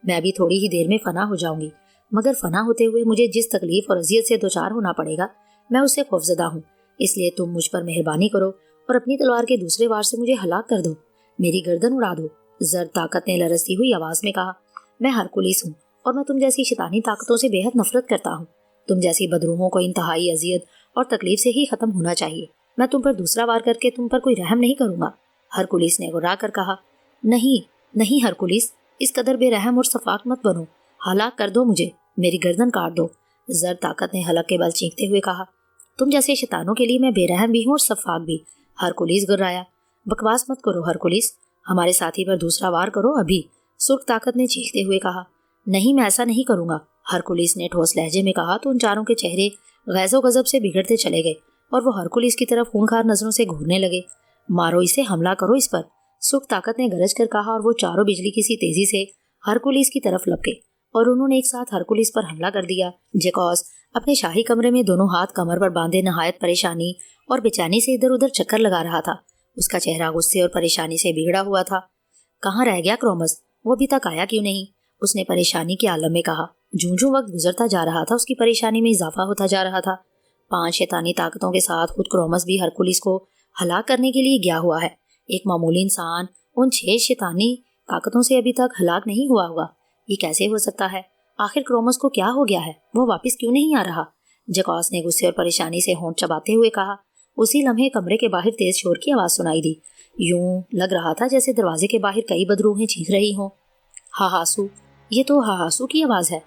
S1: میں ابھی تھوڑی ہی دیر میں فنا ہو جاؤں گی، مگر فنا ہوتے ہوئے مجھے جس تکلیف اور اذیت سے دوچار ہونا پڑے گا، میں اس سے خوفزدہ ہوں۔ اس لیے تم مجھ پر مہربانی کرو اور اپنی تلوار کے دوسرے وار سے مجھے ہلاک کر دو، میری گردن اڑا دو۔ زرد طاقت نے لرزتی ہوئی آواز میں کہا، میں ہرکولیس ہوں، اور میں تم جیسی شیطانی طاقتوں سے بے حد نفرت کرتا ہوں۔ تم جیسی بدروحوں کو انتہائی اذیت اور تکلیف سے ہی ختم ہونا چاہیے۔ میں تم پر دوسرا وار کر کے تم پر کوئی رحم نہیں کروں گا۔ ہرکولیس نے گھبرا کر کہا، نہیں ہرکولیس، اس قدر بے رحم اور شفاق مت بنو، ہلاک کر دو مجھے، میری گردن کاٹ دو۔ زرد طاقت نے حلق کے بل چینکتے ہوئے کہا، تم جیسے شیطانوں کے لیے میں بے رحم بھی ہوں اور شفاق بھی۔ ہرکولیس گرایا، بکواس مت کرو ہرکولیس، ہمارے ساتھی پر دوسرا وار کرو ابھی، سرخ طاقت نے چیختے ہوئے کہا۔ نہیں، میں ایسا نہیں کروں گا، ہرکولیس نے ٹھوس لہجے میں کہا تو ان چاروں کے چہرے غیظ و غضب سے بگڑتے چلے گئے اور وہ ہرکولیس کی طرف خونخوار نظروں سے گھورنے لگے۔ مارو اسے، حملہ کرو اس پر، سرخ طاقت نے گرج کر کہا، اور وہ چاروں بجلی کی سی تیزی سے ہرکولیس کی طرف لپکے اور انہوں نے ایک ساتھ ہرکولیس پر حملہ کر دیا۔ جیکوس اپنے شاہی کمرے میں دونوں ہاتھ کمر پر باندھے نہایت پریشانی اور بے چینی سے ادھر ادھر چکر لگا رہا تھا۔ اس کا چہرہ غصے اور پریشانی سے بگڑا ہوا تھا۔ کہاں رہ گیا کرومس؟ وہ ابھی تک آیا کیوں نہیں؟ اس نے پریشانی کے عالم میں کہا۔ جوں وقت گزرتا جا رہا تھا اس کی پریشانی میں اضافہ ہوتا جا رہا تھا۔ 5 شیطانی طاقتوں کے ساتھ خود کرومس بھی ہرکولیس کو ہلاک کرنے کے لیے گیا ہوا ہے۔ ایک معمولی انسان ان 6 شیطانی طاقتوں سے ابھی تک ہلاک نہیں ہوا ہوگا۔ یہ کیسے ہو سکتا ہے؟ آخر کرومس کو کیا ہو گیا ہے؟ وہ واپس کیوں نہیں آ رہا؟ جیکوس نے غصے اور پریشانی سے ہونٹ چباتے ہوئے کہا۔ اسی لمحے کمرے کے باہر تیز شور کی آواز سنائی دی۔ یوں لگ رہا تھا جیسے دروازے کے باہر کئی بدروہیں چیخ رہی ہوں۔ ہاہاسو، یہ تو ہاہاسو کی آواز ہے،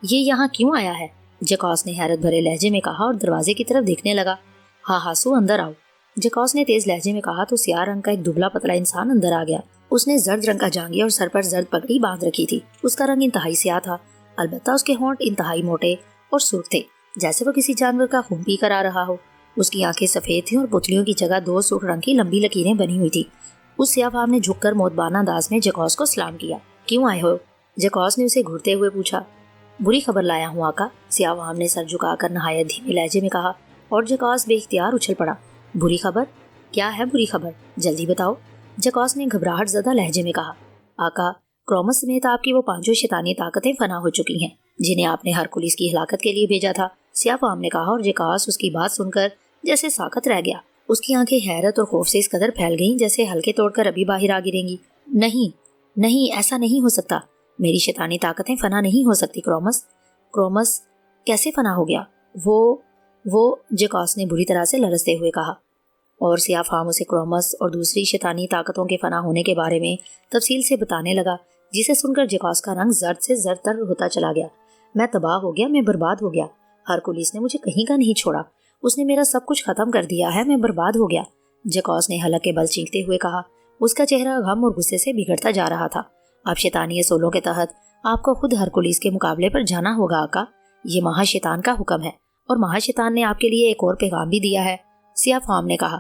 S1: یہ یہاں کیوں آیا ہے؟ جیکوس نے حیرت بھرے لہجے میں کہا اور دروازے کی طرف دیکھنے لگا۔ ہاہاسو، اندر آؤ۔ جیکوس نے تیز لہجے میں کہا تو سیاہ رنگ کا ایک دبلا پتلا انسان اندر آ گیا۔ اس نے زرد رنگ کا جانگیا اور سر پر زرد پگڑی باندھ رکھی تھی۔ اس کا رنگ انتہائی سیاہ تھا، البتہ اس کے ہونٹ انتہائی موٹے اور سرخ تھے، جیسے وہ کسی جانور کا خون پی کر آ رہا ہو۔ اس کی آنکھیں سفید تھیں اور پتلیوں کی جگہ 2 سرخ رنگ کی لمبی لکیریں بنی ہوئی تھی۔ اس سیاہ فام نے جھک کر موتبانہ انداز میں جیکوس کو سلام کیا۔ کیوں آئے ہو؟ جیکوس نے اسے گھورتے ہوئے پوچھا۔ بری خبر لایا ہوں آقا، سیاہ فام نے سر جھکا کر نہایت دھیمے لہجے میں کہا، اور جیکوس بے اختیار اچھل پڑا۔ بری خبر؟ کیا ہے بری خبر؟ جلدی بتاؤ، جیکوس نے گھبراہٹ زدہ لہجے میں کہا۔ آقا، کرومس سمیت آپ کی وہ 5 شیطانی طاقتیں فنا ہو چکی ہیں جنہیں آپ نے ہرکولیس کی ہلاکت کے لیے بھیجا تھا، سیاہ فام نے کہا، اور جیکوس اس کی بات سن کر جیسے ساکت رہ گیا۔ اس کی آنکھیں حیرت اور خوف سے اس قدر پھیل گئیں جیسے ہلکے توڑ کر ابھی باہر آ گریں گی۔ نہیں، ایسا نہیں ہو سکتا، میری شیطانی طاقتیں فنا نہیں ہو سکتی۔ کرومس کیسے فنا ہو گیا؟ وہ جیکوس نے بری طرح سے لرزتے ہوئے کہا، اور سیاہ فام اسے کرومس اور دوسری شیطانی طاقتوں کے فنا ہونے کے بارے میں تفصیل سے بتانے لگا، جسے سن کر جیکوس کا رنگ زرد سے زرد تر ہوتا چلا گیا۔ میں تباہ ہو گیا، میں برباد ہو گیا، ہرکولیس نے مجھے کہیں کا نہیں چھوڑا، اس نے میرا سب کچھ ختم کر دیا ہے، میں برباد ہو گیا، جیکوس نے حلق کے بل چیختے ہوئے کہا۔ اس کا چہرہ غم اور غصے سے بگڑتا جا رہا تھا۔ اب شیطانی اصولوں کے تحت آپ کو خود ہرکولیس کے مقابلے پر جانا ہوگا آقا، یہ مہا شیطان کا حکم ہے، اور مہا شیطان نے آپ کے لیے ایک اور پیغام بھی دیا ہے، سیاہ فام نے کہا۔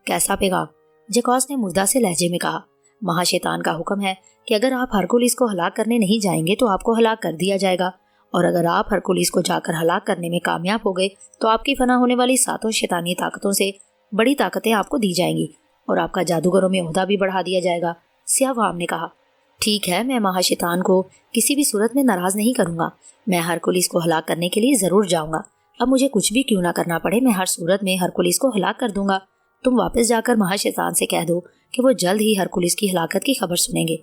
S1: کیسا پیغام؟ جیکوس نے مردہ سے لہجے میں کہا۔ مہا شیطان کا حکم ہے کہ اگر آپ ہرکولیس کو ہلاک کرنے نہیں جائیں گے تو آپ کو ہلاک کر دیا جائے گا، اور اگر آپ ہرکولیس کو جا کر ہلاک کرنے میں کامیاب ہو گئے تو آپ کی فنا ہونے والی 7 شیطانی طاقتوں سے بڑی طاقتیں آپ کو دی جائیں گی، اور آپ کا جادوگروں میں عہدہ بھی بڑھا دیا جائے گا، سیاہ فام نے کہا۔ ٹھیک ہے، میں مہا شیطان کو کسی بھی صورت میں ناراض نہیں کروں گا، میں ہرکولیس کو ہلاک کرنے کے لیے ضرور جاؤں گا، اب مجھے کچھ بھی کیوں نہ کرنا پڑے، میں ہر صورت میں ہرکولیس کو ہلاک کر دوں گا۔ تم واپس جا کر مہا شیطان سے کہہ دو کہ وہ جلد ہی ہرکولیس کی ہلاکت کی خبر سنیں گے۔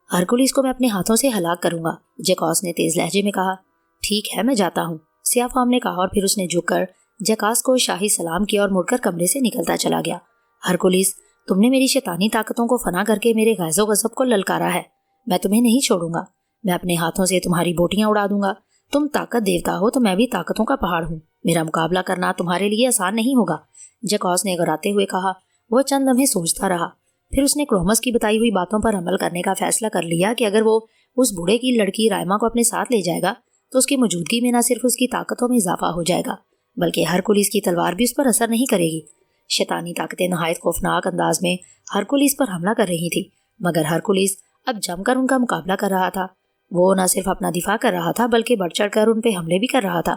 S1: ہرکولیس کو میں اپنے ہاتھوں سے ہلاک کروں گا، جیکوس نے تیز لہجے میں کہا۔ ٹھیک ہے، میں جاتا ہوں، سیاہ فام نے کہا، اور پھر اس نے جھک کر جیکوس کو شاہی سلام کیا اور مڑ کر کمرے سے نکلتا چلا گیا۔ ہرکولیس، تم نے میری شیطانی طاقتوں کو فنا کر کے میرے غیظ و غضب کو للکارا ہے، میں تمہیں نہیں چھوڑوں گا، میں اپنے ہاتھوں سے تمہاری بوٹیاں اڑا دوں گا۔ تم طاقت دیوتا ہو تو میں بھی طاقتوں کا پہاڑ ہوں، میرا مقابلہ کرنا تمہارے لیے آسان نہیں ہوگا، جیکوس نے گراتے ہوئے کہا۔ وہ چند لمحے سوچتا رہا، پھر اس نے کرومس کی بتائی ہوئی باتوں پر عمل کرنے کا فیصلہ کر لیا کہ اگر وہ اس بوڑھے کی لڑکی رائما کو اپنے ساتھ لے جائے گا تو اس کی موجودگی میں نہ صرف اس کی طاقتوں میں اضافہ ہو جائے گا بلکہ ہرکولیس کی تلوار بھی اس پر اثر نہیں کرے گی۔ شیطانی طاقتیں نہایت خوفناک انداز میں ہرکولیس پر حملہ کر رہی تھی، مگر ہرکولیس اب جم کر ان کا مقابلہ کر رہا تھا۔ وہ نہ صرف اپنا دفاع کر رہا تھا بلکہ بڑھ چڑھ کر ان پہ حملے بھی کر رہا تھا۔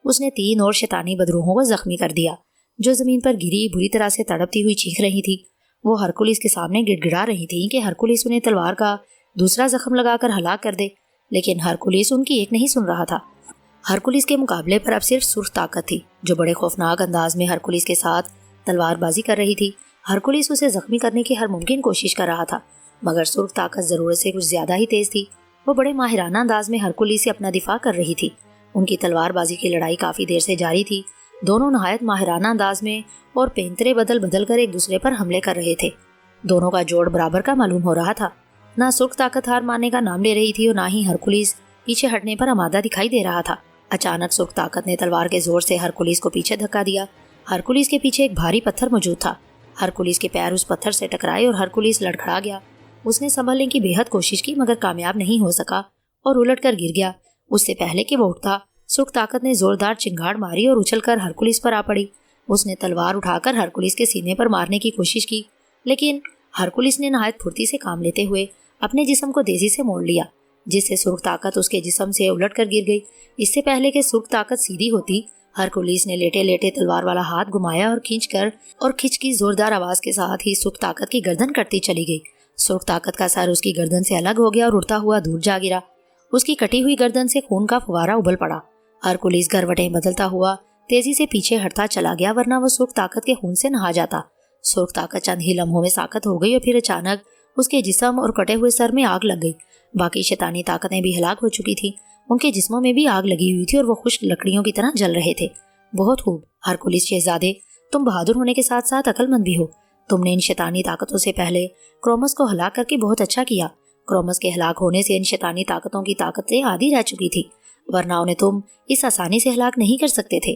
S1: اس نے 3 اور شیطانی بدروحوں کو زخمی کر دیا جو زمین پر گری بری طرح سے تڑپتی ہوئی چیخ رہی تھی۔ وہ ہرکولیس کے سامنے گڑ گڑا رہی تھیں کہ ہرکولیس انہیں تلوار کا دوسرا زخم لگا کر ہلاک کر دے، لیکن ہرکولیس ان کی ایک نہیں سن رہا تھا۔ ہرکولیس کے مقابلے پر اب صرف سرخ طاقت تھی جو بڑے خوفناک انداز میں ہرکولیس کے ساتھ تلوار بازی کر رہی تھی۔ ہرکولیس اسے زخمی کرنے کی ہر ممکن کوشش کر رہا تھا، مگر سرخ طاقت ضرورت سے کچھ زیادہ ہی تیز تھی۔ وہ بڑے ماہرانہ انداز میں ہرکولیس سے اپنا دفاع کر رہی تھی۔ ان کی تلوار بازی کی لڑائی کافی دیر سے جاری تھی، دونوں نہایت ماہرانہ انداز میں اور پینترے بدل بدل کر ایک دوسرے پر حملے کر رہے تھے۔ دونوں کا جوڑ برابر کا معلوم ہو رہا تھا، نہ سرخ طاقت ہار ماننے کا نام لے رہی تھی اور نہ ہی ہرکولیس پیچھے ہٹنے پر آمادہ دکھائی دے رہا تھا۔ اچانک سرخ طاقت نے تلوار کے زور سے ہرکولیس کو پیچھے دھکا دیا۔ ہرکولیس کے پیچھے ایک بھاری پتھر موجود تھا، ہرکولیس کے پیر اس پتھر سے ٹکرائے اور ہرکولیس لڑکھڑا گیا۔ اس نے سنبھلنے کی بے حد کوشش کی مگر کامیاب نہیں ہو سکا اور الٹ کر گر گیا۔ اس سے پہلے کہ وہ اٹھتا، سرخ طاقت نے زوردار چنگاڑ ماری اور اچھل کر ہرکولیس پر آ پڑی۔ اس نے تلوار اٹھا کر ہرکولیس کے سینے پر مارنے کی کوشش کی، لیکن ہرکولیس نے نہایت پھرتی سے کام لیتے ہوئے اپنے جسم کو تیزی سے موڑ لیا، جس سے سرخ طاقت اس کے جسم سے الٹ کر گر گئی۔ اس سے پہلے کہ سرخ طاقت سیدھی ہوتی، ہرکولیس نے لیٹے لیٹے تلوار والا ہاتھ گھمایا اور کھینچ کی زوردار آواز کے ساتھ ہی سرخ طاقت کی گردن کٹتی چلی گئی۔ سرخ طاقت کا سر اس کی گردن سے الگ ہو گیا اور اڑتا ہوا دور جا گرا۔ اس کی کٹی ہوئی گردن سے خون کا فوارہ ابل پڑا۔ ہرکولیس گروٹیں بدلتا ہوا تیزی سے پیچھے ہٹتا چلا گیا، ورنہ وہ سرخ طاقت کے خون سے نہا جاتا۔ سرخ طاقت چند ہی لمحوں میں ساکت ہو گئی اور پھر اچانک اس کے جسم اور کٹے ہوئے سر میں آگ لگ گئی۔ باقی شیطانی طاقتیں بھی ہلاک ہو چکی تھیں، ان کے جسموں میں بھی آگ لگی ہوئی تھی اور وہ خشک لکڑیوں کی طرح جل رہے تھے۔ بہت خوب ہرکولیس شہزادے، تم بہادر ہونے کے ساتھ ساتھ عقل مند بھی ہو۔ تم نے ان شیطانی طاقتوں سے پہلے کرومس کو ہلاک کر کے بہت اچھا کیا۔ کرومس کے ہلاک ہونے سے ان شیطانی طاقتوں کی طاقتیں آدھی رہ چکی تھی، ورنہ انہیں تم اس آسانی سے ہلاک نہیں کر سکتے تھے۔